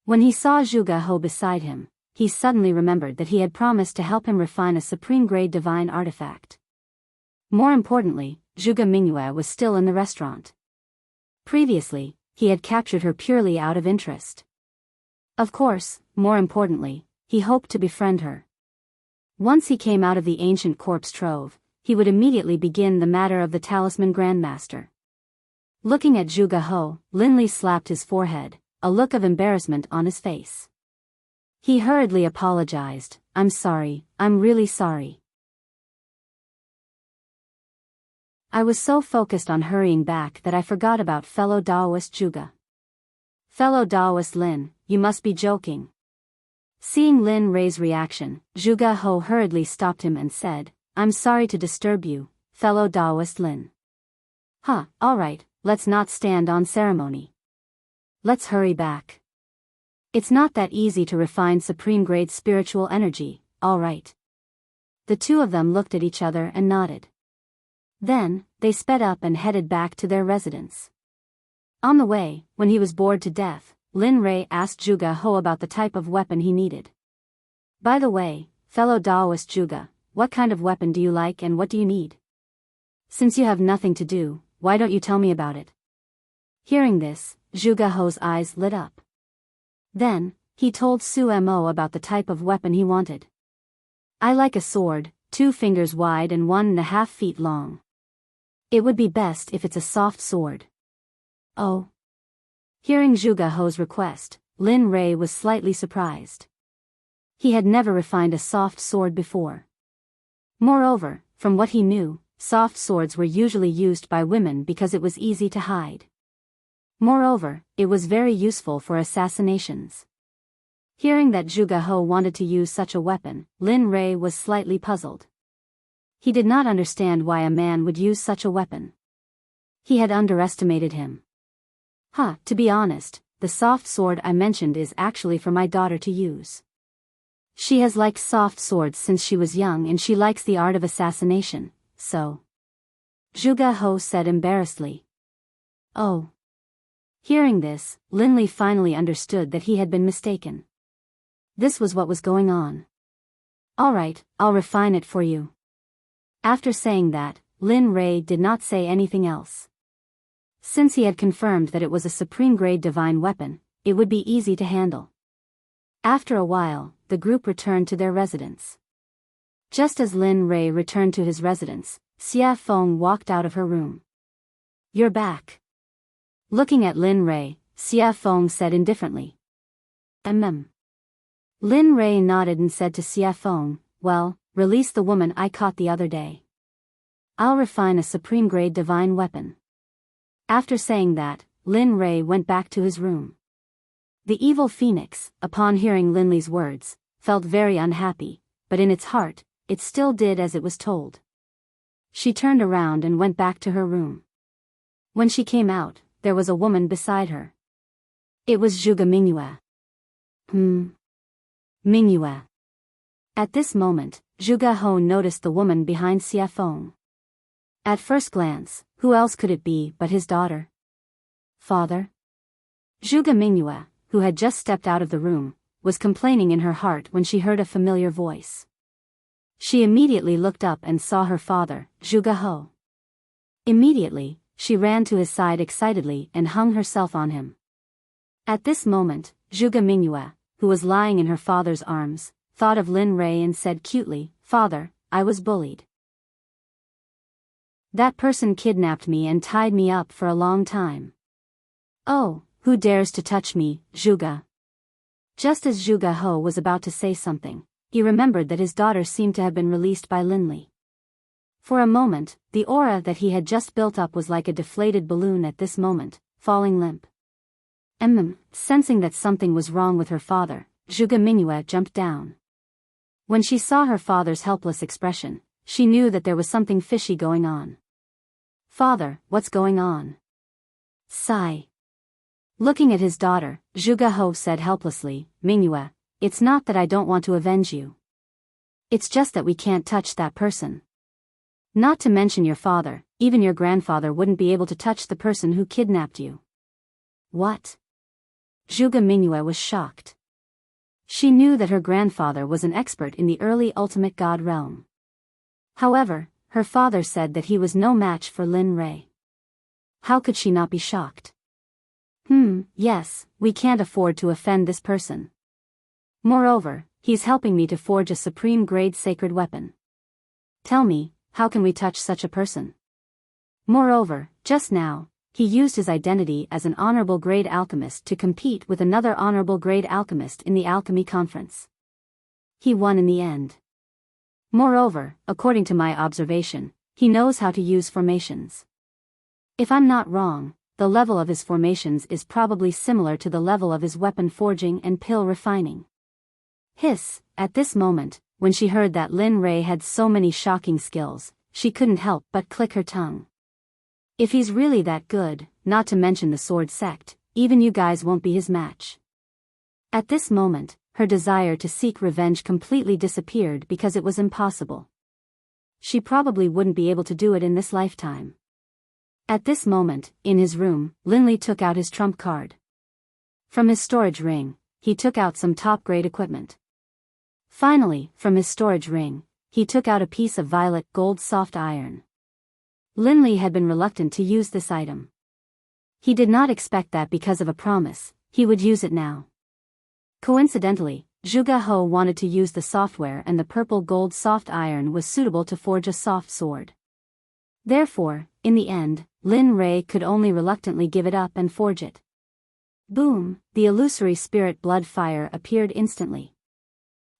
When he saw Zhuge He beside him, he suddenly remembered that he had promised to help him refine a supreme-grade divine artifact. More importantly, Zhuge Mingyue was still in the restaurant. Previously, he had captured her purely out of interest. Of course, more importantly, he hoped to befriend her. Once he came out of the ancient corpse trove, he would immediately begin the matter of the talisman grandmaster. Looking at Zhuge He, Lin Li slapped his forehead, a look of embarrassment on his face. He hurriedly apologized. I'm sorry, I'm really sorry. I was so focused on hurrying back that I forgot about fellow Daoist Zhuge. Fellow Daoist Lin, you must be joking. Seeing Lin Rei's reaction, Zhuge He hurriedly stopped him and said, I'm sorry to disturb you, fellow Daoist Lin. Alright, let's not stand on ceremony. Let's hurry back. It's not that easy to refine supreme-grade spiritual energy, alright. The two of them looked at each other and nodded. Then, they sped up and headed back to their residence. On the way, when he was bored to death, Lin Rei asked Zhuge He about the type of weapon he needed. By the way, fellow Daoist Zhuge, what kind of weapon do you like and what do you need? Since you have nothing to do, why don't you tell me about it? Hearing this, Zhuge He's eyes lit up. Then, he told Su Mo about the type of weapon he wanted. I like a sword, 2 fingers wide and 1.5 feet long. It would be best if it's a soft sword. Oh. Hearing Zhuge He's request, Lin Rei was slightly surprised. He had never refined a soft sword before. Moreover, from what he knew, soft swords were usually used by women because it was easy to hide. Moreover, it was very useful for assassinations. Hearing that Zhuge He wanted to use such a weapon, Lin Rei was slightly puzzled. He did not understand why a man would use such a weapon. He had underestimated him. To be honest, the soft sword I mentioned is actually for my daughter to use. She has liked soft swords since she was young and she likes the art of assassination, so. Zhuge He said embarrassedly. Oh. Hearing this, Lin Li finally understood that he had been mistaken. This was what was going on. Alright, I'll refine it for you. After saying that, Lin Rei did not say anything else. Since he had confirmed that it was a supreme-grade divine weapon, it would be easy to handle. After a while, the group returned to their residence. Just as Lin Rei returned to his residence, Xia Feng walked out of her room. You're back. Looking at Lin Rei, Xia Feng said indifferently. Lin Rei nodded and said to Xia Feng, well, release the woman I caught the other day. I'll refine a supreme-grade divine weapon. After saying that, Lin Rei went back to his room. The evil phoenix, upon hearing Lin Li's words, felt very unhappy, but in its heart, it still did as it was told. She turned around and went back to her room. When she came out, there was a woman beside her. It was Zhuge Mingyue. Mingyue. At this moment, Zhuge He noticed the woman behind Xia Feng. At first glance, who else could it be but his daughter? Father? Zhuge Mingyue, who had just stepped out of the room, was complaining in her heart when she heard a familiar voice. She immediately looked up and saw her father, Zhuge He. Immediately, she ran to his side excitedly and hung herself on him. At this moment, Zhuge Mingyue, who was lying in her father's arms, thought of Lin Rei and said cutely, Father, I was bullied. That person kidnapped me and tied me up for a long time. Oh, who dares to touch me, Zhuge? Just as Zhuge He was about to say something, he remembered that his daughter seemed to have been released by Lin Li. For a moment, the aura that he had just built up was like a deflated balloon at this moment, falling limp. Sensing that something was wrong with her father, Zhuge Mingyue jumped down. When she saw her father's helpless expression, she knew that there was something fishy going on. Father, what's going on? Sigh. Looking at his daughter, Zhuge He said helplessly, Mingyue, it's not that I don't want to avenge you. It's just that we can't touch that person. Not to mention your father, even your grandfather wouldn't be able to touch the person who kidnapped you. What? Zhuge Mingyue was shocked. She knew that her grandfather was an expert in the early ultimate god realm. However, her father said that he was no match for Lin Rei. How could she not be shocked? Yes, we can't afford to offend this person. Moreover, he's helping me to forge a supreme-grade sacred weapon. Tell me, how can we touch such a person? Moreover, just now, he used his identity as an honorable grade alchemist to compete with another honorable grade alchemist in the alchemy conference. He won in the end. Moreover, according to my observation, he knows how to use formations. If I'm not wrong, the level of his formations is probably similar to the level of his weapon forging and pill refining. Hiss, at this moment, when she heard that Lin Ray had so many shocking skills, she couldn't help but click her tongue. If he's really that good, not to mention the sword sect, even you guys won't be his match. At this moment, her desire to seek revenge completely disappeared because it was impossible. She probably wouldn't be able to do it in this lifetime. At this moment, in his room, Linley took out his trump card. From his storage ring, he took out some top-grade equipment. Finally, from his storage ring, he took out a piece of violet gold soft iron. Linley had been reluctant to use this item. He did not expect that because of a promise, he would use it now. Coincidentally, Zhuge He wanted to use the software and the purple gold soft iron was suitable to forge a soft sword. Therefore, in the end, Lin Ray could only reluctantly give it up and forge it. Boom, the illusory spirit blood fire appeared instantly.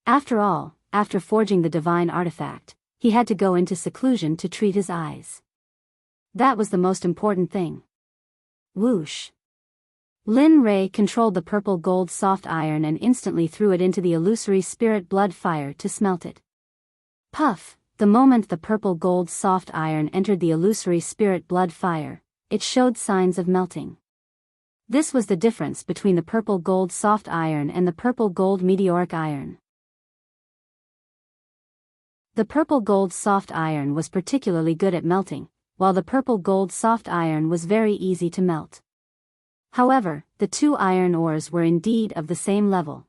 After all, after forging the divine artifact, he had to go into seclusion to treat his eyes. That was the most important thing. Whoosh. Lin Ray controlled the purple gold soft iron and instantly threw it into the illusory spirit blood fire to smelt it. Puff, the moment the purple gold soft iron entered the illusory spirit blood fire, it showed signs of melting. This was the difference between the purple gold soft iron and the purple gold meteoric iron. The purple gold soft iron was particularly good at melting, while the purple gold soft iron was very easy to melt. However, the two iron ores were indeed of the same level.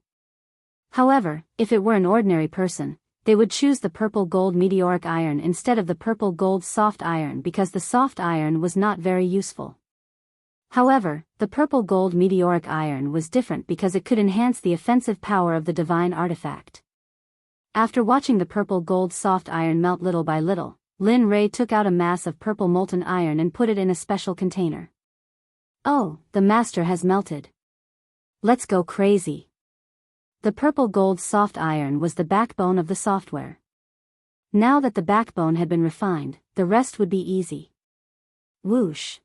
However, if it were an ordinary person, they would choose the purple gold meteoric iron instead of the purple gold soft iron because the soft iron was not very useful. However, the purple gold meteoric iron was different because it could enhance the offensive power of the divine artifact. After watching the purple gold soft iron melt little by little, Lin Ray took out a mass of purple molten iron and put it in a special container. Oh, the master has melted. Let's go crazy. The purple gold soft iron was the backbone of the software. Now that the backbone had been refined, the rest would be easy. Whoosh.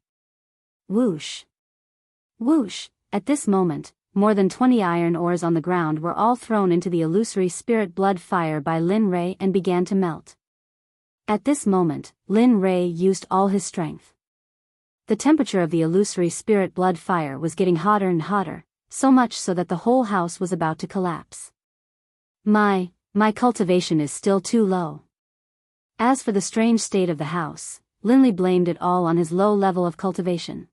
Whoosh. Whoosh. At this moment, more than 20 iron ores on the ground were all thrown into the illusory spirit blood fire by Lin Ray and began to melt. At this moment, Lin Ray used all his strength. The temperature of the illusory spirit blood fire was getting hotter and hotter, so much so that the whole house was about to collapse. My cultivation is still too low. As for the strange state of the house, Linley blamed it all on his low level of cultivation.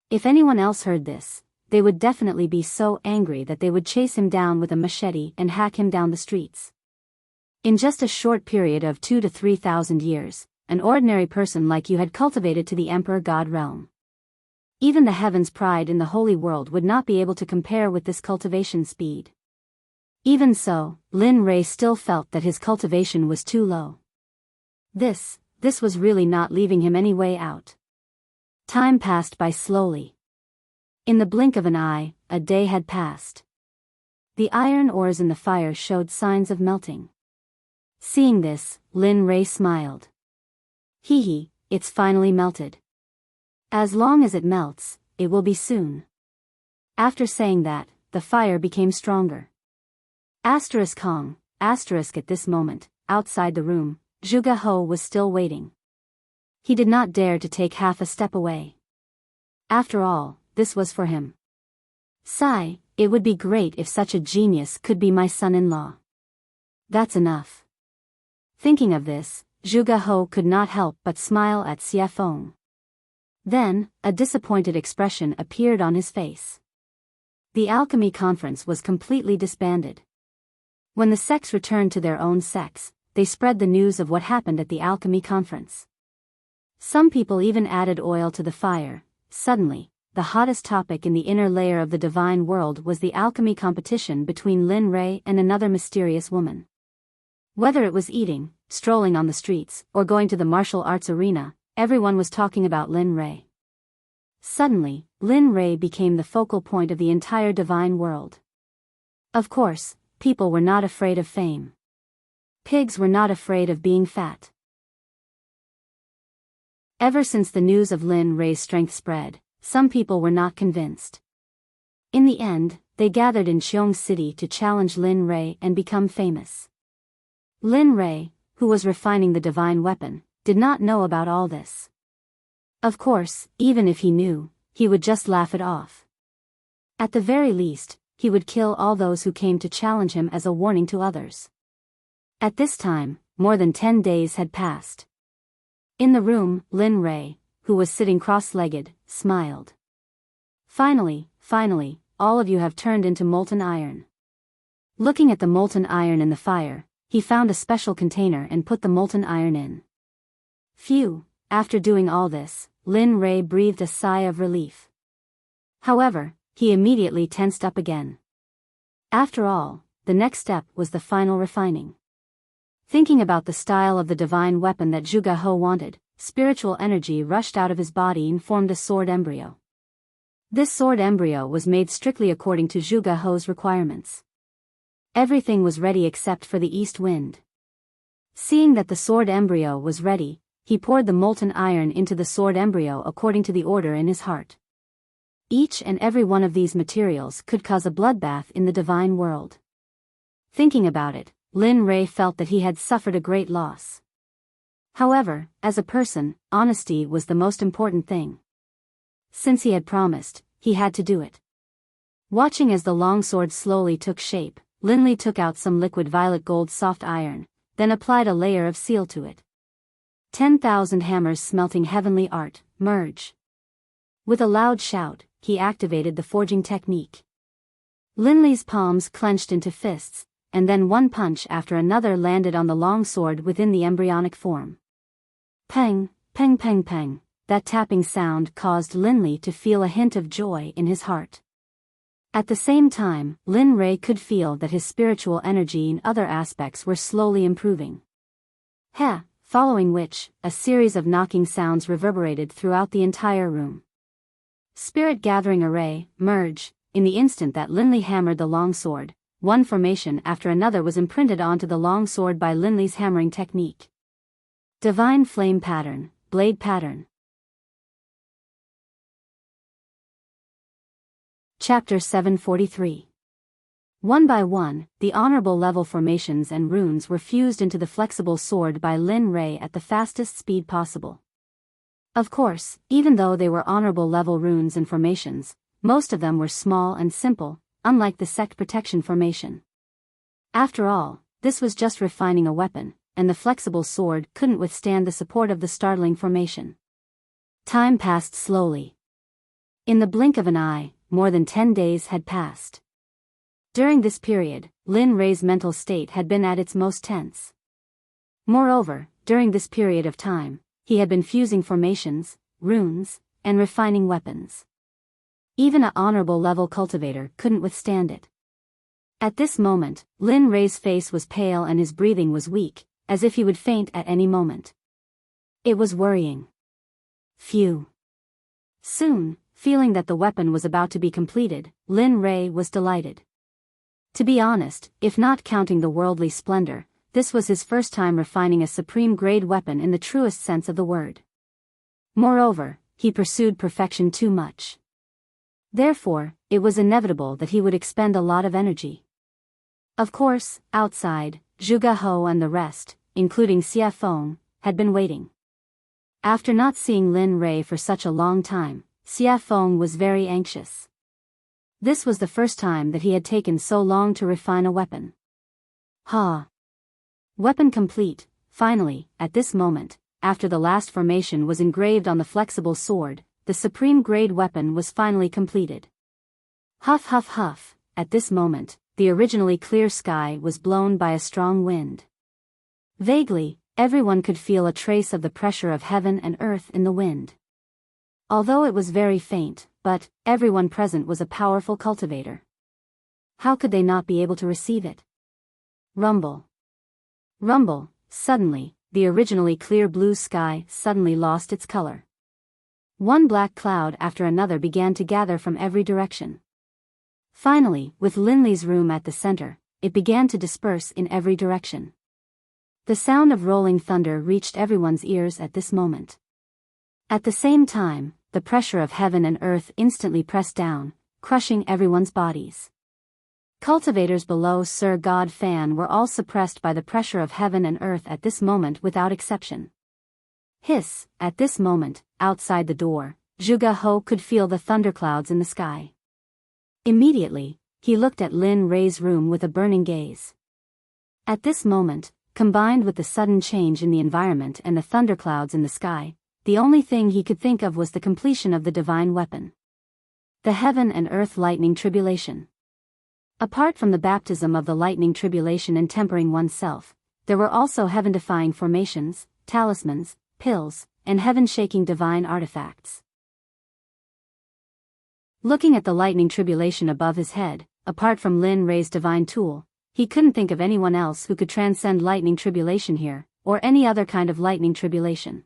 If anyone else heard this, they would definitely be so angry that they would chase him down with a machete and hack him down the streets. In just a short period of 2,000 to 3,000 years, an ordinary person like you had cultivated to the Emperor God realm. Even the heaven's pride in the holy world would not be able to compare with this cultivation speed. Even so, Lin Ray still felt that his cultivation was too low. This was really not leaving him any way out. Time passed by slowly. In the blink of an eye, a day had passed. The iron ores in the fire showed signs of melting. Seeing this, Lin Ray smiled. Hee hee, it's finally melted. As long as it melts, it will be soon. After saying that, the fire became stronger. Kong, at this moment, outside the room, Zhuge He was still waiting. He did not dare to take half a step away. After all, this was for him. Sigh, it would be great if such a genius could be my son-in-law. That's enough. Thinking of this, Zhuge He could not help but smile at Xie Feng. Then, a disappointed expression appeared on his face. The alchemy conference was completely disbanded. When the sects returned to their own sects, they spread the news of what happened at the alchemy conference. Some people even added oil to the fire. Suddenly, the hottest topic in the inner layer of the divine world was the alchemy competition between Lin Rei and another mysterious woman. Whether it was eating, strolling on the streets, or going to the martial arts arena, everyone was talking about Lin Rei. Suddenly, Lin Rei became the focal point of the entire divine world. Of course, people were not afraid of fame. Pigs were not afraid of being fat. Ever since the news of Lin Rei's strength spread, some people were not convinced. In the end, they gathered in Qiong City to challenge Lin Rei and become famous. Lin Rei, who was refining the divine weapon, did not know about all this. Of course, even if he knew, he would just laugh it off. At the very least, he would kill all those who came to challenge him as a warning to others. At this time, more than 10 days had passed. In the room, Lin Rei, who was sitting cross-legged, smiled. Finally, all of you have turned into molten iron. Looking at the molten iron in the fire, he found a special container and put the molten iron in. Phew, after doing all this, Lin Rei breathed a sigh of relief. However, he immediately tensed up again. After all, the next step was the final refining. Thinking about the style of the divine weapon that Zhuge He wanted, spiritual energy rushed out of his body and formed a sword embryo. This sword embryo was made strictly according to Zhuge He's requirements. Everything was ready except for the east wind. Seeing that the sword embryo was ready, he poured the molten iron into the sword embryo according to the order in his heart. Each and every one of these materials could cause a bloodbath in the divine world. Thinking about it, Lin Rei felt that he had suffered a great loss. However, as a person, honesty was the most important thing. Since he had promised, he had to do it. Watching as the longsword slowly took shape, Lin Li took out some liquid violet gold soft iron, then applied a layer of seal to it. 10,000 hammers smelting heavenly art, merge. With a loud shout, he activated the forging technique. Lin Li's palms clenched into fists, and then one punch after another landed on the long sword within the embryonic form. Peng, peng peng peng, that tapping sound caused Lin Li to feel a hint of joy in his heart. At the same time, Lin Rei could feel that his spiritual energy in other aspects were slowly improving. Following which, a series of knocking sounds reverberated throughout the entire room. Spirit gathering array, merge, in the instant that Lin Li hammered the long sword, one formation after another was imprinted onto the long sword by Lin Li's hammering technique. Divine flame pattern, blade pattern. Chapter 743. One by one, the honorable level formations and runes were fused into the flexible sword by Lin Rei at the fastest speed possible. Of course, even though they were honorable level runes and formations, most of them were small and simple, unlike the Sect protection formation. After all, this was just refining a weapon, and the flexible sword couldn't withstand the support of the startling formation. Time passed slowly. In the blink of an eye, more than 10 days had passed. During this period, Lin Rei's mental state had been at its most tense. Moreover, during this period of time, he had been fusing formations, runes, and refining weapons. Even an honorable level cultivator couldn't withstand it. At this moment, Lin Rei's face was pale and his breathing was weak, as if he would faint at any moment. It was worrying. Phew. Soon, feeling that the weapon was about to be completed, Lin Rei was delighted. To be honest, if not counting the worldly splendor, this was his first time refining a supreme-grade weapon in the truest sense of the word. Moreover, he pursued perfection too much. Therefore, it was inevitable that he would expend a lot of energy. Of course, outside, Zhuge He and the rest, including Xie Feng, had been waiting. After not seeing Lin Rei for such a long time, Xie Feng was very anxious. This was the first time that he had taken so long to refine a weapon. Weapon complete, finally, at this moment, after the last formation was engraved on the flexible sword, the supreme grade weapon was finally completed. Huff huff huff, at this moment, the originally clear sky was blown by a strong wind. Vaguely, everyone could feel a trace of the pressure of heaven and earth in the wind. Although it was very faint, but everyone present was a powerful cultivator. How could they not be able to receive it? Rumble. Rumble. Suddenly, the originally clear blue sky suddenly lost its color. One black cloud after another began to gather from every direction. Finally, with Linley's room at the center, it began to disperse in every direction. The sound of rolling thunder reached everyone's ears at this moment. At the same time, the pressure of heaven and earth instantly pressed down, crushing everyone's bodies. Cultivators below Sir God Fan were all suppressed by the pressure of heaven and earth at this moment without exception. Hiss, at this moment, outside the door, Zhuge Ho could feel the thunderclouds in the sky. Immediately, he looked at Lin Rei's room with a burning gaze. At this moment, combined with the sudden change in the environment and the thunderclouds in the sky, the only thing he could think of was the completion of the divine weapon. The heaven and earth lightning tribulation. Apart from the baptism of the lightning tribulation and tempering oneself, there were also heaven-defying formations, talismans, pills, and heaven-shaking divine artifacts. Looking at the lightning tribulation above his head, apart from Lin Rei's divine tool, he couldn't think of anyone else who could transcend lightning tribulation here, or any other kind of lightning tribulation.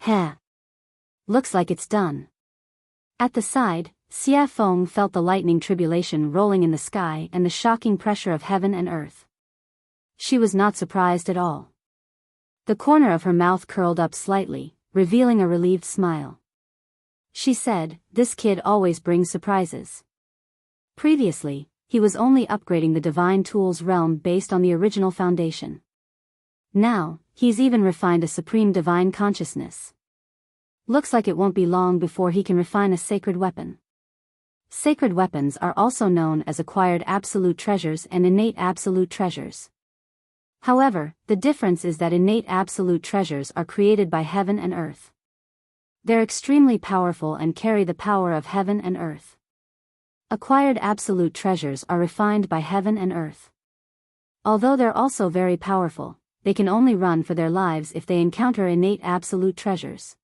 Heh. Looks like it's done. At the side, Xia Feng felt the lightning tribulation rolling in the sky and the shocking pressure of heaven and earth. She was not surprised at all. The corner of her mouth curled up slightly, revealing a relieved smile. She said, "This kid always brings surprises." Previously, he was only upgrading the divine tools realm based on the original foundation. Now, he's even refined a supreme divine consciousness. Looks like it won't be long before he can refine a sacred weapon. Sacred weapons are also known as acquired absolute treasures and innate absolute treasures. However, the difference is that innate absolute treasures are created by heaven and earth. They're extremely powerful and carry the power of heaven and earth. Acquired absolute treasures are refined by heaven and earth. Although they're also very powerful, they can only run for their lives if they encounter innate absolute treasures.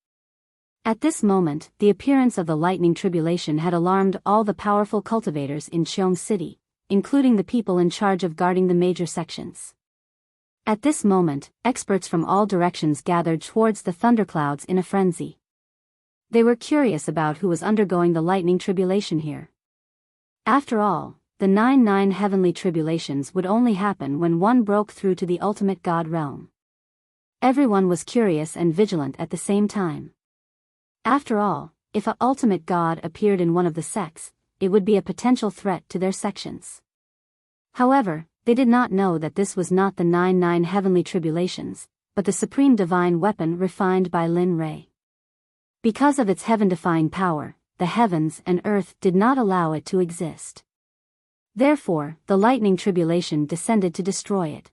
At this moment, the appearance of the lightning tribulation had alarmed all the powerful cultivators in Cheong City, including the people in charge of guarding the major sections. At this moment, experts from all directions gathered towards the thunderclouds in a frenzy. They were curious about who was undergoing the lightning tribulation here. After all, the 99 heavenly tribulations would only happen when one broke through to the ultimate God realm. Everyone was curious and vigilant at the same time. After all, if a ultimate God appeared in one of the sects, it would be a potential threat to their sections. However, they did not know that this was not the 99 heavenly tribulations, but the supreme divine weapon refined by Lin Rei. Because of its heaven-defying power, the heavens and earth did not allow it to exist. Therefore, the lightning tribulation descended to destroy it.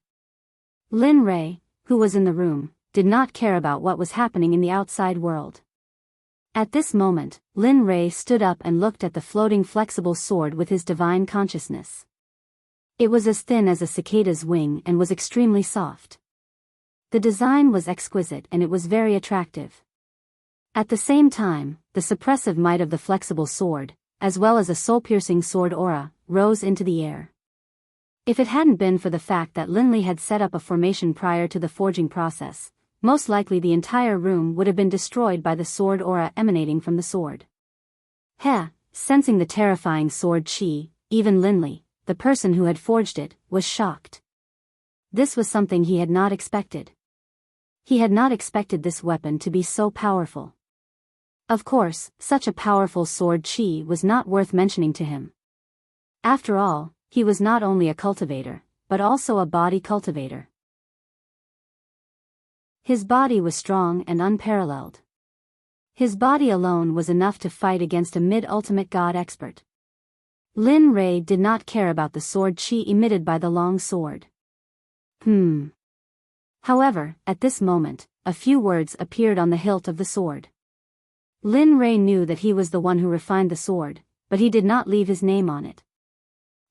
Lin Rei, who was in the room, did not care about what was happening in the outside world. At this moment, Lin Rei stood up and looked at the floating flexible sword with his divine consciousness. It was as thin as a cicada's wing and was extremely soft. The design was exquisite and it was very attractive. At the same time, the suppressive might of the flexible sword, as well as a soul-piercing sword aura, rose into the air. If it hadn't been for the fact that Linley had set up a formation prior to the forging process, most likely the entire room would have been destroyed by the sword aura emanating from the sword. Heh, sensing the terrifying sword chi, even Linley, the person who had forged it, was shocked. This was something he had not expected. He had not expected this weapon to be so powerful. Of course, such a powerful sword chi was not worth mentioning to him. After all, he was not only a cultivator, but also a body cultivator. His body was strong and unparalleled. His body alone was enough to fight against a mid-ultimate god expert. Lin Rei did not care about the sword chi emitted by the long sword. However, at this moment, a few words appeared on the hilt of the sword. Lin Rei knew that he was the one who refined the sword, but he did not leave his name on it.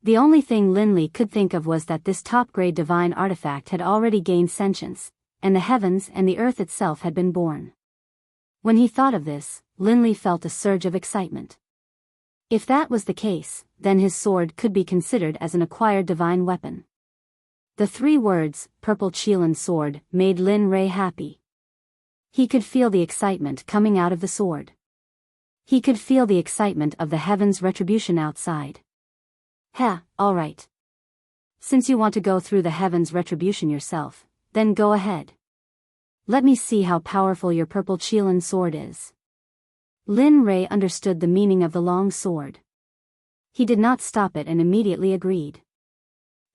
The only thing Linley could think of was that this top-grade divine artifact had already gained sentience, and the heavens and the earth itself had been born. When he thought of this, Linley felt a surge of excitement. If that was the case, then his sword could be considered as an acquired divine weapon. The 3 words, purple Qilin sword, made Lin Rei happy. He could feel the excitement coming out of the sword. He could feel the excitement of the heaven's retribution outside. All right. Since you want to go through the heaven's retribution yourself, then go ahead. Let me see how powerful your purple Qilin sword is. Lin Rei understood the meaning of the long sword. He did not stop it and immediately agreed.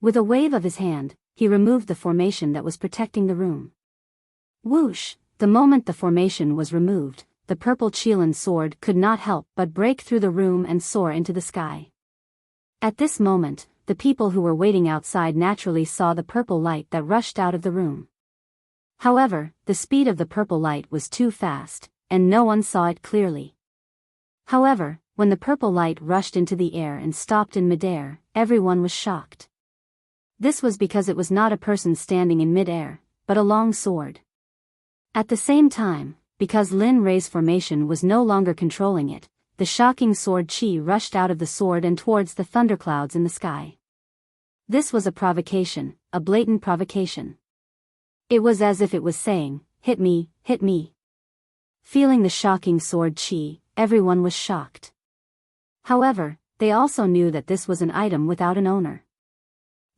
With a wave of his hand, he removed the formation that was protecting the room. Whoosh! The moment the formation was removed, the purple Qilin sword could not help but break through the room and soar into the sky. At this moment, the people who were waiting outside naturally saw the purple light that rushed out of the room. However, the speed of the purple light was too fast, and no one saw it clearly. However, when the purple light rushed into the air and stopped in midair, everyone was shocked. This was because it was not a person standing in midair, but a long sword. At the same time, because Lin Rei's formation was no longer controlling it, the shocking sword qi rushed out of the sword and towards the thunderclouds in the sky. This was a provocation, a blatant provocation. It was as if it was saying, hit me, hit me. Feeling the shocking sword qi, everyone was shocked. However, they also knew that this was an item without an owner.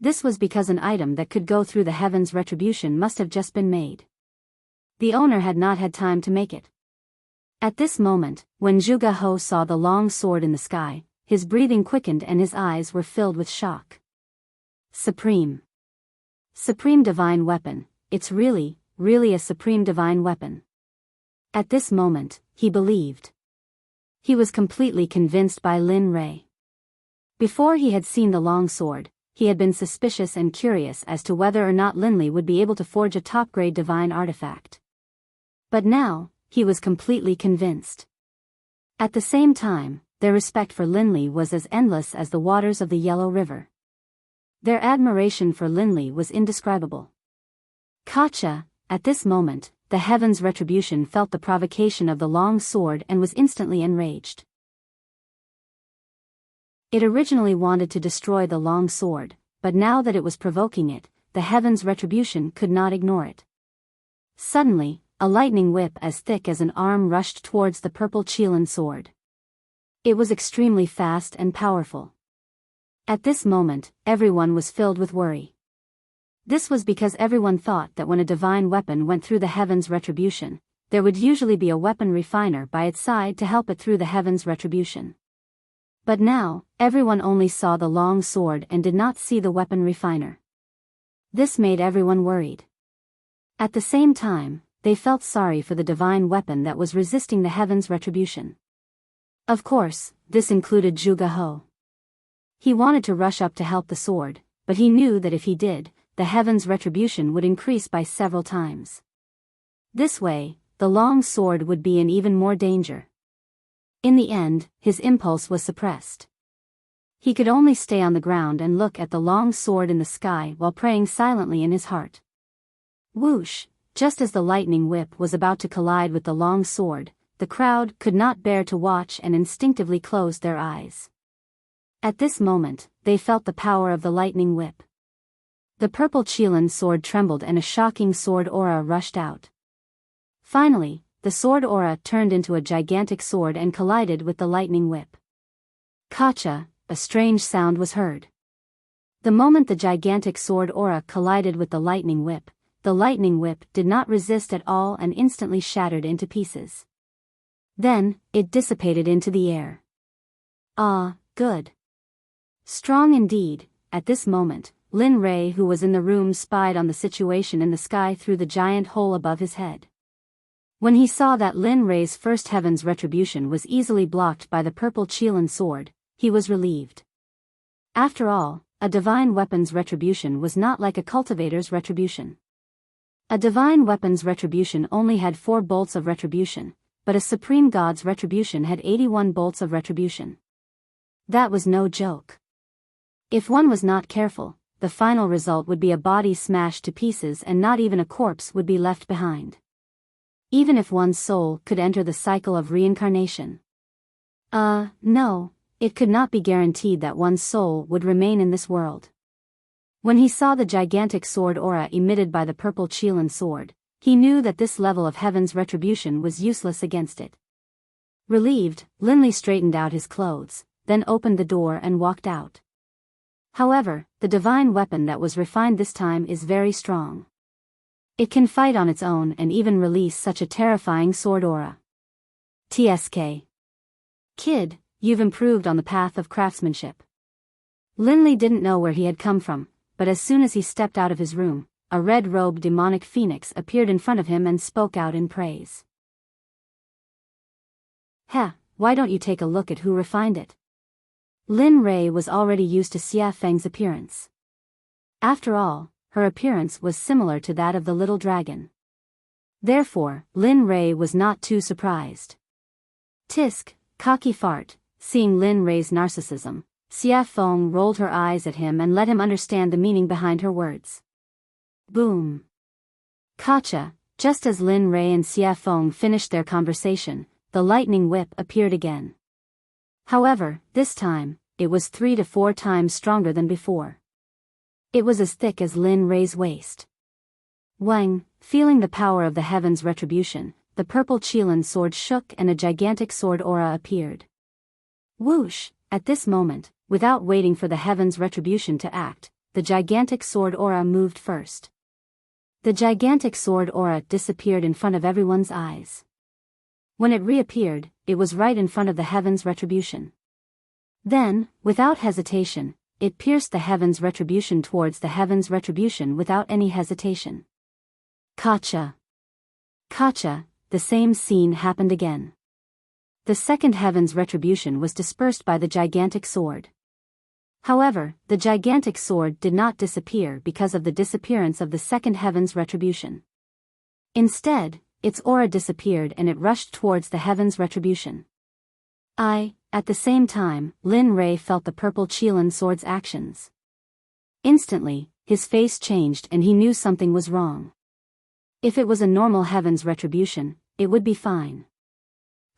This was because an item that could go through the heaven's retribution must have just been made. The owner had not had time to make it. At this moment, when Zhuge He saw the long sword in the sky, his breathing quickened and his eyes were filled with shock. Supreme divine weapon, it's really a supreme divine weapon. At this moment, he believed. He was completely convinced by Lin Rei. Before he had seen the long sword, he had been suspicious and curious as to whether or not Linley would be able to forge a top-grade divine artifact. But now, he was completely convinced. At the same time, their respect for Linley was as endless as the waters of the Yellow River. Their admiration for Linley was indescribable. Gotcha! At this moment, the heaven's retribution felt the provocation of the long sword and was instantly enraged. It originally wanted to destroy the long sword, but now that it was provoking it, the heaven's retribution could not ignore it. Suddenly, a lightning whip as thick as an arm rushed towards the purple Qilin sword. It was extremely fast and powerful. At this moment, everyone was filled with worry. This was because everyone thought that when a divine weapon went through the heaven's retribution, there would usually be a weapon refiner by its side to help it through the heaven's retribution. But now, everyone only saw the long sword and did not see the weapon refiner. This made everyone worried. At the same time, they felt sorry for the divine weapon that was resisting the heaven's retribution. Of course, this included Zhuge He. He wanted to rush up to help the sword, but he knew that if he did, the heaven's retribution would increase by several times. This way, the long sword would be in even more danger. In the end, his impulse was suppressed. He could only stay on the ground and look at the long sword in the sky while praying silently in his heart. Whoosh! Just as the lightning whip was about to collide with the long sword, the crowd could not bear to watch and instinctively closed their eyes. At this moment, they felt the power of the lightning whip. The purple Qilin sword trembled and a shocking sword aura rushed out. Finally, the sword aura turned into a gigantic sword and collided with the lightning whip. Gotcha! A strange sound was heard. The moment the gigantic sword aura collided with the lightning whip did not resist at all and instantly shattered into pieces. Then, it dissipated into the air. Ah, good. Strong indeed. At this moment, Lin Rei, who was in the room, spied on the situation in the sky through the giant hole above his head. When he saw that Lin Rei's first heaven's retribution was easily blocked by the purple Qilin sword, he was relieved. After all, a divine weapon's retribution was not like a cultivator's retribution. A divine weapon's retribution only had 4 bolts of retribution, but a supreme god's retribution had 81 bolts of retribution. That was no joke. If one was not careful, the final result would be a body smashed to pieces and not even a corpse would be left behind. even if one's soul could enter the cycle of reincarnation. No, it could not be guaranteed that one's soul would remain in this world. When he saw the gigantic sword aura emitted by the purple Qilin sword, he knew that this level of heaven's retribution was useless against it. Relieved, Linley straightened out his clothes, then opened the door and walked out. However, the divine weapon that was refined this time is very strong. It can fight on its own and even release such a terrifying sword aura. TSK. Kid, you've improved on the path of craftsmanship. Linley didn't know where he had come from, but as soon as he stepped out of his room, a red-robed demonic phoenix appeared in front of him and spoke out in praise. Heh, why don't you take a look at who refined it? Lin Ray was already used to Xia Feng's appearance. After all, her appearance was similar to that of the little dragon. Therefore, Lin Ray was not too surprised. Tisk, cocky fart, seeing Lin Ray's narcissism, Xia Feng rolled her eyes at him and let him understand the meaning behind her words. Boom. Gotcha, just as Lin Ray and Xia Feng finished their conversation, the lightning whip appeared again. However, this time, it was 3 to 4 times stronger than before. It was as thick as Lin Ray's waist. Wang, feeling the power of the heaven's retribution, the purple Qilin sword shook and a gigantic sword aura appeared. Whoosh, at this moment, without waiting for the heaven's retribution to act, the gigantic sword aura moved first. The gigantic sword aura disappeared in front of everyone's eyes. When it reappeared, it was right in front of the heaven's retribution. Then, without hesitation, it pierced the heaven's retribution towards the heaven's retribution without any hesitation. Gotcha. Gotcha, the same scene happened again. The second heaven's retribution was dispersed by the gigantic sword. However, the gigantic sword did not disappear because of the disappearance of the second heaven's retribution. Instead, its aura disappeared and it rushed towards the heaven's retribution. At the same time, Lin Ray felt the purple Qilin sword's actions. Instantly, his face changed and he knew something was wrong. If it was a normal heaven's retribution, it would be fine.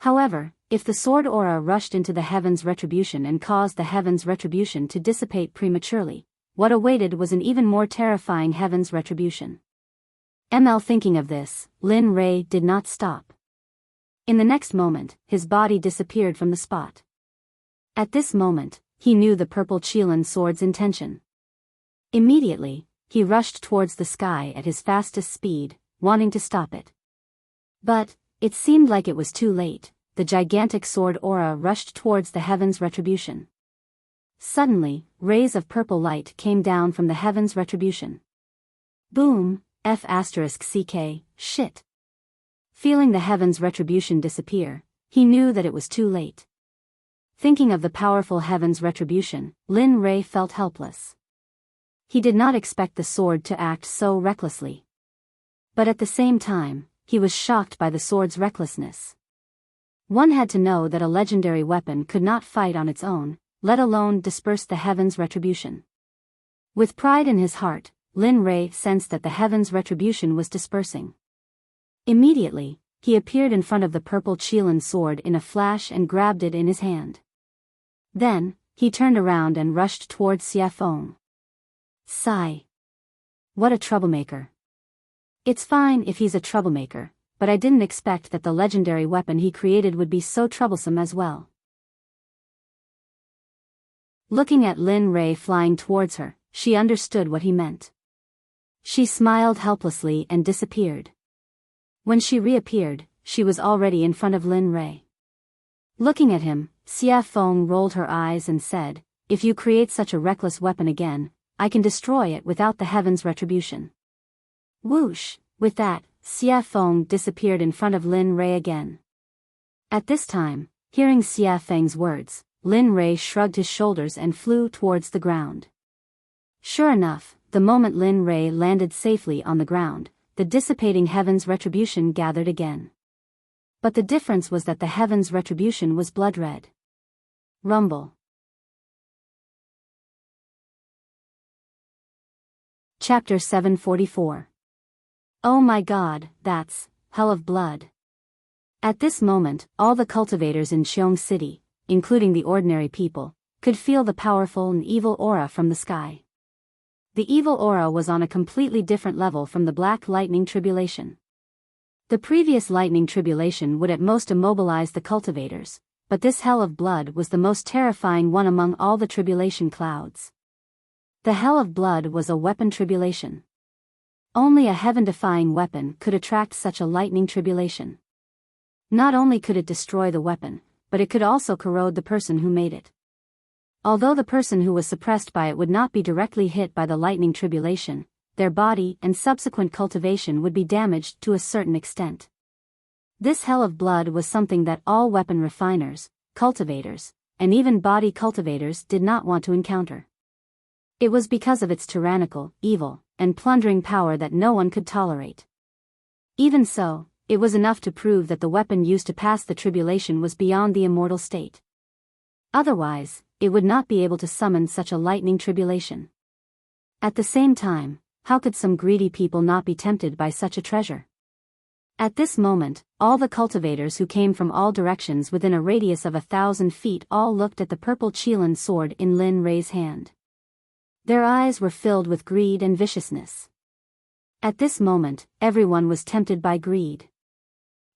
However, if the sword aura rushed into the heaven's retribution and caused the heaven's retribution to dissipate prematurely, what awaited was an even more terrifying heaven's retribution. Thinking of this, Lin Ray did not stop. In the next moment, his body disappeared from the spot. At this moment, he knew the purple Qilin sword's intention. Immediately, he rushed towards the sky at his fastest speed, wanting to stop it. But, it seemed like it was too late. The gigantic sword aura rushed towards the heaven's retribution. Suddenly, rays of purple light came down from the heaven's retribution. Boom, F***ck, shit. Feeling the heaven's retribution disappear, he knew that it was too late. Thinking of the powerful heaven's retribution, Lin Ray felt helpless. He did not expect the sword to act so recklessly. But at the same time, he was shocked by the sword's recklessness. One had to know that a legendary weapon could not fight on its own, let alone disperse the heaven's retribution. With pride in his heart, Lin Ray sensed that the heaven's retribution was dispersing. Immediately, he appeared in front of the purple Qilin sword in a flash and grabbed it in his hand. Then, he turned around and rushed towards Xia Feng. Sigh. What a troublemaker. It's fine if he's a troublemaker, but I didn't expect that the legendary weapon he created would be so troublesome as well. Looking at Lin Ray flying towards her, she understood what he meant. She smiled helplessly and disappeared. When she reappeared, she was already in front of Lin Ray. Looking at him, Xia Feng rolled her eyes and said, "If you create such a reckless weapon again, I can destroy it without the heaven's retribution." Whoosh, with that, Xia Feng disappeared in front of Lin Ray again. At this time, hearing Xia Feng's words, Lin Ray shrugged his shoulders and flew towards the ground. Sure enough, the moment Lin Ray landed safely on the ground, the dissipating heaven's retribution gathered again. But the difference was that the heaven's retribution was blood red. Rumble. Chapter 744. Oh my god, that's hell of blood. At this moment, all the cultivators in Xiong City, including the ordinary people, could feel the powerful and evil aura from the sky. The evil aura was on a completely different level from the black lightning tribulation. The previous lightning tribulation would at most immobilize the cultivators, but this hell of blood was the most terrifying one among all the tribulation clouds. The hell of blood was a weapon tribulation. Only a heaven-defying weapon could attract such a lightning tribulation. Not only could it destroy the weapon, but it could also corrode the person who made it. Although the person who was suppressed by it would not be directly hit by the lightning tribulation, their body and subsequent cultivation would be damaged to a certain extent. This hell of blood was something that all weapon refiners, cultivators, and even body cultivators did not want to encounter. It was because of its tyrannical, evil, and plundering power that no one could tolerate. Even so, it was enough to prove that the weapon used to pass the tribulation was beyond the immortal state. Otherwise, it would not be able to summon such a lightning tribulation. At the same time, how could some greedy people not be tempted by such a treasure? At this moment, all the cultivators who came from all directions within a radius of 1,000 feet all looked at the purple Qilin sword in Lin Rei's hand. Their eyes were filled with greed and viciousness. At this moment, everyone was tempted by greed.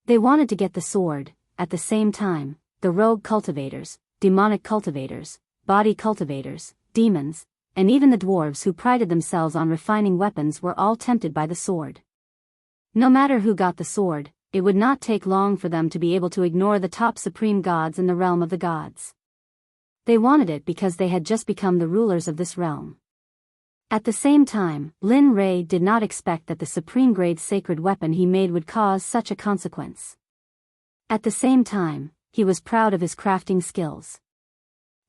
They wanted to get the sword. At the same time, the rogue cultivators, demonic cultivators, body cultivators, demons, and even the dwarves who prided themselves on refining weapons were all tempted by the sword. No matter who got the sword, it would not take long for them to be able to ignore the top supreme gods in the realm of the gods. They wanted it because they had just become the rulers of this realm. At the same time, Lin Rei did not expect that the supreme grade sacred weapon he made would cause such a consequence. At the same time, he was proud of his crafting skills.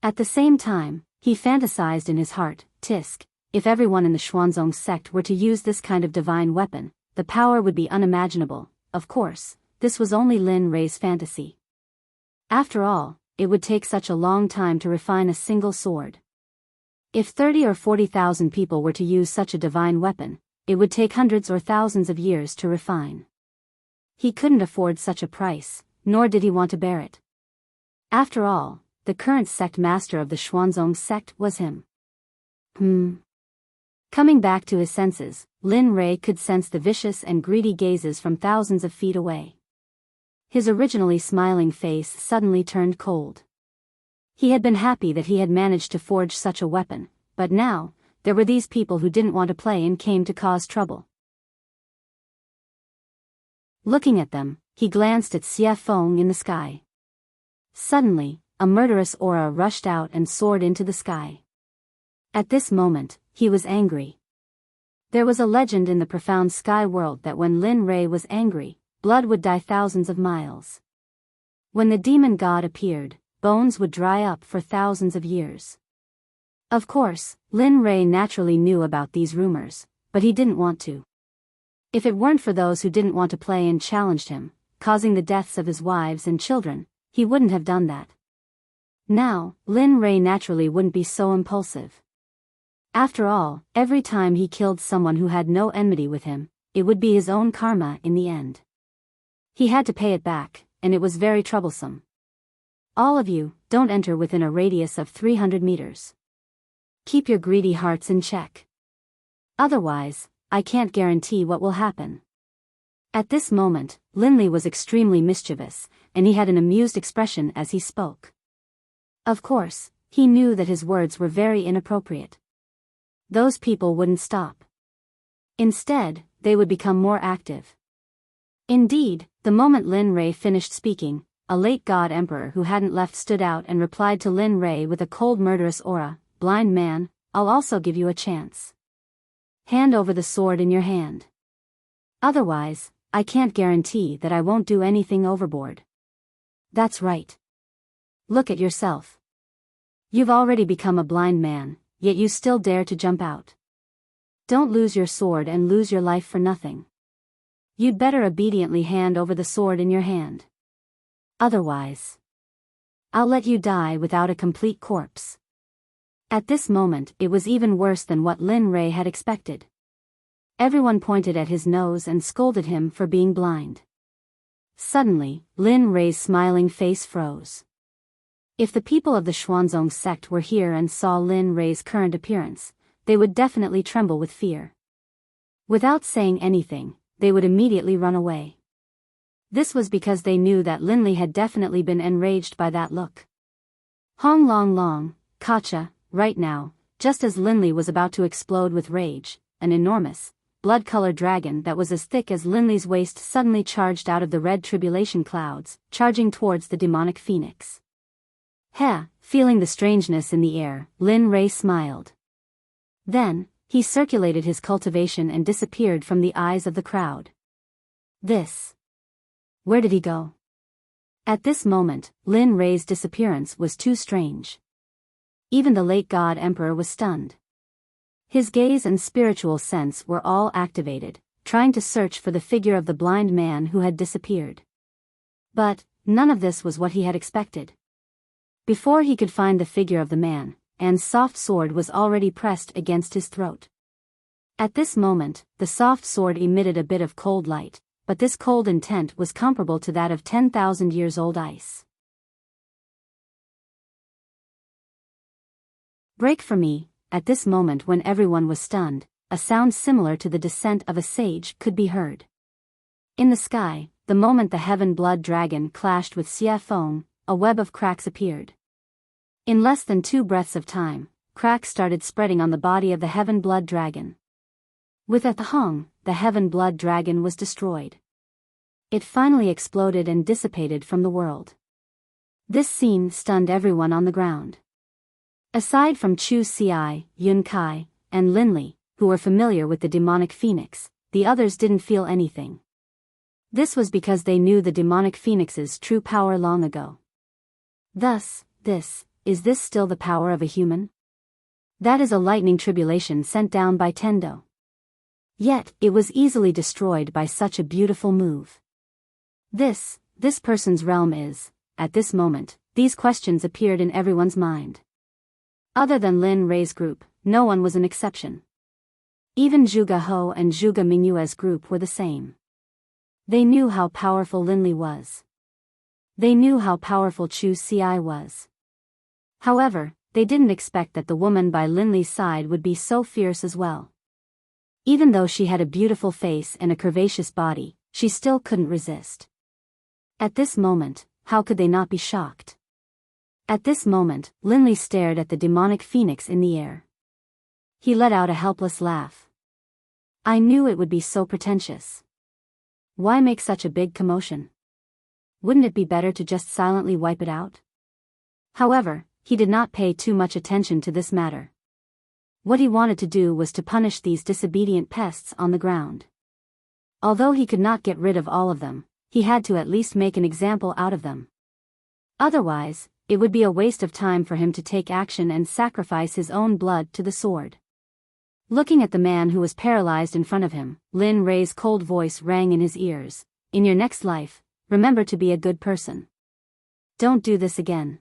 At the same time, he fantasized in his heart, Tisk, if everyone in the Xuanzong sect were to use this kind of divine weapon, the power would be unimaginable. Of course, this was only Lin Rei's fantasy. After all, it would take such a long time to refine a single sword. If 30 or 40,000 people were to use such a divine weapon, it would take hundreds or thousands of years to refine. He couldn't afford such a price, nor did he want to bear it. After all, the current sect master of the Xuanzong sect was him. Coming back to his senses, Lin Rei could sense the vicious and greedy gazes from thousands of feet away. His originally smiling face suddenly turned cold. He had been happy that he had managed to forge such a weapon, but now, there were these people who didn't want to play and came to cause trouble. Looking at them, he glanced at Xie Feng in the sky. Suddenly, a murderous aura rushed out and soared into the sky. At this moment, he was angry. There was a legend in the profound sky world that when Lin Rei was angry, blood would dye thousands of miles. When the demon god appeared, bones would dry up for thousands of years. Of course, Lin Rei naturally knew about these rumors, but he didn't want to. If it weren't for those who didn't want to play and challenged him, causing the deaths of his wives and children, he wouldn't have done that. Now, Lin Rei naturally wouldn't be so impulsive. After all, every time he killed someone who had no enmity with him, it would be his own karma in the end. He had to pay it back, and it was very troublesome. All of you, don't enter within a radius of 300 meters. Keep your greedy hearts in check. Otherwise, I can't guarantee what will happen. At this moment, Linley was extremely mischievous, and he had an amused expression as he spoke. Of course, he knew that his words were very inappropriate. Those people wouldn't stop. Instead, they would become more active. Indeed, the moment Lin Rei finished speaking, a late god emperor who hadn't left stood out and replied to Lin Rei with a cold murderous aura, "Blind man, I'll also give you a chance. Hand over the sword in your hand. Otherwise, I can't guarantee that I won't do anything overboard." That's right. Look at yourself. You've already become a blind man, yet you still dare to jump out. Don't lose your sword and lose your life for nothing. You'd better obediently hand over the sword in your hand. Otherwise, I'll let you die without a complete corpse. At this moment, it was even worse than what Lin Rei had expected. Everyone pointed at his nose and scolded him for being blind. Suddenly, Lin Rei's smiling face froze. If the people of the Xuanzong sect were here and saw Lin Rei's current appearance, they would definitely tremble with fear. Without saying anything, they would immediately run away. This was because they knew that Linli had definitely been enraged by that look. Hong Long Long, Kacha, right now, just as Linli was about to explode with rage, an enormous, blood-colored dragon that was as thick as Linli's waist suddenly charged out of the red tribulation clouds, charging towards the demonic phoenix. Heh, feeling the strangeness in the air, Lin Rei smiled. Then, he circulated his cultivation and disappeared from the eyes of the crowd. Where did he go? At this moment, Lin Rei's disappearance was too strange. Even the late God Emperor was stunned. His gaze and spiritual sense were all activated, trying to search for the figure of the blind man who had disappeared. But, none of this was what he had expected. Before he could find the figure of the man, An's soft sword was already pressed against his throat. At this moment, the soft sword emitted a bit of cold light, but this cold intent was comparable to that of 10,000 years old ice. Break for me. At this moment when everyone was stunned, a sound similar to the descent of a sage could be heard. In the sky, the moment the heaven blood dragon clashed with Xia Feng, a web of cracks appeared. In less than 2 breaths of time, cracks started spreading on the body of the heaven blood dragon. With a thong, the heaven blood dragon was destroyed. It finally exploded and dissipated from the world. This scene stunned everyone on the ground. Aside from Chu Xi, Yun Kai, and Linli, who were familiar with the demonic phoenix, the others didn't feel anything. This was because they knew the demonic phoenix's true power long ago. Thus, is this still the power of a human? That is a lightning tribulation sent down by Tendo. Yet, it was easily destroyed by such a beautiful move. This person's realm is, at this moment, these questions appeared in everyone's mind. Other than Lin Rei's group, no one was an exception. Even Zhuge Ho and Zhuge Mingyue's group were the same. They knew how powerful Linli was. They knew how powerful Chu Xi was. However, they didn't expect that the woman by Linli's side would be so fierce as well. Even though she had a beautiful face and a curvaceous body, she still couldn't resist. At this moment, how could they not be shocked? At this moment, Linli stared at the demonic phoenix in the air. He let out a helpless laugh. I knew it would be so pretentious. Why make such a big commotion? Wouldn't it be better to just silently wipe it out? However, he did not pay too much attention to this matter. What he wanted to do was to punish these disobedient pests on the ground. Although he could not get rid of all of them, he had to at least make an example out of them. Otherwise, it would be a waste of time for him to take action and sacrifice his own blood to the sword. Looking at the man who was paralyzed in front of him, Lin Rei's cold voice rang in his ears. In your next life, remember to be a good person. Don't do this again.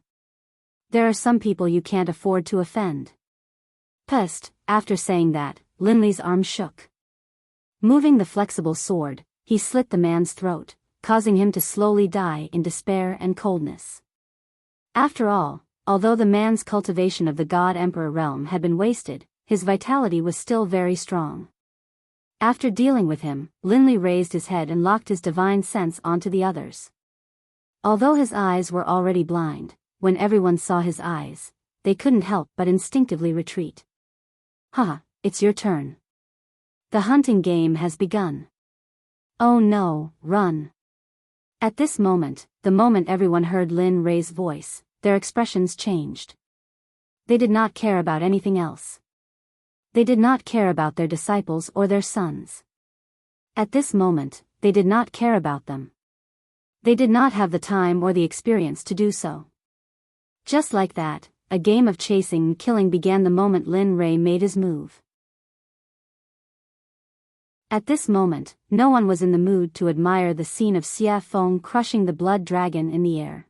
There are some people you can't afford to offend. Pest, after saying that, Linli's arm shook. Moving the flexible sword, he slit the man's throat, causing him to slowly die in despair and coldness. After all, although the man's cultivation of the God Emperor realm had been wasted, his vitality was still very strong. After dealing with him, Linli raised his head and locked his divine sense onto the others. Although his eyes were already blind, when everyone saw his eyes, they couldn't help but instinctively retreat. Haha, it's your turn. The hunting game has begun. Oh no, run. At this moment, the moment everyone heard Lin Rei's voice, their expressions changed. They did not care about anything else. They did not care about their disciples or their sons. At this moment, they did not care about them. They did not have the time or the experience to do so. Just like that, a game of chasing and killing began the moment Lin Rei made his move. At this moment, no one was in the mood to admire the scene of Xia Feng crushing the blood dragon in the air.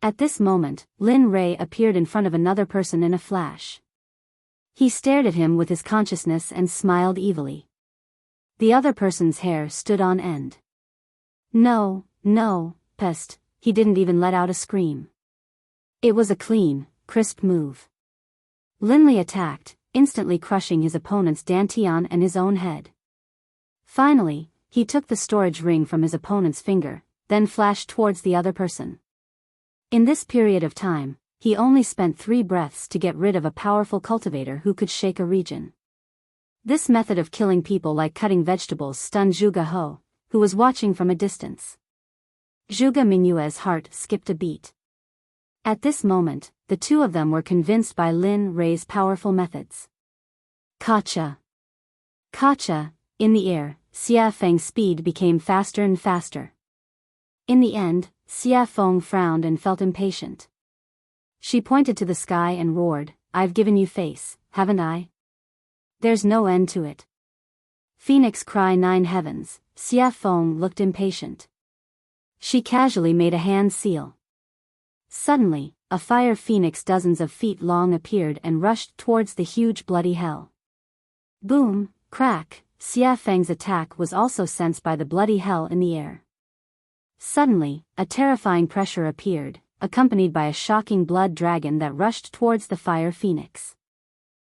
At this moment, Lin Rei appeared in front of another person in a flash. He stared at him with his consciousness and smiled evilly. The other person's hair stood on end. No, No, pest, he didn't even let out a scream. It was a clean, crisp move. Linley attacked, instantly crushing his opponent's dantian and his own head. Finally, he took the storage ring from his opponent's finger, then flashed towards the other person. In this period of time, he only spent 3 breaths to get rid of a powerful cultivator who could shake a region. This method of killing people like cutting vegetables stunned Zhuge He, who was watching from a distance. Zhuge Mingyue's heart skipped a beat. At this moment, the two of them were convinced by Lin Rei's powerful methods. Kacha! Kacha! In the air, Xia Feng's speed became faster and faster. In the end, Xia Feng frowned and felt impatient. She pointed to the sky and roared, "I've given you face, haven't I? There's no end to it." Phoenix cry 9 heavens, Xia Feng looked impatient. She casually made a hand seal. Suddenly, a fire phoenix dozens of feet long appeared and rushed towards the huge bloody hell. Boom, crack, Xia Feng's attack was also sensed by the bloody hell in the air. Suddenly, a terrifying pressure appeared, accompanied by a shocking blood dragon that rushed towards the fire phoenix.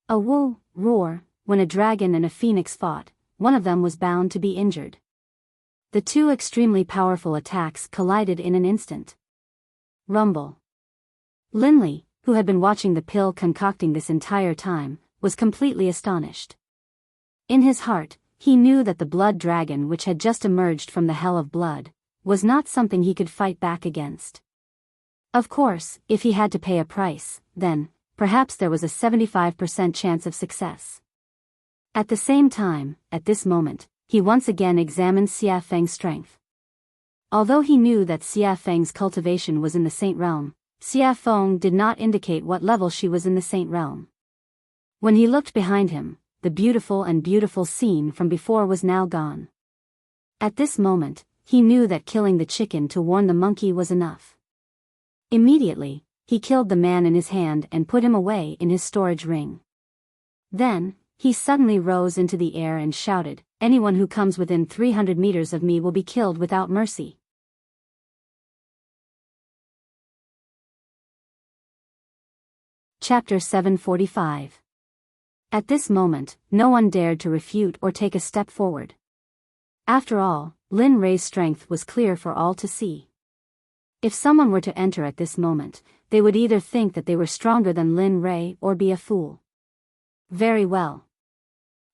A woo, roar, when a dragon and a phoenix fought, one of them was bound to be injured. The two extremely powerful attacks collided in an instant. Rumble. Linley, who had been watching the pill concocting this entire time, was completely astonished. In his heart, he knew that the blood dragon which had just emerged from the hell of blood, was not something he could fight back against. Of course, if he had to pay a price, then, perhaps there was a 75% chance of success. At the same time, at this moment, he once again examined Xia Feng's strength. Although he knew that Xia Feng's cultivation was in the Saint Realm, Xia Feng did not indicate what level she was in the Saint Realm. When he looked behind him, the beautiful scene from before was now gone. At this moment, he knew that killing the chicken to warn the monkey was enough. Immediately, he killed the man in his hand and put him away in his storage ring. Then, he suddenly rose into the air and shouted, "Anyone who comes within 300 meters of me will be killed without mercy." Chapter 745. At this moment, no one dared to refute or take a step forward. After all, Lin Rei's strength was clear for all to see. If someone were to enter at this moment, they would either think that they were stronger than Lin Rei or be a fool. Very well.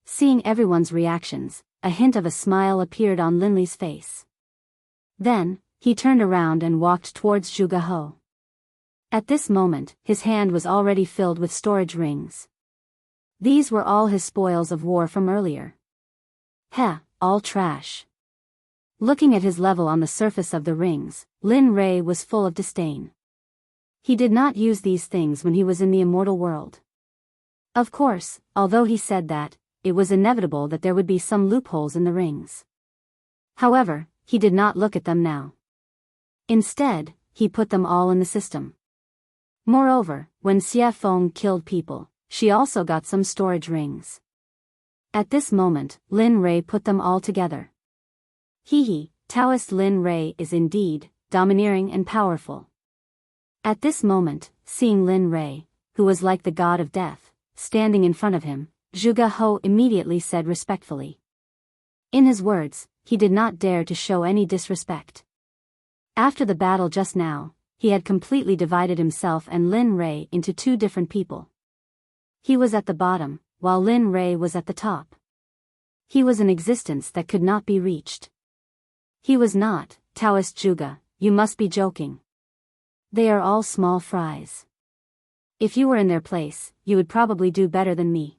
Seeing everyone's reactions, a hint of a smile appeared on Linley's face. Then, he turned around and walked towards Zhuge He. At this moment, his hand was already filled with storage rings. These were all his spoils of war from earlier. Heh, all trash. Looking at his level on the surface of the rings, Lin Rei was full of disdain. He did not use these things when he was in the immortal world. Of course, although he said that, it was inevitable that there would be some loopholes in the rings. However, he did not look at them now. Instead, he put them all in the system. Moreover, when Xia Feng killed people, she also got some storage rings. At this moment, Lin Rei put them all together. Taoist Lin Rei is indeed domineering and powerful. At this moment, seeing Lin Rei, who was like the god of death, standing in front of him, Zhuge He immediately said respectfully. In his words, he did not dare to show any disrespect. After the battle just now, he had completely divided himself and Lin Rei into 2 different people. He was at the bottom, while Lin Rei was at the top. He was an existence that could not be reached. He was not, Taoist Zhuge, you must be joking. They are all small fries. If you were in their place, you would probably do better than me.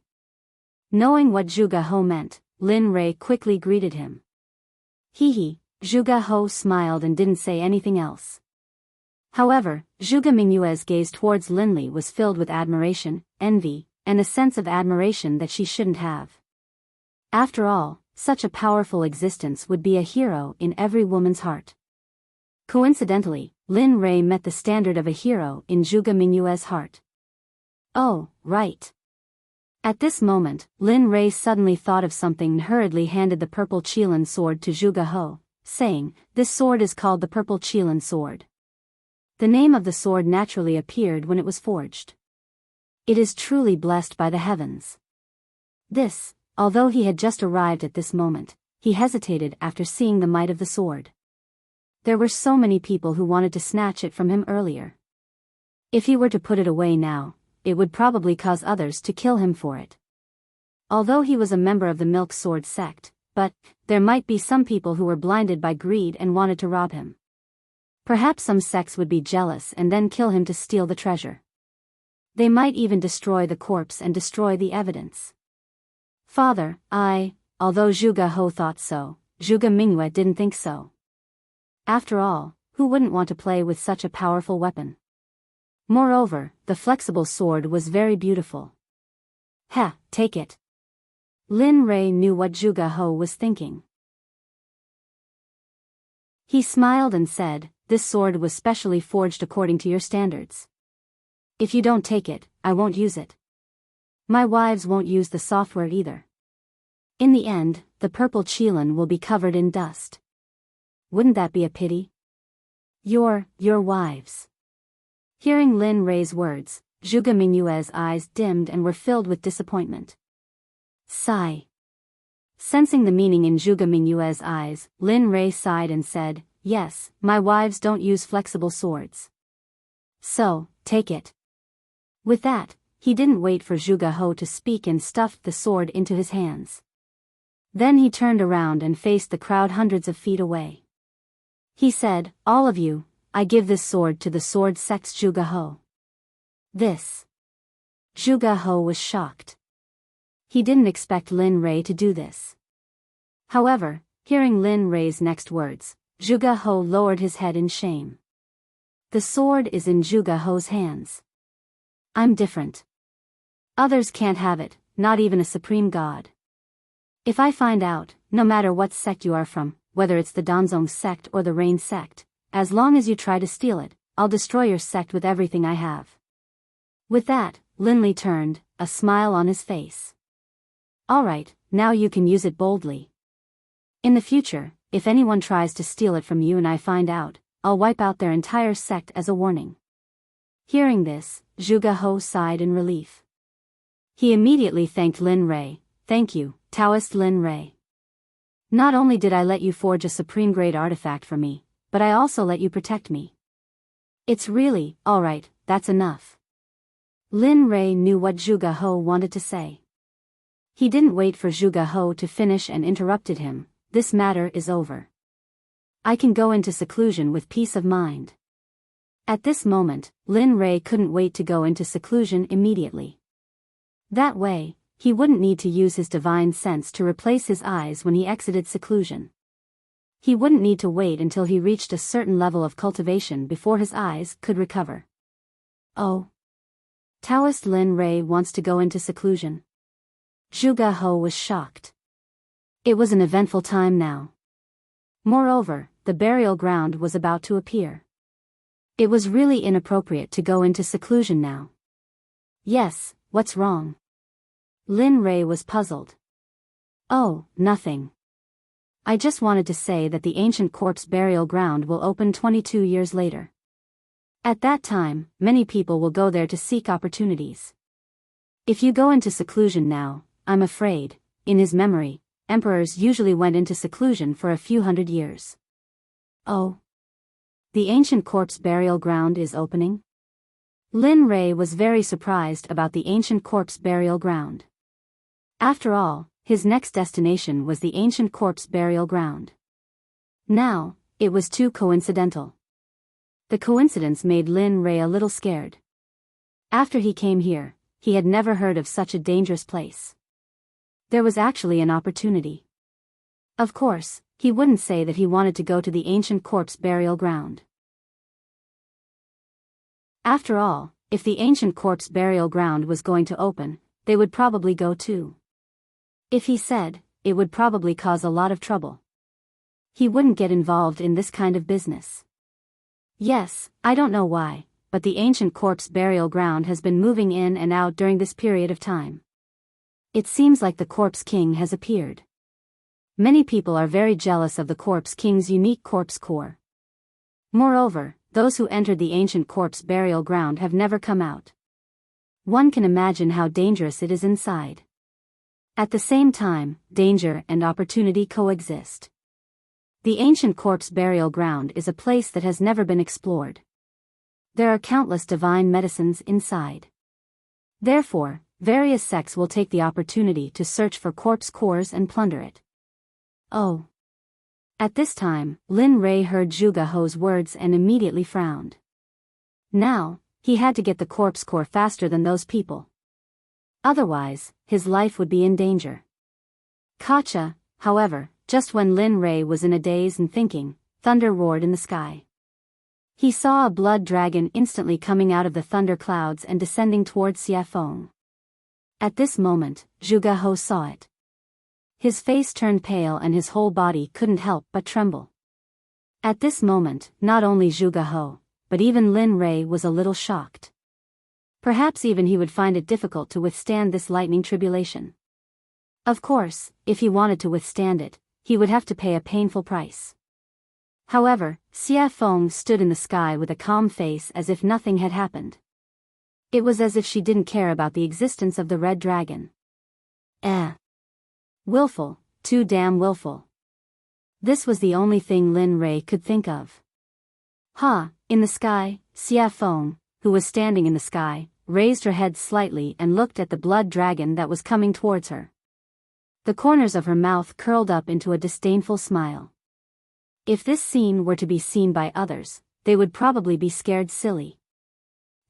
Knowing what Zhuge He meant, Lin Rei quickly greeted him. Zhuge He smiled and didn't say anything else. However, Zhuge Mingyue's gaze towards Linley was filled with admiration, envy, and a sense of admiration that she shouldn't have. After all, such a powerful existence would be a hero in every woman's heart. Coincidentally, Lin Rei met the standard of a hero in Zhuge Mingyue's heart. Oh, right. At this moment, Lin Rei suddenly thought of something and hurriedly handed the purple Qilin sword to Zhuge He, saying, "This sword is called the Purple Chelan sword." The name of the sword naturally appeared when it was forged. It is truly blessed by the heavens. This, although he had just arrived at this moment, he hesitated after seeing the might of the sword. There were so many people who wanted to snatch it from him earlier. If he were to put it away now, it would probably cause others to kill him for it. Although he was a member of the Milk Sword Sect, but there might be some people who were blinded by greed and wanted to rob him. Perhaps some sects would be jealous and then kill him to steal the treasure. They might even destroy the corpse and destroy the evidence. Father, although Zhuge Ho thought so, Zhuge Mingyue didn't think so. After all, who wouldn't want to play with such a powerful weapon? Moreover, the flexible sword was very beautiful. Take it. Lin Rei knew what Zhuge Ho was thinking. He smiled and said, "This sword was specially forged according to your standards. If you don't take it, I won't use it. My wives won't use the software either. In the end, the Purple Chelan will be covered in dust. Wouldn't that be a pity? Your wives." Hearing Lin Rei's words, Zhuge Mingyue's eyes dimmed and were filled with disappointment. Sigh. Sensing the meaning in Zhuge Mingyue's eyes, Lin Rei sighed and said, "Yes, my wives don't use flexible swords. So, take it." With that, he didn't wait for Zhuge Ho to speak and stuffed the sword into his hands. Then he turned around and faced the crowd hundreds of feet away. He said, "All of you, I give this sword to the Sword Sect's Zhuge Ho." This. Zhuge Ho was shocked. He didn't expect Lin Rei to do this. However, hearing Lin Rei's next words, Zhuge Ho lowered his head in shame. The sword is in Zhuge Ho's hands. I'm different. Others can't have it, not even a supreme god. If I find out, no matter what sect you are from, whether it's the Danzong sect or the Rain sect, as long as you try to steal it, I'll destroy your sect with everything I have. With that, Lin Li turned, a smile on his face. Alright, now you can use it boldly. In the future, if anyone tries to steal it from you and I find out, I'll wipe out their entire sect as a warning. Hearing this, Zhuge Ho sighed in relief. He immediately thanked Lin Rei. "Thank you, Taoist Lin Rei. Not only did I let you forge a supreme-grade artifact for me, but I also let you protect me. It's really, alright, that's enough." Lin Rei knew what Zhuge Ho wanted to say. He didn't wait for Zhuge Ho to finish and interrupted him. "This matter is over. I can go into seclusion with peace of mind." At this moment, Lin Rei couldn't wait to go into seclusion immediately. That way, he wouldn't need to use his divine sense to replace his eyes when he exited seclusion. He wouldn't need to wait until he reached a certain level of cultivation before his eyes could recover. Oh. Taoist Lin Rei wants to go into seclusion. Zhuge Ho was shocked. It was an eventful time now. Moreover, the burial ground was about to appear. It was really inappropriate to go into seclusion now. Yes, what's wrong? Lin Rei was puzzled. Oh, nothing. I just wanted to say that the ancient corpse burial ground will open 22 years later. At that time, many people will go there to seek opportunities. If you go into seclusion now, I'm afraid, in his memory, emperors usually went into seclusion for a few hundred years. Oh. The ancient corpse burial ground is opening? Lin Rei was very surprised about the ancient corpse burial ground. After all, his next destination was the ancient corpse burial ground. Now, it was too coincidental. The coincidence made Lin Rei a little scared. After he came here, he had never heard of such a dangerous place. There was actually an opportunity. Of course, he wouldn't say that he wanted to go to the ancient corpse burial ground. After all, if the ancient corpse burial ground was going to open, they would probably go too. If he said, it would probably cause a lot of trouble. He wouldn't get involved in this kind of business. Yes, I don't know why, but the ancient corpse burial ground has been moving in and out during this period of time. It seems like the corpse king has appeared. Many people are very jealous of the Corpse King's unique corpse core. Moreover, those who entered the ancient corpse burial ground have never come out. One can imagine how dangerous it is inside. At the same time, danger and opportunity coexist. The ancient corpse burial ground is a place that has never been explored. There are countless divine medicines inside. Therefore, various sects will take the opportunity to search for corpse cores and plunder it. Oh. At this time, Lin Rei heard Zhuge He's words and immediately frowned. Now, he had to get the corpse core faster than those people. Otherwise, his life would be in danger. Kacha, however, just when Lin Rei was in a daze and thinking, thunder roared in the sky. He saw a blood dragon instantly coming out of the thunder clouds and descending towards Xiafeng. At this moment, Zhuge He saw it. His face turned pale and his whole body couldn't help but tremble. At this moment, not only Zhuge He, but even Lin Rei was a little shocked. Perhaps even he would find it difficult to withstand this lightning tribulation. Of course, if he wanted to withstand it, he would have to pay a painful price. However, Xiafeng stood in the sky with a calm face as if nothing had happened. It was as if she didn't care about the existence of the red dragon. Willful, too damn willful. This was the only thing Lin Rei could think of. In the sky, Xiafeng, who was standing in the sky, raised her head slightly and looked at the blood dragon that was coming towards her. The corners of her mouth curled up into a disdainful smile. If this scene were to be seen by others, they would probably be scared silly.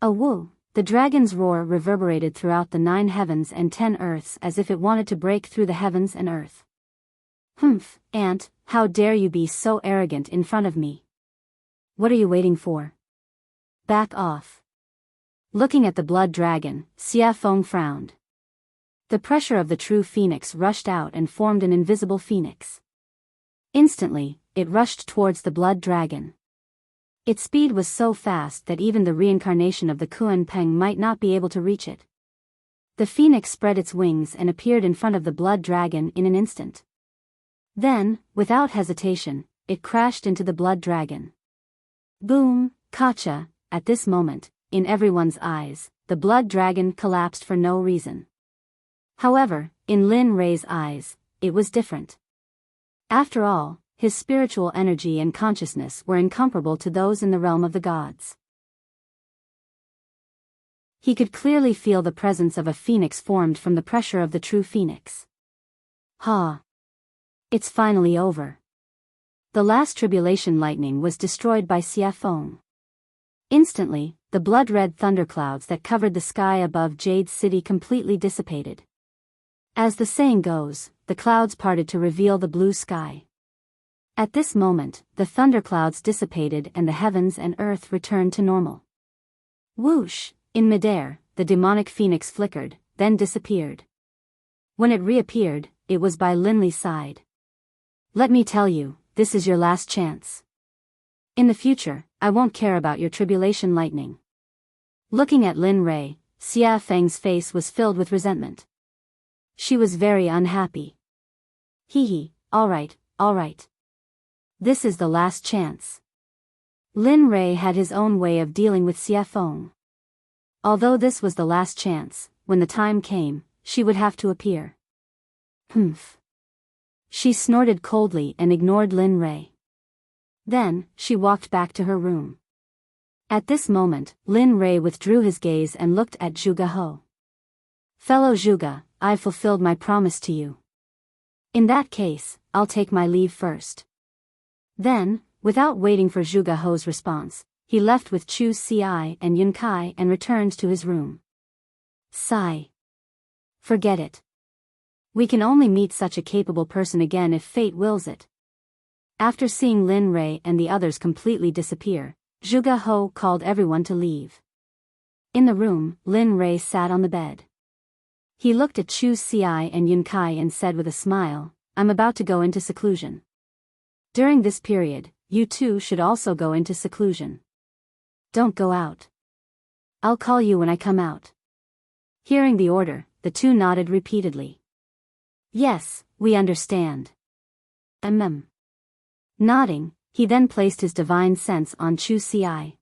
A woo! The dragon's roar reverberated throughout the 9 heavens and 10 earths as if it wanted to break through the heavens and earth. Humph, Aunt, how dare you be so arrogant in front of me? What are you waiting for? Back off. Looking at the blood dragon, Xiafeng frowned. The pressure of the true phoenix rushed out and formed an invisible phoenix. Instantly, it rushed towards the blood dragon. Its speed was so fast that even the reincarnation of the Kuan Peng might not be able to reach it. The phoenix spread its wings and appeared in front of the blood dragon in an instant. Then, without hesitation, it crashed into the blood dragon. Boom, Kacha! At this moment, in everyone's eyes, the blood dragon collapsed for no reason. However, in Lin Rei's eyes, it was different. After all, his spiritual energy and consciousness were incomparable to those in the realm of the gods. He could clearly feel the presence of a phoenix formed from the pressure of the true phoenix. It's finally over. The last tribulation lightning was destroyed by Xiafeng. Instantly, the blood-red thunderclouds that covered the sky above Jade City completely dissipated. As the saying goes, the clouds parted to reveal the blue sky. At this moment, the thunderclouds dissipated and the heavens and earth returned to normal. Whoosh! In midair, the demonic phoenix flickered, then disappeared. When it reappeared, it was by Lin Li's side. Let me tell you, this is your last chance. In the future, I won't care about your tribulation lightning. Looking at Lin Rei, Xiafeng's face was filled with resentment. She was very unhappy. All right. This is the last chance. Lin Rei had his own way of dealing with Xiafeng. Although this was the last chance, when the time came, she would have to appear. Humph. She snorted coldly and ignored Lin Rei. Then, she walked back to her room. At this moment, Lin Rei withdrew his gaze and looked at Zhuge He. Fellow Zhuge, I've fulfilled my promise to you. In that case, I'll take my leave first. Then, without waiting for Zhuge He's response, he left with Chu Xi and Yun Kai and returned to his room. Sigh. Forget it. We can only meet such a capable person again if fate wills it. After seeing Lin Rei and the others completely disappear, Zhuge He called everyone to leave. In the room, Lin Rei sat on the bed. He looked at Chu Xi and Yun Kai and said with a smile, I'm about to go into seclusion. During this period, you two should also go into seclusion. Don't go out. I'll call you when I come out. Hearing the order, the two nodded repeatedly. Yes, we understand. Nodding, he then placed his divine sense on Chu Ci.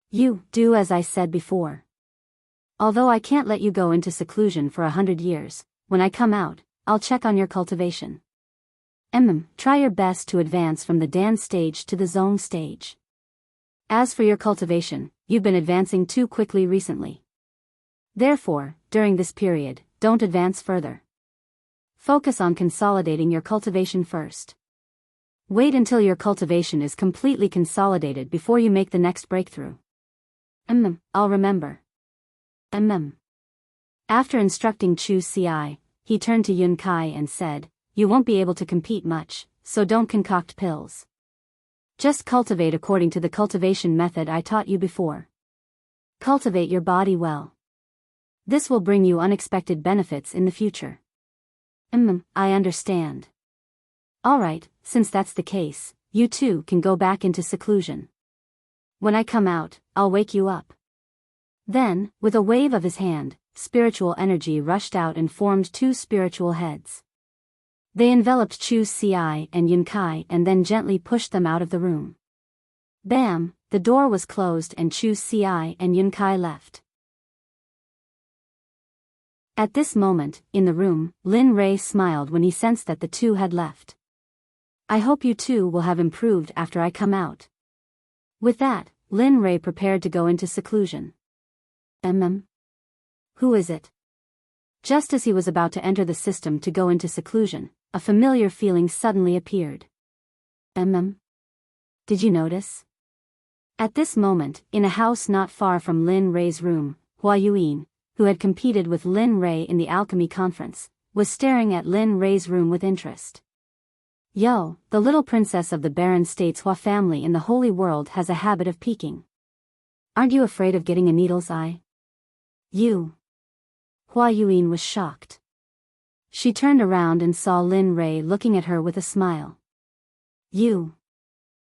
You do as I said before. Although I can't let you go into seclusion for 100 years, when I come out, I'll check on your cultivation. Try your best to advance from the Dan stage to the Zone stage. As for your cultivation, you've been advancing too quickly recently. Therefore, during this period, don't advance further. Focus on consolidating your cultivation first. Wait until your cultivation is completely consolidated before you make the next breakthrough. I'll remember. After instructing Chu Ci, he turned to Yun Kai and said, You won't be able to compete much, so don't concoct pills. Just cultivate according to the cultivation method I taught you before. Cultivate your body well. This will bring you unexpected benefits in the future. I understand. Alright, since that's the case, you too can go back into seclusion. When I come out, I'll wake you up. Then, with a wave of his hand, spiritual energy rushed out and formed two spiritual heads. They enveloped Chu Ci and Yun Kai and then gently pushed them out of the room. Bam, the door was closed and Chu Ci and Yun Kai left. At this moment, in the room, Lin Rei smiled when he sensed that the two had left. I hope you two will have improved after I come out. With that, Lin Rei prepared to go into seclusion. Who is it? Just as he was about to enter the system to go into seclusion, a familiar feeling suddenly appeared. Did you notice? At this moment, in a house not far from Lin Rei's room, Hua Yuan, who had competed with Lin Rei in the alchemy conference, was staring at Lin Rei's room with interest. Yo, the little princess of the Baron State's Hua family in the holy world has a habit of peeking. Aren't you afraid of getting a needle's eye? You. Hua Yuan was shocked. She turned around and saw Lin Rei looking at her with a smile. You.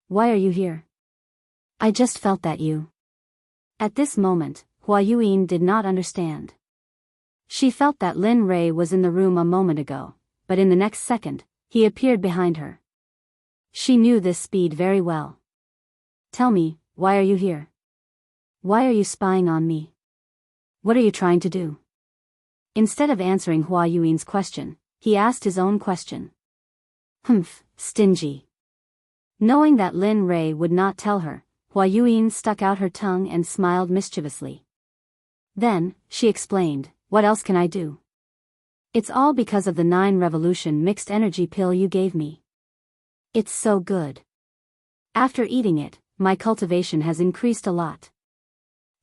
Why are you here? I just felt that you. At this moment, Hua Yuan did not understand. She felt that Lin Rei was in the room a moment ago, but in the next second, he appeared behind her. She knew this speed very well. Tell me, why are you here? Why are you spying on me? What are you trying to do? Instead of answering Hua Yuan's question, he asked his own question. Stingy. Knowing that Lin Rei would not tell her, Hua Yuan stuck out her tongue and smiled mischievously. Then, she explained, what else can I do? It's all because of the 9 revolution mixed energy pill you gave me. It's so good. After eating it, my cultivation has increased a lot.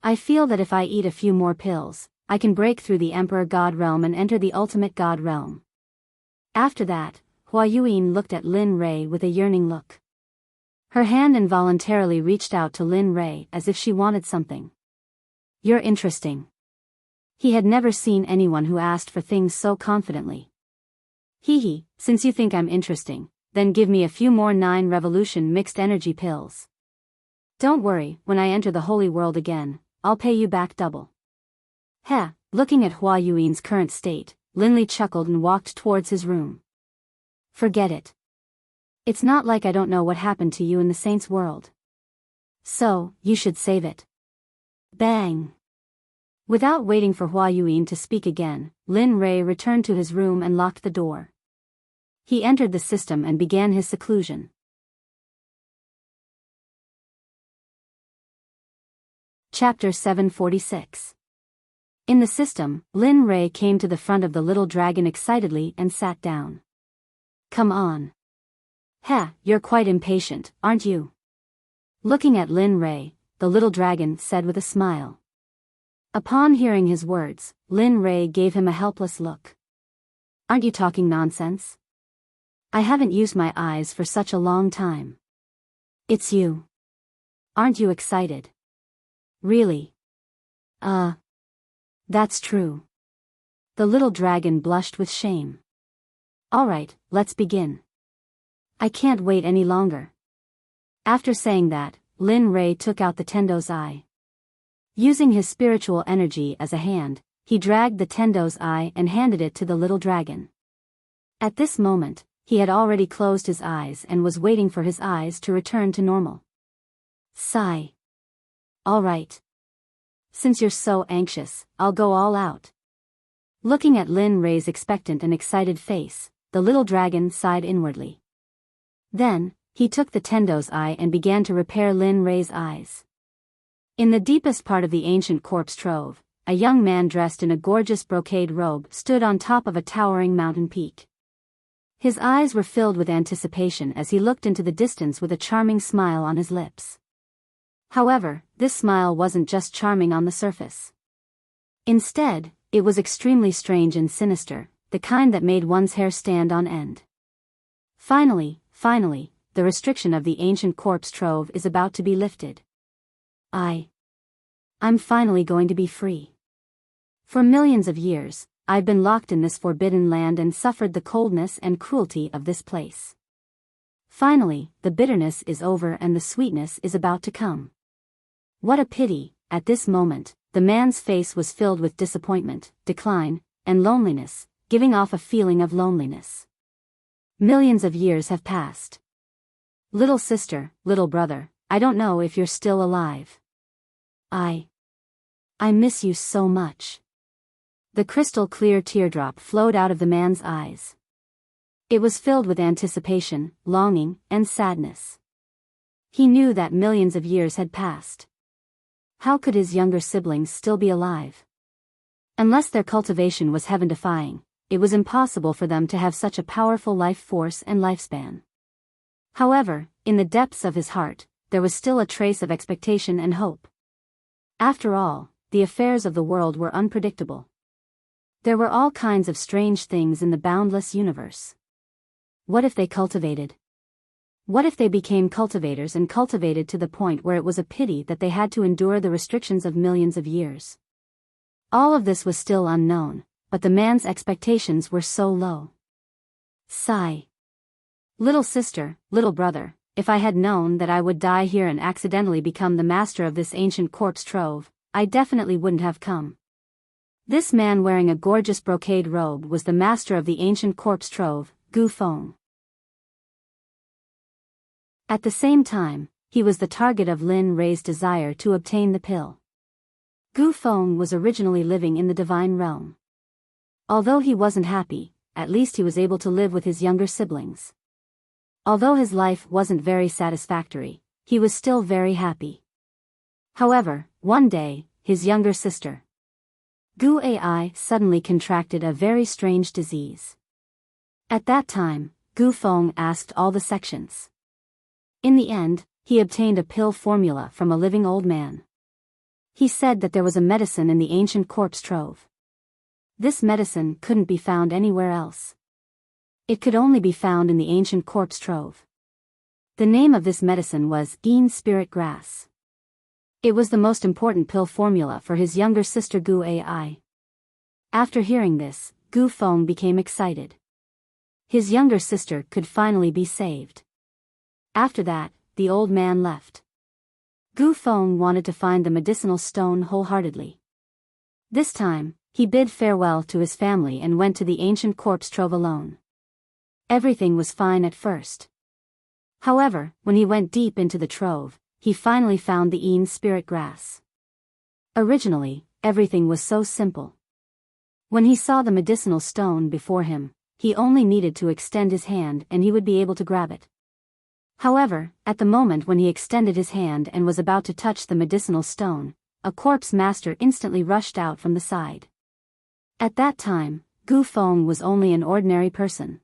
I feel that if I eat a few more pills, I can break through the Emperor God realm and enter the ultimate God realm. After that, Hua Yuan looked at Lin Rei with a yearning look. Her hand involuntarily reached out to Lin Rei as if she wanted something. You're interesting. He had never seen anyone who asked for things so confidently. Hee, since you think I'm interesting, then give me a few more 9 revolution mixed energy pills. Don't worry, when I enter the holy world again, I'll pay you back double. Looking at Hua Yuan's current state, Lin Li chuckled and walked towards his room. Forget it. It's not like I don't know what happened to you in the saint's world. So, you should save it. Bang! Without waiting for Hua Yuan to speak again, Lin Rei returned to his room and locked the door. He entered the system and began his seclusion. Chapter 746. In the system, Lin Rei came to the front of the little dragon excitedly and sat down. Come on. You're quite impatient, aren't you? Looking at Lin Rei, the little dragon said with a smile. Upon hearing his words, Lin Rei gave him a helpless look. Aren't you talking nonsense? I haven't used my eyes for such a long time. It's you. Aren't you excited? Really? That's true. The little dragon blushed with shame. Alright, let's begin. I can't wait any longer. After saying that, Lin Rei took out the Tendo's eye. Using his spiritual energy as a hand, he dragged the Tendo's eye and handed it to the little dragon. At this moment, he had already closed his eyes and was waiting for his eyes to return to normal. Sigh. All right. Since you're so anxious, I'll go all out. Looking at Lin Rei's expectant and excited face, the little dragon sighed inwardly. Then, he took the Tendo's eye and began to repair Lin Rei's eyes. In the deepest part of the ancient corpse trove, a young man dressed in a gorgeous brocade robe stood on top of a towering mountain peak. His eyes were filled with anticipation as he looked into the distance with a charming smile on his lips. However, this smile wasn't just charming on the surface. Instead, it was extremely strange and sinister, the kind that made one's hair stand on end. Finally, the restriction of the ancient corpse trove is about to be lifted. I'm finally going to be free. For millions of years, I've been locked in this forbidden land and suffered the coldness and cruelty of this place. Finally, the bitterness is over and the sweetness is about to come. What a pity. At this moment, the man's face was filled with disappointment, decline, and loneliness, giving off a feeling of loneliness. Millions of years have passed. Little sister, little brother, I don't know if you're still alive. I miss you so much. The crystal clear teardrop flowed out of the man's eyes. It was filled with anticipation, longing, and sadness. He knew that millions of years had passed. How could his younger siblings still be alive? Unless their cultivation was heaven-defying, it was impossible for them to have such a powerful life force and lifespan. However, in the depths of his heart, there was still a trace of expectation and hope. After all, the affairs of the world were unpredictable. There were all kinds of strange things in the boundless universe. What if they cultivated? What if they became cultivators and cultivated to the point where it was a pity that they had to endure the restrictions of millions of years? All of this was still unknown, but the man's expectations were so low. Sigh. Little sister, little brother, if I had known that I would die here and accidentally become the master of this ancient corpse trove, I definitely wouldn't have come. This man wearing a gorgeous brocade robe was the master of the ancient corpse trove, Gu Feng. At the same time, he was the target of Lin Rei's desire to obtain the pill. Gu Feng was originally living in the divine realm. Although he wasn't happy, at least he was able to live with his younger siblings. Although his life wasn't very satisfactory, he was still very happy. However, one day, his younger sister, Gu Ai, suddenly contracted a very strange disease. At that time, Gu Feng asked all the sections. In the end, he obtained a pill formula from a living old man. He said that there was a medicine in the ancient corpse trove. This medicine couldn't be found anywhere else. It could only be found in the ancient corpse trove. The name of this medicine was Geen Spirit Grass. It was the most important pill formula for his younger sister Gu Ai. After hearing this, Gu Feng became excited. His younger sister could finally be saved. After that, the old man left. Gu Feng wanted to find the medicinal stone wholeheartedly. This time, he bid farewell to his family and went to the ancient corpse trove alone. Everything was fine at first. However, when he went deep into the trove, he finally found the Geen Spirit Grass. Originally, everything was so simple. When he saw the medicinal stone before him, he only needed to extend his hand and he would be able to grab it. However, at the moment when he extended his hand and was about to touch the medicinal stone, a corpse master instantly rushed out from the side. At that time, Gu Feng was only an ordinary person.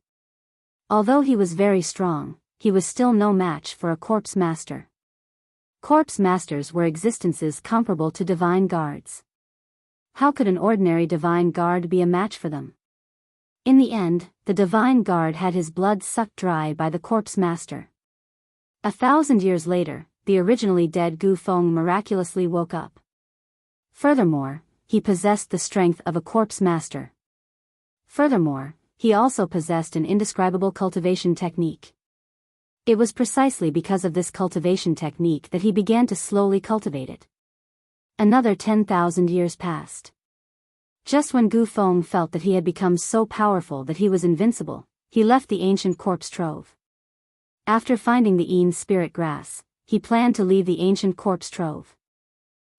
Although he was very strong, he was still no match for a corpse master. Corpse masters were existences comparable to divine guards. How could an ordinary divine guard be a match for them? In the end, the divine guard had his blood sucked dry by the corpse master. 1,000 years later, the originally dead Gu Feng miraculously woke up. Furthermore, he possessed the strength of a corpse master. Furthermore, he also possessed an indescribable cultivation technique. It was precisely because of this cultivation technique that he began to slowly cultivate it. Another 10,000 years passed. Just when Gu Feng felt that he had become so powerful that he was invincible, he left the ancient corpse trove. After finding the Een spirit grass, he planned to leave the ancient corpse trove.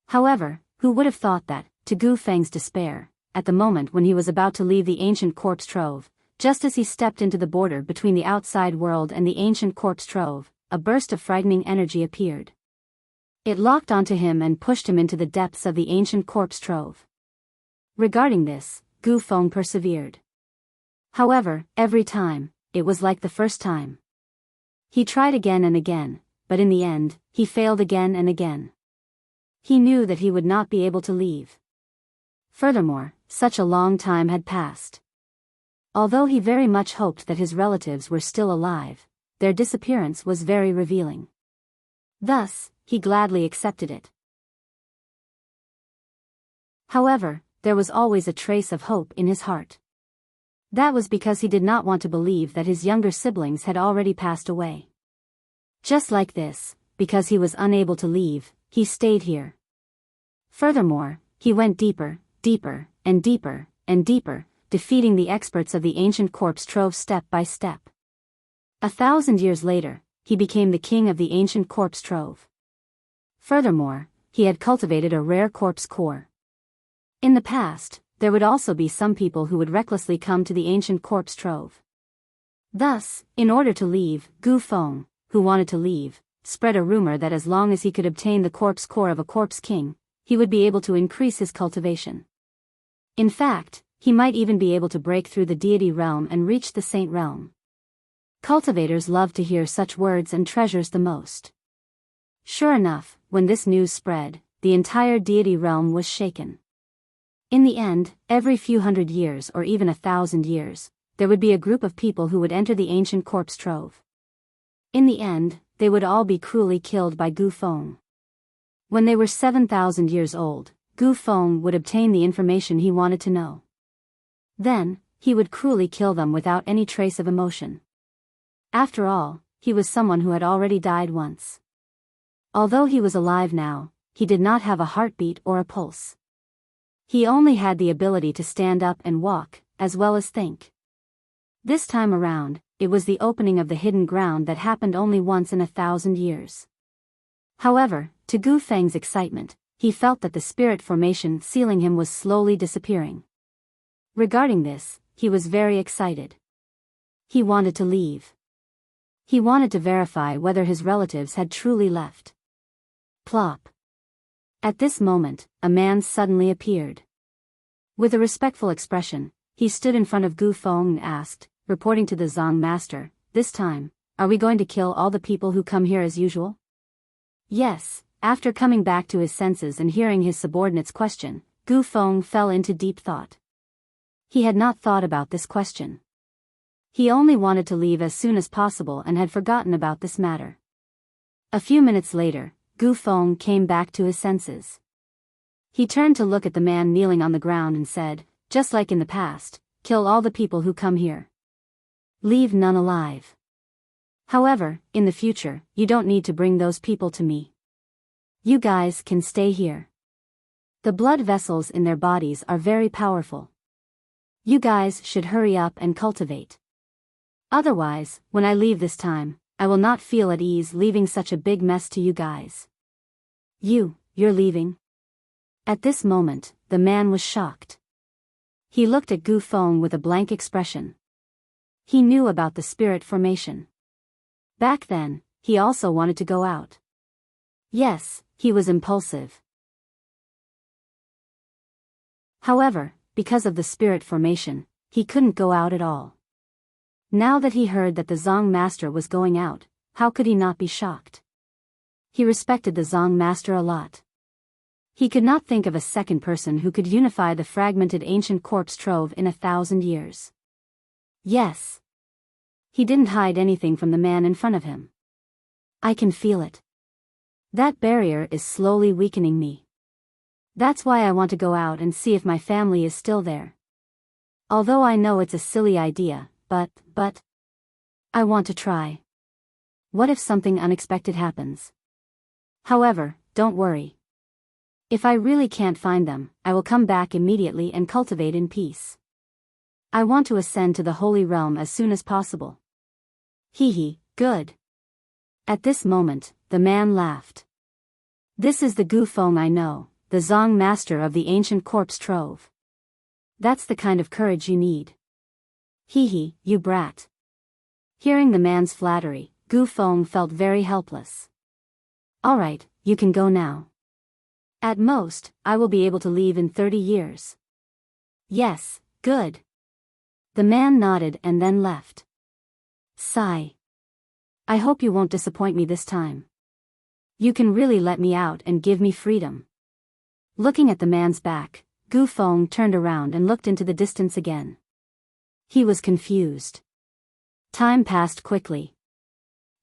However, who would have thought that, to Gu Feng's despair, at the moment when he was about to leave the ancient corpse trove, just as he stepped into the border between the outside world and the ancient corpse trove, a burst of frightening energy appeared. It locked onto him and pushed him into the depths of the ancient corpse trove. Regarding this, Gu Feng persevered. However, every time, it was like the first time. He tried again and again, but in the end, he failed again and again. He knew that he would not be able to leave. Furthermore, such a long time had passed. Although he very much hoped that his relatives were still alive, their disappearance was very revealing. Thus, he gladly accepted it. However, there was always a trace of hope in his heart. That was because he did not want to believe that his younger siblings had already passed away. Just like this, because he was unable to leave, he stayed here. Furthermore, he went deeper, deeper, and deeper, and deeper, defeating the experts of the ancient corpse trove step by step. 1,000 years later, he became the king of the ancient corpse trove. Furthermore, he had cultivated a rare corpse core. In the past, there would also be some people who would recklessly come to the ancient corpse trove. Thus, in order to leave, Gu Feng, who wanted to leave, spread a rumor that as long as he could obtain the corpse core of a corpse king, he would be able to increase his cultivation. In fact, he might even be able to break through the deity realm and reach the saint realm. Cultivators love to hear such words and treasures the most. Sure enough, when this news spread, the entire deity realm was shaken. In the end, every few hundred years or even 1,000 years, there would be a group of people who would enter the ancient corpse trove. In the end, they would all be cruelly killed by Gu Feng. When they were 7,000 years old, Gu Feng would obtain the information he wanted to know. Then, he would cruelly kill them without any trace of emotion. After all, he was someone who had already died once. Although he was alive now, he did not have a heartbeat or a pulse. He only had the ability to stand up and walk, as well as think. This time around, it was the opening of the hidden ground that happened only once in 1,000 years. However, to Gu Feng's excitement, he felt that the spirit formation sealing him was slowly disappearing. Regarding this, he was very excited. He wanted to leave. He wanted to verify whether his relatives had truly left. Plop. At this moment, a man suddenly appeared. With a respectful expression, he stood in front of Gu Feng and asked, reporting to the Zong master, "This time, are we going to kill all the people who come here as usual?" Yes. After coming back to his senses and hearing his subordinate's question, Gu Feng fell into deep thought. He had not thought about this question. He only wanted to leave as soon as possible and had forgotten about this matter. A few minutes later, Gu Feng came back to his senses. He turned to look at the man kneeling on the ground and said, "Just like in the past, kill all the people who come here. Leave none alive. However, in the future, you don't need to bring those people to me. You guys can stay here. The blood vessels in their bodies are very powerful. You guys should hurry up and cultivate. Otherwise, when I leave this time, I will not feel at ease leaving such a big mess to you guys." You're leaving? At this moment, the man was shocked. He looked at Gu Feng with a blank expression. He knew about the spirit formation. Back then, he also wanted to go out. Yes, he was impulsive. However, because of the spirit formation, he couldn't go out at all. Now that he heard that the Zong master was going out, how could he not be shocked? He respected the Zong master a lot. He could not think of a second person who could unify the fragmented ancient corpse trove in 1,000 years. Yes. He didn't hide anything from the man in front of him. I can feel it. That barrier is slowly weakening me. That's why I want to go out and see if my family is still there. Although I know it's a silly idea, but I want to try. What if something unexpected happens? However, don't worry. If I really can't find them, I will come back immediately and cultivate in peace. I want to ascend to the Holy Realm as soon as possible. Hee, good. At this moment, the man laughed. This is the Gu Feng I know, the Zong master of the ancient corpse trove. That's the kind of courage you need. Hee, you brat. Hearing the man's flattery, Gu Feng felt very helpless. All right, you can go now. At most, I will be able to leave in 30 years. Yes, good. The man nodded and then left. Sigh. I hope you won't disappoint me this time. You can really let me out and give me freedom. Looking at the man's back, Gu Feng turned around and looked into the distance again. He was confused. Time passed quickly.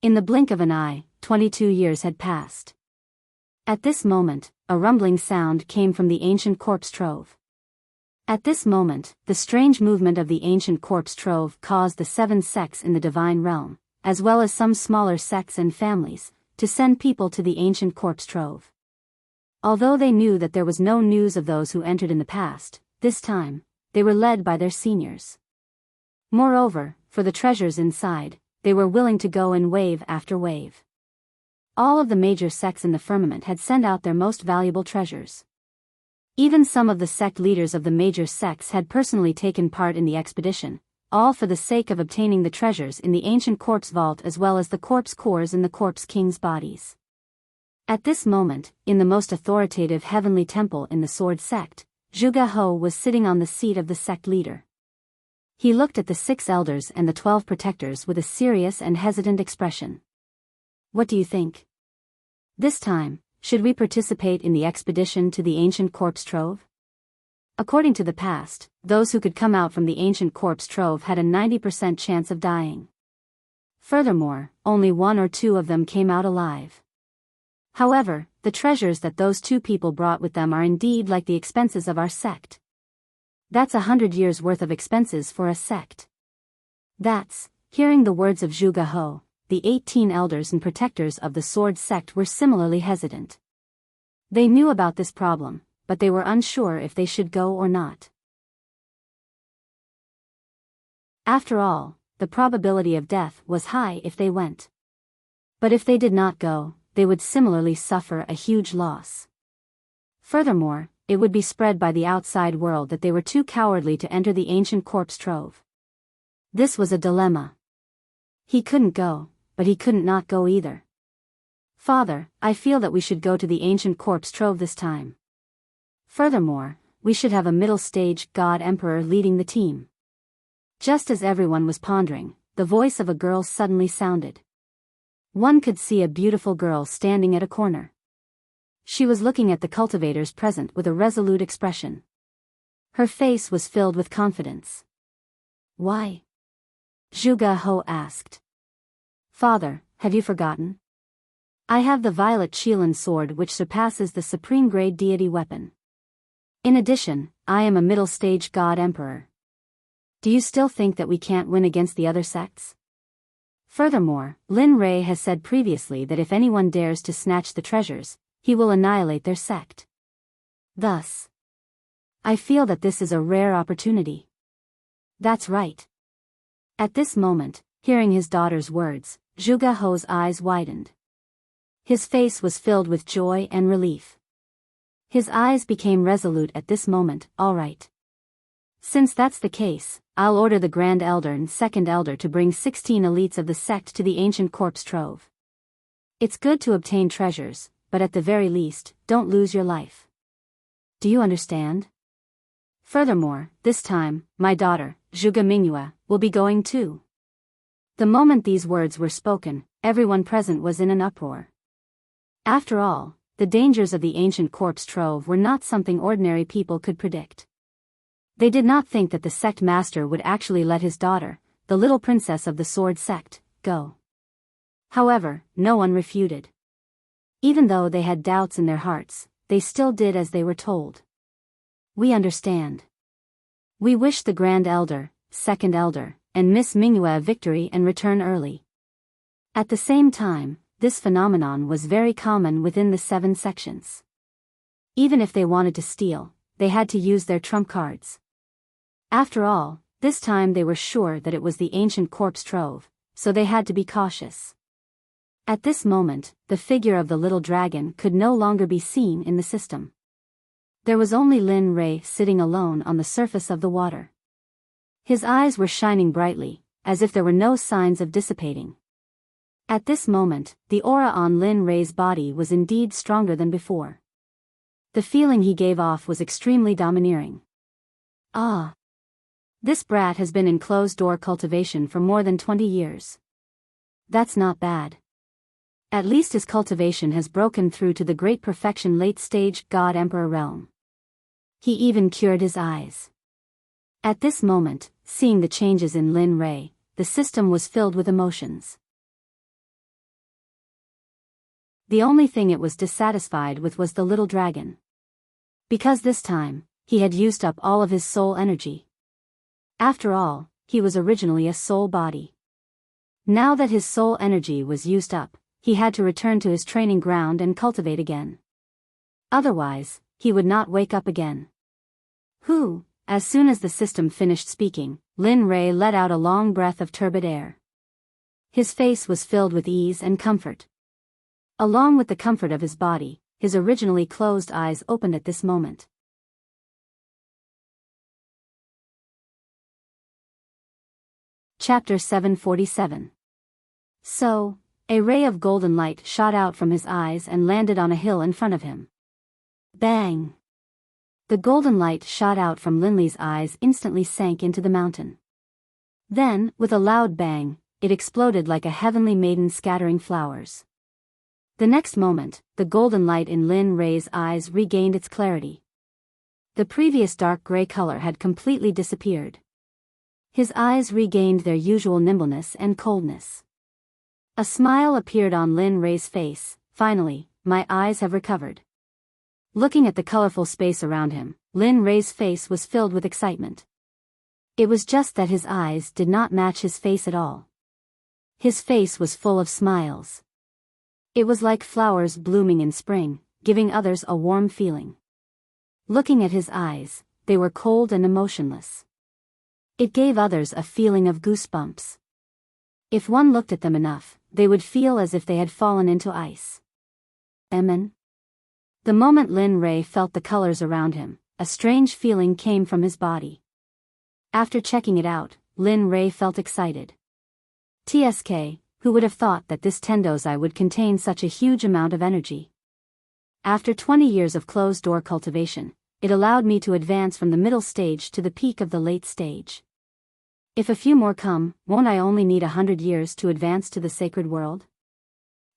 In the blink of an eye, 22 years had passed. At this moment, a rumbling sound came from the ancient corpse trove. At this moment, the strange movement of the ancient corpse trove caused the 7 sects in the divine realm, as well as some smaller sects and families, to send people to the ancient corpse trove. Although they knew that there was no news of those who entered in the past, this time, they were led by their seniors. Moreover, for the treasures inside, they were willing to go in wave after wave. All of the major sects in the firmament had sent out their most valuable treasures. Even some of the sect leaders of the major sects had personally taken part in the expedition, all for the sake of obtaining the treasures in the ancient corpse vault as well as the corpse cores in the corpse king's bodies. At this moment, in the most authoritative heavenly temple in the sword sect, Zhuge He was sitting on the seat of the sect leader. He looked at the 6 elders and the 12 protectors with a serious and hesitant expression. What do you think? This time, should we participate in the expedition to the ancient corpse trove? According to the past, those who could come out from the ancient corpse trove had a 90% chance of dying. Furthermore, only 1 or 2 of them came out alive. However, the treasures that those 2 people brought with them are indeed like the expenses of our sect. That's 100 years' worth of expenses for a sect. Hearing the words of Zhuge He, the 18 elders and protectors of the sword sect were similarly hesitant. They knew about this problem, but they were unsure if they should go or not. After all, the probability of death was high if they went. But if they did not go, they would similarly suffer a huge loss. Furthermore, it would be spread by the outside world that they were too cowardly to enter the ancient corpse trove. This was a dilemma. He couldn't go, but he couldn't not go either. Father, I feel that we should go to the ancient corpse trove this time. Furthermore, we should have a middle-stage god emperor leading the team. Just as everyone was pondering, the voice of a girl suddenly sounded. One could see a beautiful girl standing at a corner. She was looking at the cultivators present with a resolute expression. Her face was filled with confidence. Why? Zhuge He asked. Father, have you forgotten? I have the violet Qilin sword which surpasses the supreme grade deity weapon. In addition, I am a middle-stage god emperor. Do you still think that we can't win against the other sects? Furthermore, Lin Rei has said previously that if anyone dares to snatch the treasures, he will annihilate their sect. Thus, I feel that this is a rare opportunity. That's right. At this moment, hearing his daughter's words, Zhuge He's eyes widened. His face was filled with joy and relief. His eyes became resolute at this moment. All right. Since that's the case, I'll order the Grand Elder and Second Elder to bring 16 elites of the sect to the ancient corpse trove. It's good to obtain treasures, but at the very least, don't lose your life. Do you understand? Furthermore, this time, my daughter, Zhuge Mingyue, will be going too. The moment these words were spoken, everyone present was in an uproar. After all, the dangers of the ancient corpse trove were not something ordinary people could predict. They did not think that the sect master would actually let his daughter, the little princess of the sword sect, go. However, no one refuted. Even though they had doubts in their hearts, they still did as they were told. We understand. We wish the Grand Elder, Second Elder, and Miss Mingyue a victory and return early. At the same time, this phenomenon was very common within the 7 sections. Even if they wanted to steal, they had to use their trump cards. After all, This time they were sure that it was the ancient corpse trove, so they had to be cautious. At this moment, the figure of the little dragon could no longer be seen in the system. There was only Lin Ray sitting alone on the surface of the water. His eyes were shining brightly, as if there were no signs of dissipating. At this moment, the aura on Lin Ray's body was indeed stronger than before. The feeling he gave off was extremely domineering. Ah! This brat has been in closed-door cultivation for more than 20 years. That's not bad. At least his cultivation has broken through to the great perfection late-stage God-Emperor realm. He even cured his eyes. At this moment, seeing the changes in Lin Ray, the system was filled with emotions. The only thing it was dissatisfied with was the little dragon. Because this time, he had used up all of his soul energy. After all, he was originally a soul body. Now that his soul energy was used up, he had to return to his training ground and cultivate again. Otherwise, he would not wake up again. As soon as the system finished speaking, Lin Ray let out a long breath of turbid air. His face was filled with ease and comfort. Along with the comfort of his body, his originally closed eyes opened at this moment. Chapter 747. So, a ray of golden light shot out from his eyes and landed on a hill in front of him. Bang! The golden light shot out from Linley's eyes instantly sank into the mountain. Then, with a loud bang, it exploded like a heavenly maiden scattering flowers. The next moment, the golden light in Lin Ray's eyes regained its clarity. The previous dark gray color had completely disappeared. His eyes regained their usual nimbleness and coldness. A smile appeared on Lin Ray's face. Finally, my eyes have recovered. Looking at the colorful space around him, Lin Ray's face was filled with excitement. It was just that his eyes did not match his face at all. His face was full of smiles. It was like flowers blooming in spring, giving others a warm feeling. Looking at his eyes, they were cold and emotionless. It gave others a feeling of goosebumps. If one looked at them enough, they would feel as if they had fallen into ice. Amen. The moment Lin Ray felt the colors around him, a strange feeling came from his body. After checking it out, Lin Ray felt excited. TSK, who would have thought that this Tendozai would contain such a huge amount of energy? After 20 years of closed-door cultivation, it allowed me to advance from the middle stage to the peak of the late stage. If a few more come, won't I only need 100 years to advance to the sacred world?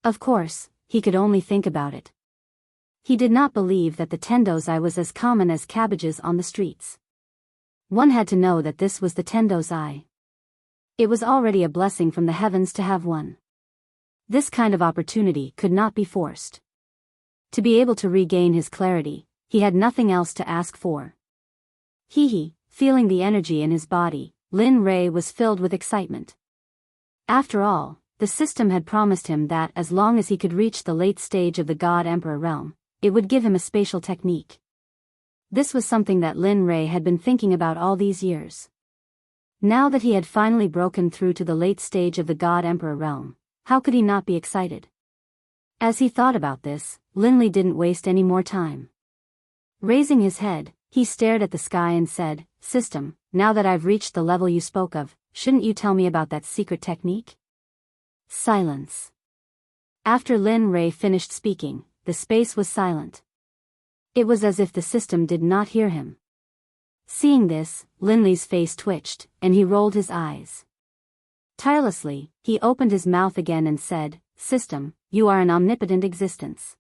Of course, he could only think about it. He did not believe that the Tendozai was as common as cabbages on the streets. One had to know that this was the Tendozai. It was already a blessing from the heavens to have one. This kind of opportunity could not be forced. To be able to regain his clarity, he had nothing else to ask for. Feeling the energy in his body, Lin Ray was filled with excitement. After all, the system had promised him that as long as he could reach the late stage of the God-Emperor realm, it would give him a spatial technique. This was something that Lin Ray had been thinking about all these years. Now that he had finally broken through to the late stage of the God-Emperor realm, how could he not be excited? As he thought about this, Linley didn't waste any more time. Raising his head, he stared at the sky and said, "System, now that I've reached the level you spoke of, shouldn't you tell me about that secret technique?" Silence. After Lin Ray finished speaking, the space was silent. It was as if the system did not hear him. Seeing this, Linley's face twitched, and he rolled his eyes. Tirelessly, he opened his mouth again and said, "System, you are an omnipotent existence.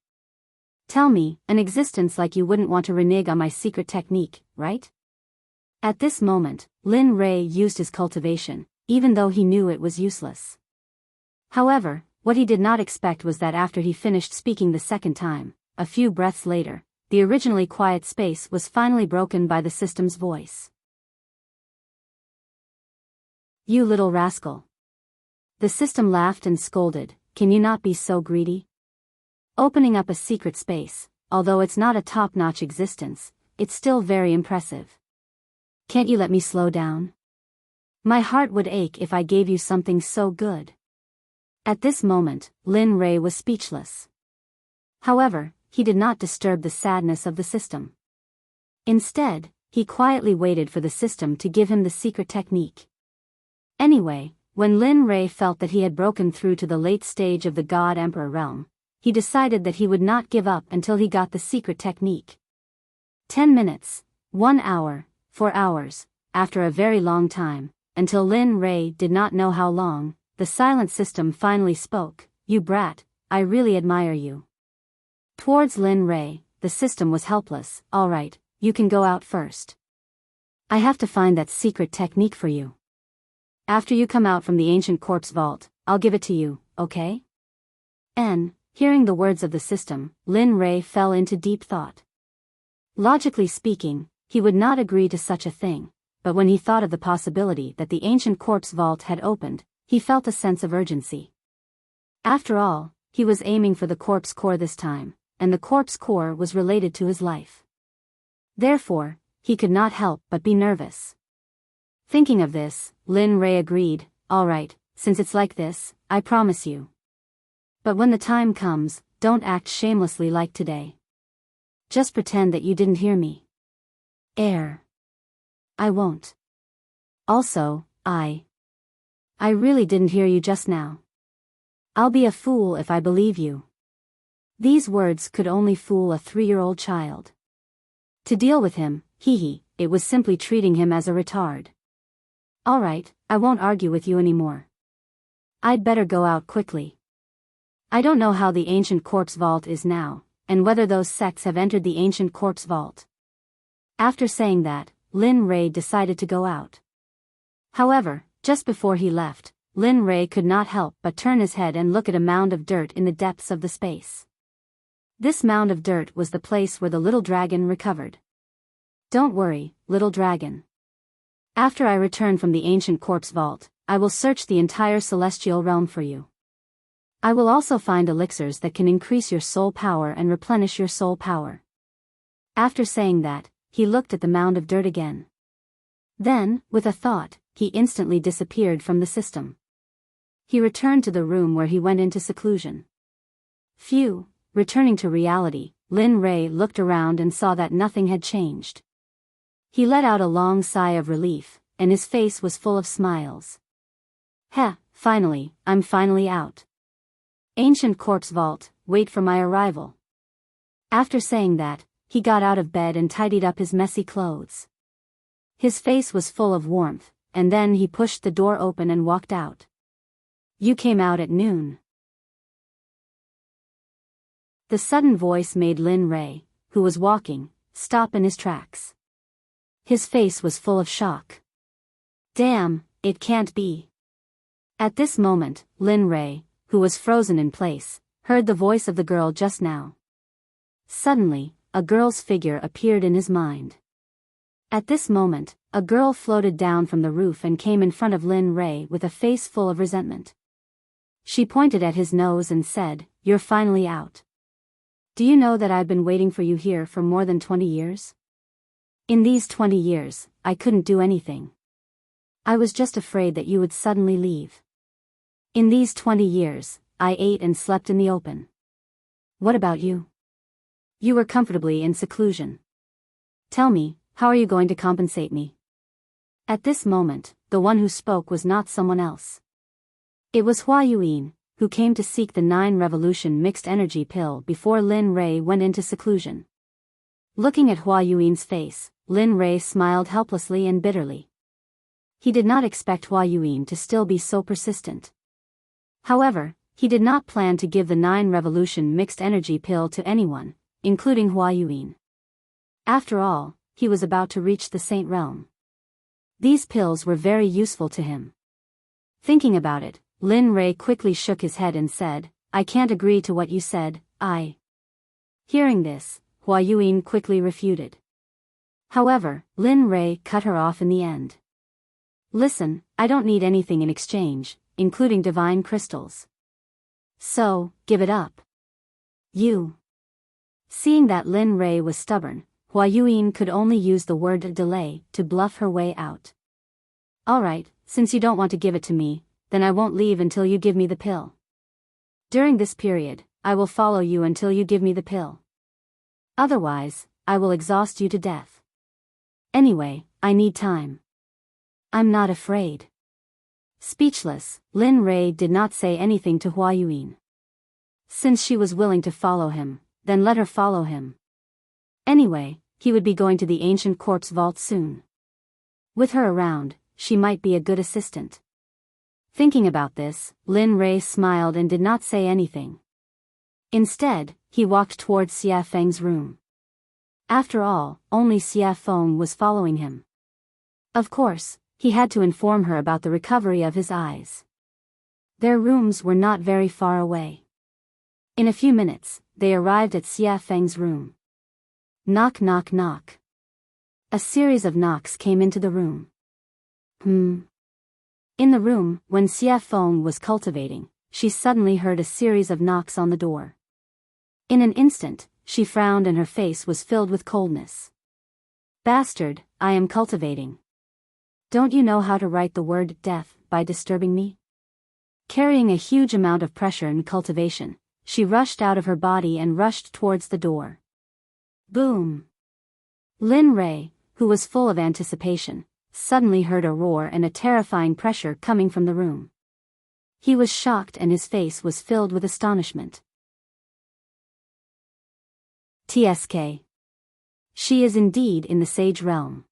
Tell me, an existence like you wouldn't want to renege on my secret technique, right?" At this moment, Lin Ray used his cultivation, even though he knew it was useless. However, what he did not expect was that after he finished speaking the second time, a few breaths later, the originally quiet space was finally broken by the system's voice. "You little rascal." The system laughed and scolded, "Can you not be so greedy? Opening up a secret space, although it's not a top-notch existence, it's still very impressive. Can't you let me slow down?" My heart would ache if I gave you something so good. At this moment, Lin Rei was speechless. However, he did not disturb the sadness of the system. Instead, he quietly waited for the system to give him the secret technique. Anyway, when Lin Rei felt that he had broken through to the late stage of the God Emperor realm, he decided that he would not give up until he got the secret technique. 10 minutes, 1 hour, 4 hours, after a very long time, until Lin Rei did not know how long, the silent system finally spoke, "You brat, I really admire you." Towards Lin Rei, the system was helpless. "All right, you can go out first. I have to find that secret technique for you. After you come out from the ancient corpse vault, I'll give it to you, okay?" Hearing the words of the system, Lin Rei fell into deep thought. Logically speaking, he would not agree to such a thing, but when he thought of the possibility that the ancient corpse vault had opened, he felt a sense of urgency. After all, he was aiming for the corpse core this time, and the corpse core was related to his life. Therefore, he could not help but be nervous. Thinking of this, Lin Rei agreed, "All right, since it's like this, I promise you. But when the time comes, don't act shamelessly like today. Just pretend that you didn't hear me." I won't. Also, I really didn't hear you just now. I'll be a fool if I believe you." These words could only fool a 3-year-old child. To deal with him, it was simply treating him as a retard. "All right, I won't argue with you anymore. I'd better go out quickly. I don't know how the ancient corpse vault is now, and whether those sects have entered the ancient corpse vault." After saying that, Lin Rei decided to go out. However, just before he left, Lin Rei could not help but turn his head and look at a mound of dirt in the depths of the space. This mound of dirt was the place where the little dragon recovered. "Don't worry, little dragon. After I return from the ancient corpse vault, I will search the entire celestial realm for you. I will also find elixirs that can increase your soul power and replenish your soul power." After saying that, he looked at the mound of dirt again. Then, with a thought, he instantly disappeared from the system. He returned to the room where he went into seclusion. Phew, returning to reality, Lin Rei looked around and saw that nothing had changed. He let out a long sigh of relief, and his face was full of smiles. Finally, I'm finally out. Ancient corpse vault, wait for my arrival." After saying that, he got out of bed and tidied up his messy clothes. His face was full of warmth, and then he pushed the door open and walked out. "You came out at noon." The sudden voice made Lin Rei, who was walking, stop in his tracks. His face was full of shock. "Damn, it can't be." At this moment, Lin Rei, who was frozen in place, heard the voice of the girl just now. Suddenly, a girl's figure appeared in his mind. At this moment, a girl floated down from the roof and came in front of Lin Rei with a face full of resentment. She pointed at his nose and said, "You're finally out. Do you know that I've been waiting for you here for more than 20 years? In these 20 years, I couldn't do anything. I was just afraid that you would suddenly leave. In these 20 years, I ate and slept in the open. What about you? You were comfortably in seclusion. Tell me, how are you going to compensate me?" At this moment, the one who spoke was not someone else. It was Hua Yuan, who came to seek the 9 revolution mixed energy pill before Lin Rei went into seclusion. Looking at Hua Yuan's face, Lin Rei smiled helplessly and bitterly. He did not expect Hua Yuan to still be so persistent. However, he did not plan to give the 9 revolution mixed energy pill to anyone, including Hua Yuan. After all, he was about to reach the Saint Realm. These pills were very useful to him. Thinking about it, Lin Rei quickly shook his head and said, "I can't agree to what you said, Hearing this, Hua Yuan quickly refuted. However, Lin Rei cut her off in the end. "Listen, I don't need anything in exchange, including divine crystals. So, give it up. You." Seeing that Lin Rei was stubborn, Hua Yuan could only use the word delay to bluff her way out. "Alright, since you don't want to give it to me, then I won't leave until you give me the pill. During this period, I will follow you until you give me the pill. Otherwise, I will exhaust you to death. Anyway, I need time. I'm not afraid. Speechless, Lin Rei did not say anything to Hua Yuan. Since she was willing to follow him, then let her follow him. Anyway, he would be going to the ancient corpse vault soon. With her around, she might be a good assistant. Thinking about this, Lin Rei smiled and did not say anything. Instead, he walked towards Xia Feng's room. After all, only Xia Feng was following him. Of course, he had to inform her about the recovery of his eyes. Their rooms were not very far away. In a few minutes, they arrived at Xia Feng's room. Knock knock knock. A series of knocks came into the room. In the room, when Xia Feng was cultivating, she suddenly heard a series of knocks on the door. In an instant, she frowned and her face was filled with coldness. Bastard, I am cultivating. Don't you know how to write the word death by disturbing me? Carrying a huge amount of pressure in cultivation, she rushed out of her body and rushed towards the door. Boom! Lin Rei, who was full of anticipation, suddenly heard a roar and a terrifying pressure coming from the room. He was shocked and his face was filled with astonishment. TSK. She is indeed in the sage realm.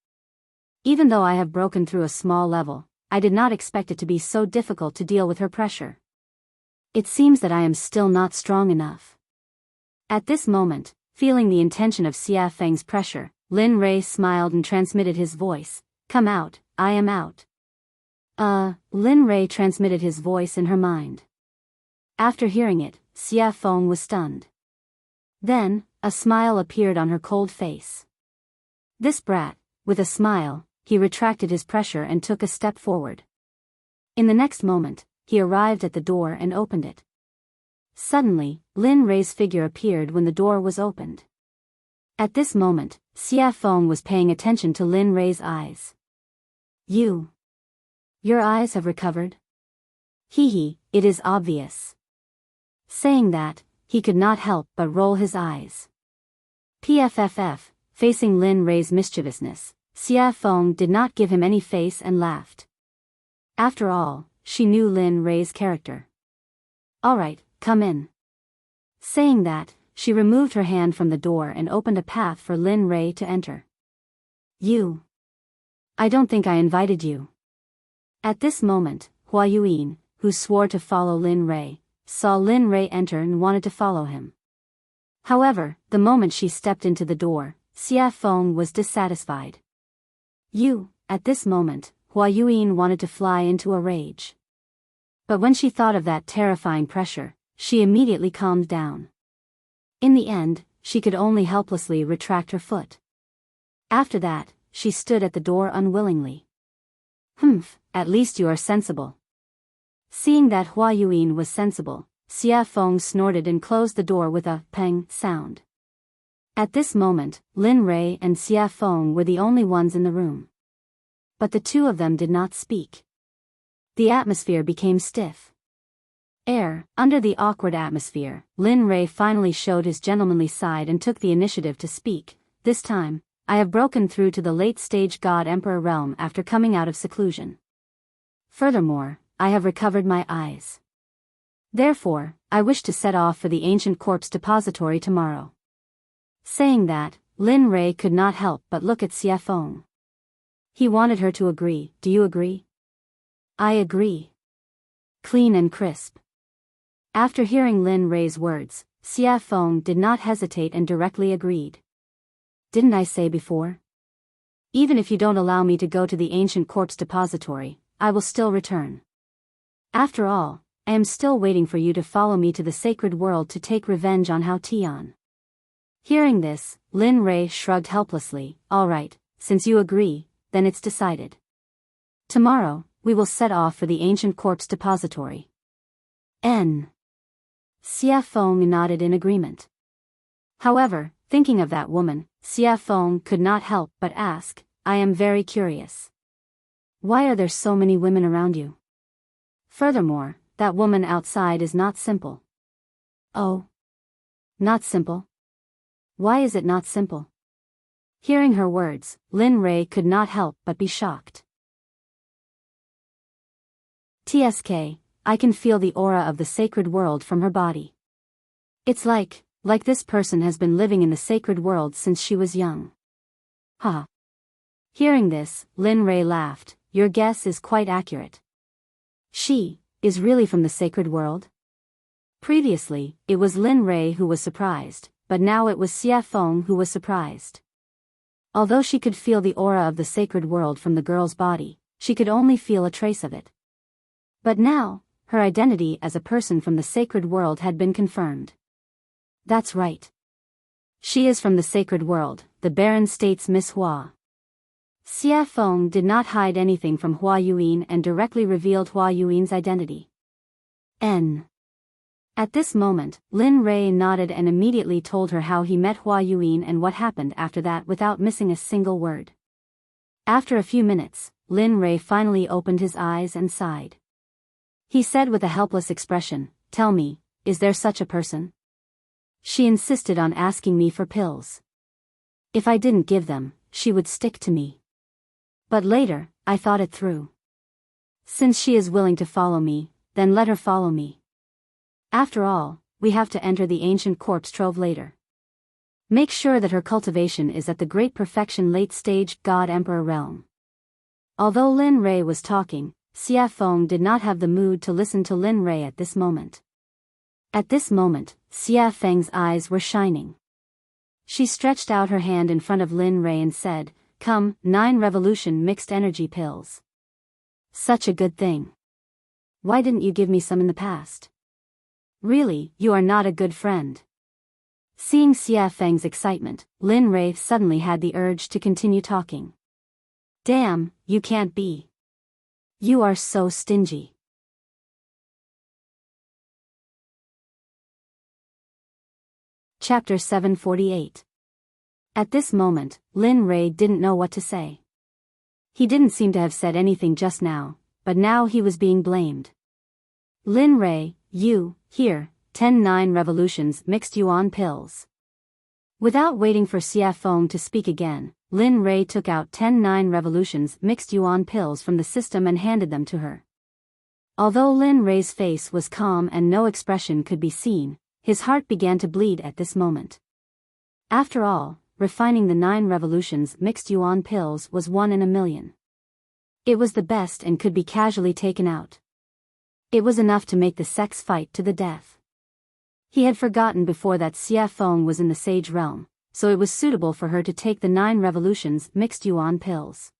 Even though I have broken through a small level, I did not expect it to be so difficult to deal with her pressure. It seems that I am still not strong enough. At this moment, feeling the intention of Xia Feng's pressure, Lin Rei smiled and transmitted his voice, "Come out, I am out." Lin Rei transmitted his voice in her mind. After hearing it, Xia Feng was stunned. Then, a smile appeared on her cold face. This brat, with a smile, he retracted his pressure and took a step forward. In the next moment, he arrived at the door and opened it. Suddenly, Lin Rei's figure appeared when the door was opened. At this moment, Xia Feng was paying attention to Lin Rei's eyes. Your eyes have recovered? Hee, it is obvious. Saying that, he could not help but roll his eyes. PFFF, facing Lin Rei's mischievousness, Xia Feng did not give him any face and laughed. After all, she knew Lin Rei's character. Alright, come in. Saying that, she removed her hand from the door and opened a path for Lin Rei to enter. I don't think I invited you. At this moment, Hua Yuan, who swore to follow Lin Rei, saw Lin Rei enter and wanted to follow him. However, the moment she stepped into the door, Xia Feng was dissatisfied. At this moment, Hua Yuan wanted to fly into a rage. But when she thought of that terrifying pressure, she immediately calmed down. In the end, she could only helplessly retract her foot. After that, she stood at the door unwillingly. At least you are sensible. Seeing that Hua Yuan was sensible, Xia Feng snorted and closed the door with a peng sound. At this moment, Lin Rei and Xia Feng were the only ones in the room. But the two of them did not speak. The atmosphere became stiff. Under the awkward atmosphere, Lin Rei finally showed his gentlemanly side and took the initiative to speak. This time, I have broken through to the late-stage God-Emperor realm after coming out of seclusion. Furthermore, I have recovered my eyes. Therefore, I wish to set off for the ancient corpse depository tomorrow. Saying that, Lin Rei could not help but look at Xia Feng. He wanted her to agree. Do you agree? I agree. Clean and crisp. After hearing Lin Rei's words, Xia Feng did not hesitate and directly agreed. Didn't I say before? Even if you don't allow me to go to the ancient corpse depository, I will still return. After all, I am still waiting for you to follow me to the sacred world to take revenge on Hao Tian. Hearing this, Lin Rei shrugged helplessly. All right, since you agree, then it's decided. Tomorrow, we will set off for the ancient corpse depository. Xia Feng nodded in agreement. However, thinking of that woman, Xia Feng could not help but ask, I am very curious. Why are there so many women around you? Furthermore, that woman outside is not simple. Oh. Not simple? Why is it not simple? Hearing her words, Lin Rei could not help but be shocked. TSK, I can feel the aura of the sacred world from her body. It's like this person has been living in the sacred world since she was young. Ha. Hearing this, Lin Rei laughed. Your guess is quite accurate. She is really from the sacred world? Previously, it was Lin Rei who was surprised, but now it was Xie Feng who was surprised. Although she could feel the aura of the sacred world from the girl's body, she could only feel a trace of it. But now, her identity as a person from the sacred world had been confirmed. That's right. She is from the sacred world, the Baron states Miss Hua. Xie Feng did not hide anything from Hua Yuan and directly revealed Hua Yuan's identity. At this moment, Lin Rei nodded and immediately told her how he met Hua Yuan and what happened after that without missing a single word. After a few minutes, Lin Rei finally opened his eyes and sighed. He said with a helpless expression, "Tell me, is there such a person?" She insisted on asking me for pills. If I didn't give them, she would stick to me. But later, I thought it through. Since she is willing to follow me, then let her follow me. After all, we have to enter the ancient corpse trove later. Make sure that her cultivation is at the great perfection late-stage God-Emperor realm. Although Lin Rei was talking, Xie Feng did not have the mood to listen to Lin Rei at this moment. At this moment, Xie Feng's eyes were shining. She stretched out her hand in front of Lin Rei and said, "Come, 9 revolution mixed energy pills. Such a good thing. Why didn't you give me some in the past? Really, you are not a good friend." Seeing Xie Feng's excitement, Lin Rei suddenly had the urge to continue talking. Damn, you can't be. You are so stingy. Chapter 748. At this moment, Lin Rei didn't know what to say. He didn't seem to have said anything just now, but now he was being blamed. Lin Rei, you, here, 10 revolutions mixed yuan pills. Without waiting for Xie Feng to speak again, Lin Rei took out 10 revolutions mixed yuan pills from the system and handed them to her. Although Lin Rei's face was calm and no expression could be seen, his heart began to bleed at this moment. After all, refining the 9 revolutions mixed yuan pills was 1 in a million. It was the best and could be casually taken out. It was enough to make the Sect's fight to the death. He had forgotten before that Xie Feng was in the sage realm, so it was suitable for her to take the 9 revolutions mixed yuan pills.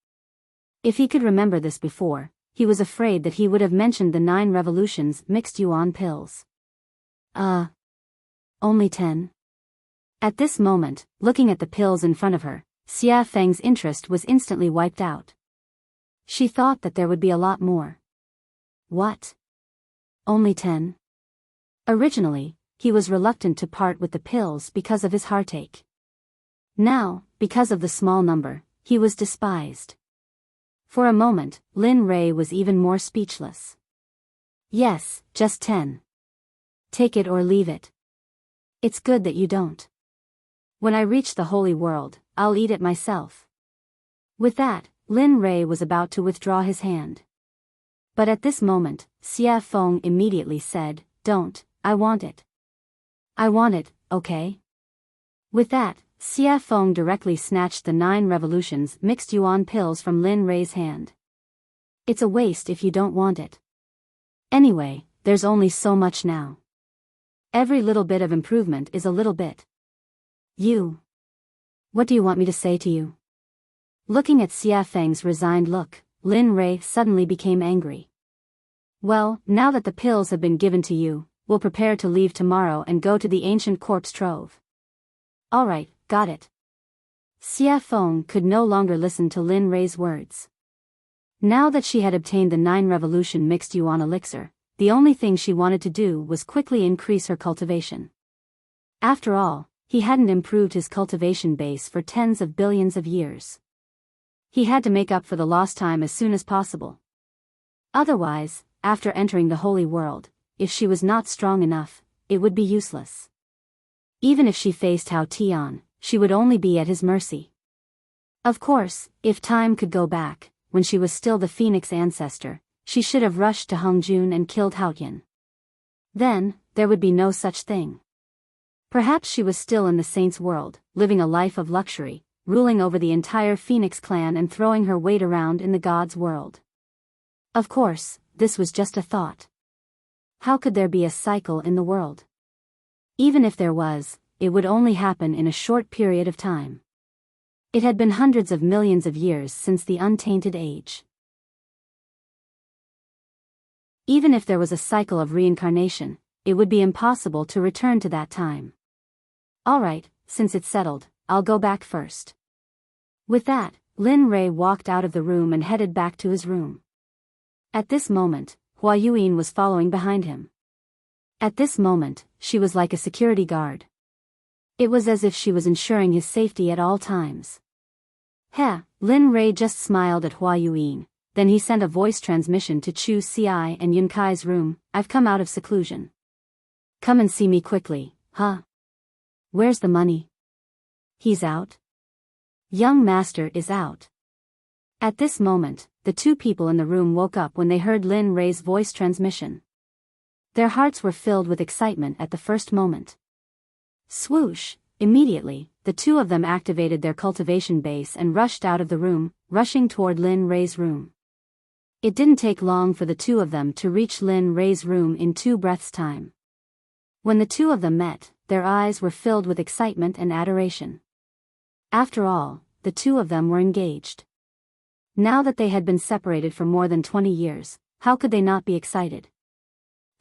If he could remember this before, he was afraid that he would have mentioned the 9 revolutions mixed yuan pills. Only 10? At this moment, looking at the pills in front of her, Xie Feng's interest was instantly wiped out. She thought that there would be a lot more. What? Only 10? Originally, he was reluctant to part with the pills because of his heartache. Now, because of the small number, he was despised. For a moment, Lin Rei was even more speechless. Yes, just 10. Take it or leave it. It's good that you don't. When I reach the holy world, I'll eat it myself. With that, Lin Rei was about to withdraw his hand. But at this moment, Xie Feng immediately said, "Don't, I want it. I want it, okay?" With that, Xie Feng directly snatched the 9 revolutions mixed yuan pills from Lin Rei's hand. It's a waste if you don't want it. Anyway, there's only so much now. Every little bit of improvement is a little bit. What do you want me to say to you? Looking at Xie Feng's resigned look, Lin Rei suddenly became angry. Well, now that the pills have been given to you, we'll prepare to leave tomorrow and go to the ancient corpse trove. Alright, got it. Xie Feng could no longer listen to Lin Rei's words. Now that she had obtained the 9 revolution mixed yuan elixir, the only thing she wanted to do was quickly increase her cultivation. After all, he hadn't improved his cultivation base for tens of billions of years. He had to make up for the lost time as soon as possible. Otherwise, after entering the holy world, if she was not strong enough, it would be useless. Even if she faced Hao Tian, she would only be at his mercy. Of course, if time could go back, when she was still the Phoenix ancestor, she should have rushed to Hongjun and killed Hao Tian. Then, there would be no such thing. Perhaps she was still in the saint's world, living a life of luxury, ruling over the entire Phoenix clan and throwing her weight around in the gods' world. Of course, this was just a thought. How could there be a cycle in the world? Even if there was, it would only happen in a short period of time. It had been hundreds of millions of years since the untainted age. Even if there was a cycle of reincarnation, it would be impossible to return to that time. Alright, since it's settled, I'll go back first. With that, Lin Rei walked out of the room and headed back to his room. At this moment, Hua Yuan was following behind him. At this moment, she was like a security guard. It was as if she was ensuring his safety at all times. Heh, Lin Rei just smiled at Hua Yuan, then he sent a voice transmission to Chu Xi and Yun Kai's room. I've come out of seclusion. Come and see me quickly, huh? Where's the money? He's out? Young master is out. At this moment, the two people in the room woke up when they heard Lin Rei's voice transmission. Their hearts were filled with excitement at the first moment. Swoosh! Immediately, the two of them activated their cultivation base and rushed out of the room, rushing toward Lin Rei's room. It didn't take long for the two of them to reach Lin Rei's room in 2 breaths' time. When the two of them met, their eyes were filled with excitement and adoration. After all, the two of them were engaged. Now that they had been separated for more than 20 years, how could they not be excited?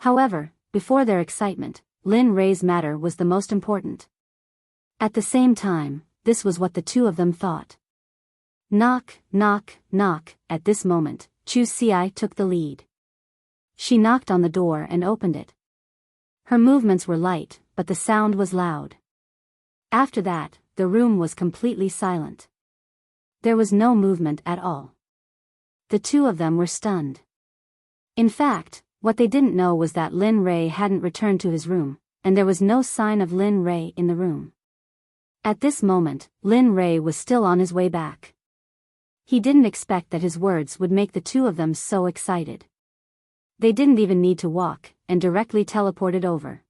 However, before their excitement, Lin Rei's matter was the most important. At the same time, this was what the two of them thought. Knock, knock, knock. At this moment, Chu Xi took the lead. She knocked on the door and opened it. Her movements were light, but the sound was loud. After that, the room was completely silent. There was no movement at all. The two of them were stunned. In fact, what they didn't know was that Lin Rei hadn't returned to his room, and there was no sign of Lin Rei in the room. At this moment, Lin Rei was still on his way back. He didn't expect that his words would make the two of them so excited. They didn't even need to walk, and directly teleported over.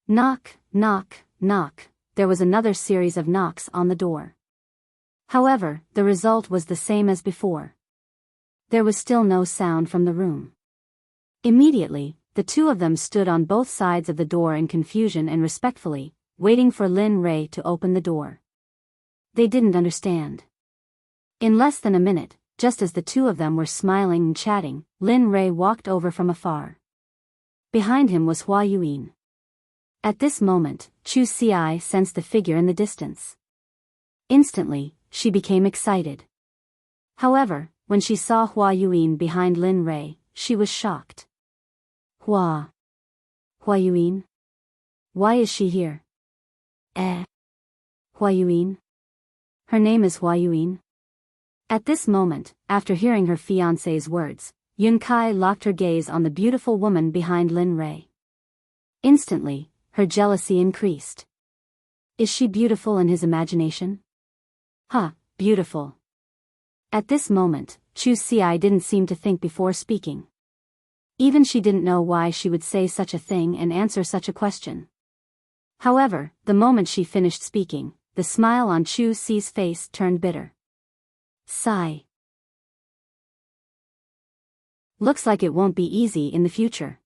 Knock, knock, knock. There was another series of knocks on the door. However, the result was the same as before. There was still no sound from the room. Immediately, the two of them stood on both sides of the door in confusion and respectfully, waiting for Lin Rei to open the door. They didn't understand. In less than a minute, just as the two of them were smiling and chatting, Lin Rei walked over from afar. Behind him was Hua Yuan. At this moment, Chu Xi sensed the figure in the distance. Instantly, she became excited. However, when she saw Hua Yuan behind Lin Rei, she was shocked. Hua Yuan? Why is she here? Hua Yuan? Her name is Hua Yuan. At this moment, after hearing her fiancé's words, Yun Kai locked her gaze on the beautiful woman behind Lin Rei. Instantly, her jealousy increased. Is she beautiful in his imagination? Beautiful. At this moment, Chu Xi didn't seem to think before speaking. Even she didn't know why she would say such a thing and answer such a question. However, the moment she finished speaking, the smile on Chu Xi's face turned bitter. Sigh. Looks like it won't be easy in the future.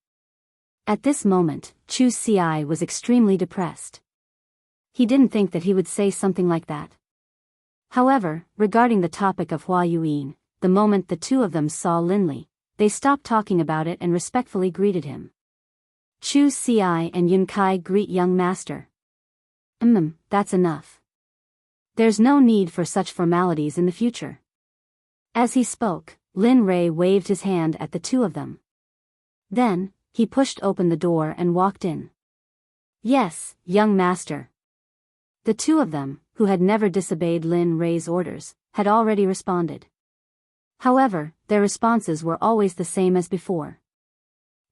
At this moment, Chu Xi was extremely depressed. He didn't think that he would say something like that. However, regarding the topic of Hua Yuan, the moment the two of them saw Lin Li, they stopped talking about it and respectfully greeted him. Chu Xi and Yun Kai greet young master. That's enough. There's no need for such formalities in the future. As he spoke, Lin Rei waved his hand at the two of them. Then, he pushed open the door and walked in. Yes, young master. The two of them, who had never disobeyed Lin Rei's orders, had already responded. However, their responses were always the same as before.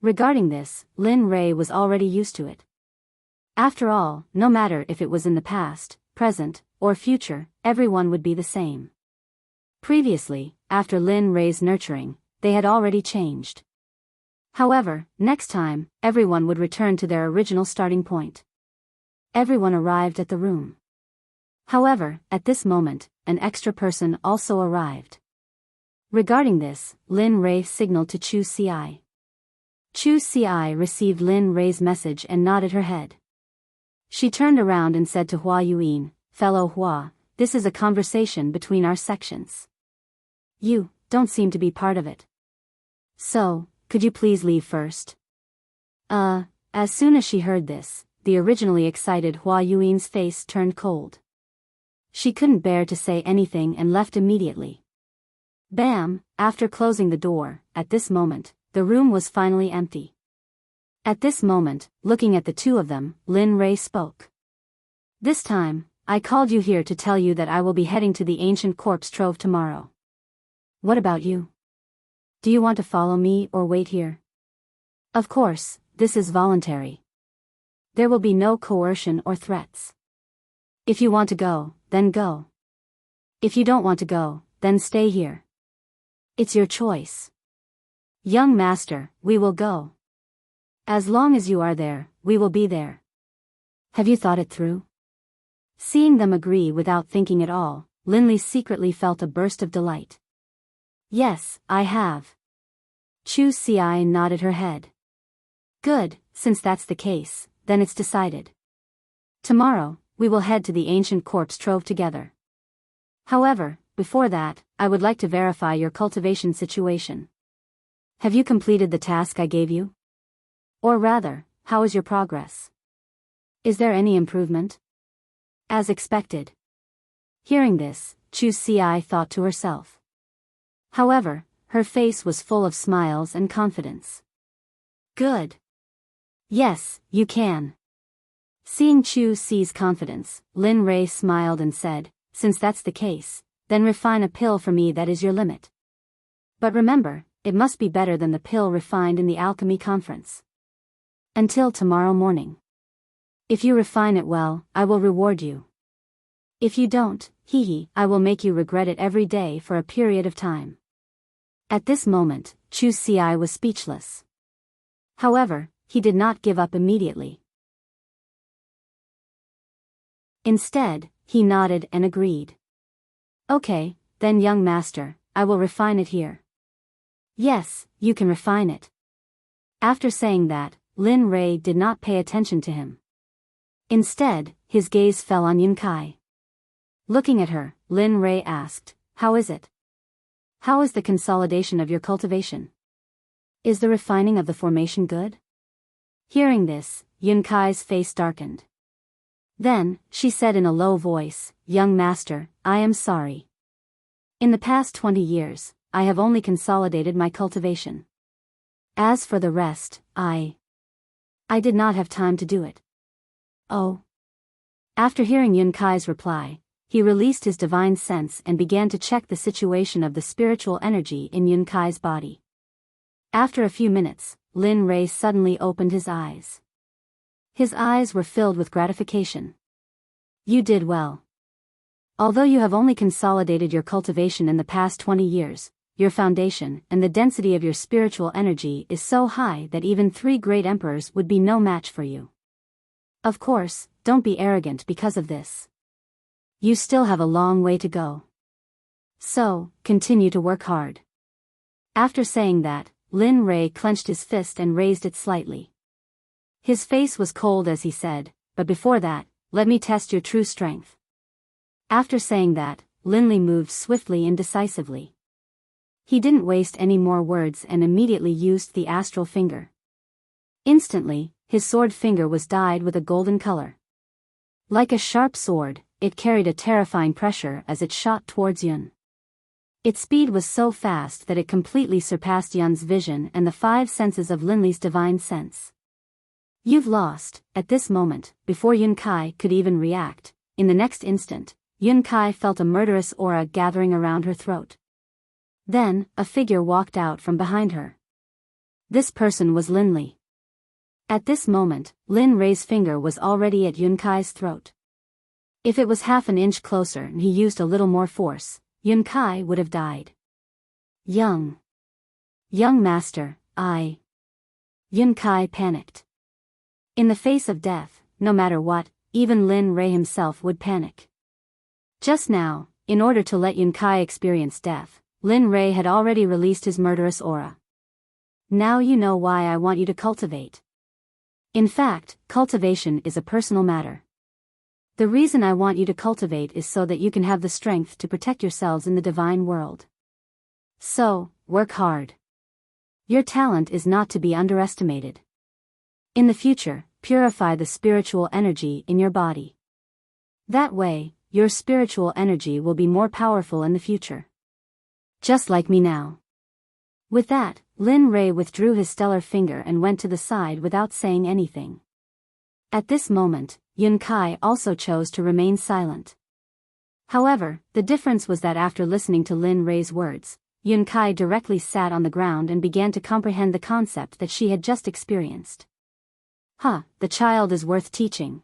Regarding this, Lin Rei was already used to it. After all, no matter if it was in the past, present, or future, everyone would be the same. Previously, after Lin Rei's nurturing, they had already changed. However, next time, everyone would return to their original starting point. Everyone arrived at the room. However, at this moment, an extra person also arrived. Regarding this, Lin Rei signaled to Chu Ci. Chu Ci received Lin Rei's message and nodded her head. She turned around and said to Hua Yuan, "Fellow Hua, this is a conversation between our sections. You don't seem to be part of it. So, could you please leave first?" As soon as she heard this, the originally excited Hua Yuan's face turned cold. She couldn't bear to say anything and left immediately. Bam! After closing the door, at this moment, the room was finally empty. At this moment, looking at the two of them, Lin Rei spoke. "This time, I called you here to tell you that I will be heading to the ancient corpse trove tomorrow. What about you? Do you want to follow me or wait here? Of course, this is voluntary. There will be no coercion or threats. If you want to go, then go. If you don't want to go, then stay here. It's your choice. Young master, we will go. As long as you are there, we will be there. Have you thought it through?" Seeing them agree without thinking at all, Linley secretly felt a burst of delight. "Yes, I have." Chu Ci nodded her head. "Good, since that's the case, then it's decided. Tomorrow, we will head to the ancient corpse trove together. However, before that, I would like to verify your cultivation situation. Have you completed the task I gave you? Or rather, how is your progress? Is there any improvement?" "As expected." Hearing this, Chu Ci thought to herself. However, her face was full of smiles and confidence. "Good. Yes, you can." Seeing Chu Ci's confidence, Lin Rei smiled and said, "Since that's the case, then refine a pill for me that is your limit. But remember, it must be better than the pill refined in the alchemy conference. Until tomorrow morning. If you refine it well, I will reward you. If you don't, I will make you regret it every day for a period of time." At this moment, Chu Ci was speechless. However, he did not give up immediately. Instead, he nodded and agreed. "Okay, then young master, I will refine it here." "Yes, you can refine it." After saying that, Lin Rei did not pay attention to him. Instead, his gaze fell on Yunkai. Looking at her, Lin Rei asked, "How is it? How is the consolidation of your cultivation? Is the refining of the formation good?" Hearing this, Yunkai's face darkened. Then, she said in a low voice, "Young master, I am sorry. In the past 20 years, I have only consolidated my cultivation. As for the rest, I did not have time to do it." "Oh." After hearing Yunkai's reply, he released his divine sense and began to check the situation of the spiritual energy in Yunkai's body. After a few minutes, Lin Rei suddenly opened his eyes. His eyes were filled with gratification. "You did well. Although you have only consolidated your cultivation in the past 20 years, your foundation and the density of your spiritual energy is so high that even 3 great emperors would be no match for you. Of course, don't be arrogant because of this. You still have a long way to go. So, continue to work hard." After saying that, Lin Rei clenched his fist and raised it slightly. His face was cold as he said, "But before that, let me test your true strength." After saying that, Linley moved swiftly and decisively. He didn't waste any more words and immediately used the astral finger. Instantly, his sword finger was dyed with a golden color. Like a sharp sword, it carried a terrifying pressure as it shot towards Yun. Its speed was so fast that it completely surpassed Yun's vision and the 5 senses of Linley's divine sense. "You've lost." At this moment, before Yun Kai could even react, in the next instant, Yun Kai felt a murderous aura gathering around her throat. Then, a figure walked out from behind her. This person was Lin Li. At this moment, Lin Rei's finger was already at Yun Kai's throat. If it was half an inch closer and he used a little more force, Yun Kai would have died. Young master, Yun Kai panicked. In the face of death, no matter what, even Lin Rei himself would panic. Just now, in order to let Yun Kai experience death, Lin Rei had already released his murderous aura. Now you know why I want you to cultivate. In fact, cultivation is a personal matter. The reason I want you to cultivate is so that you can have the strength to protect yourselves in the divine world. So, work hard. Your talent is not to be underestimated. In the future, purify the spiritual energy in your body. That way, your spiritual energy will be more powerful in the future. Just like me now. With that, Lin Rei withdrew his stellar finger and went to the side without saying anything. At this moment, Yun Kai also chose to remain silent. However, the difference was that after listening to Lin Rei's words, Yun Kai directly sat on the ground and began to comprehend the concept that she had just experienced. The child is worth teaching.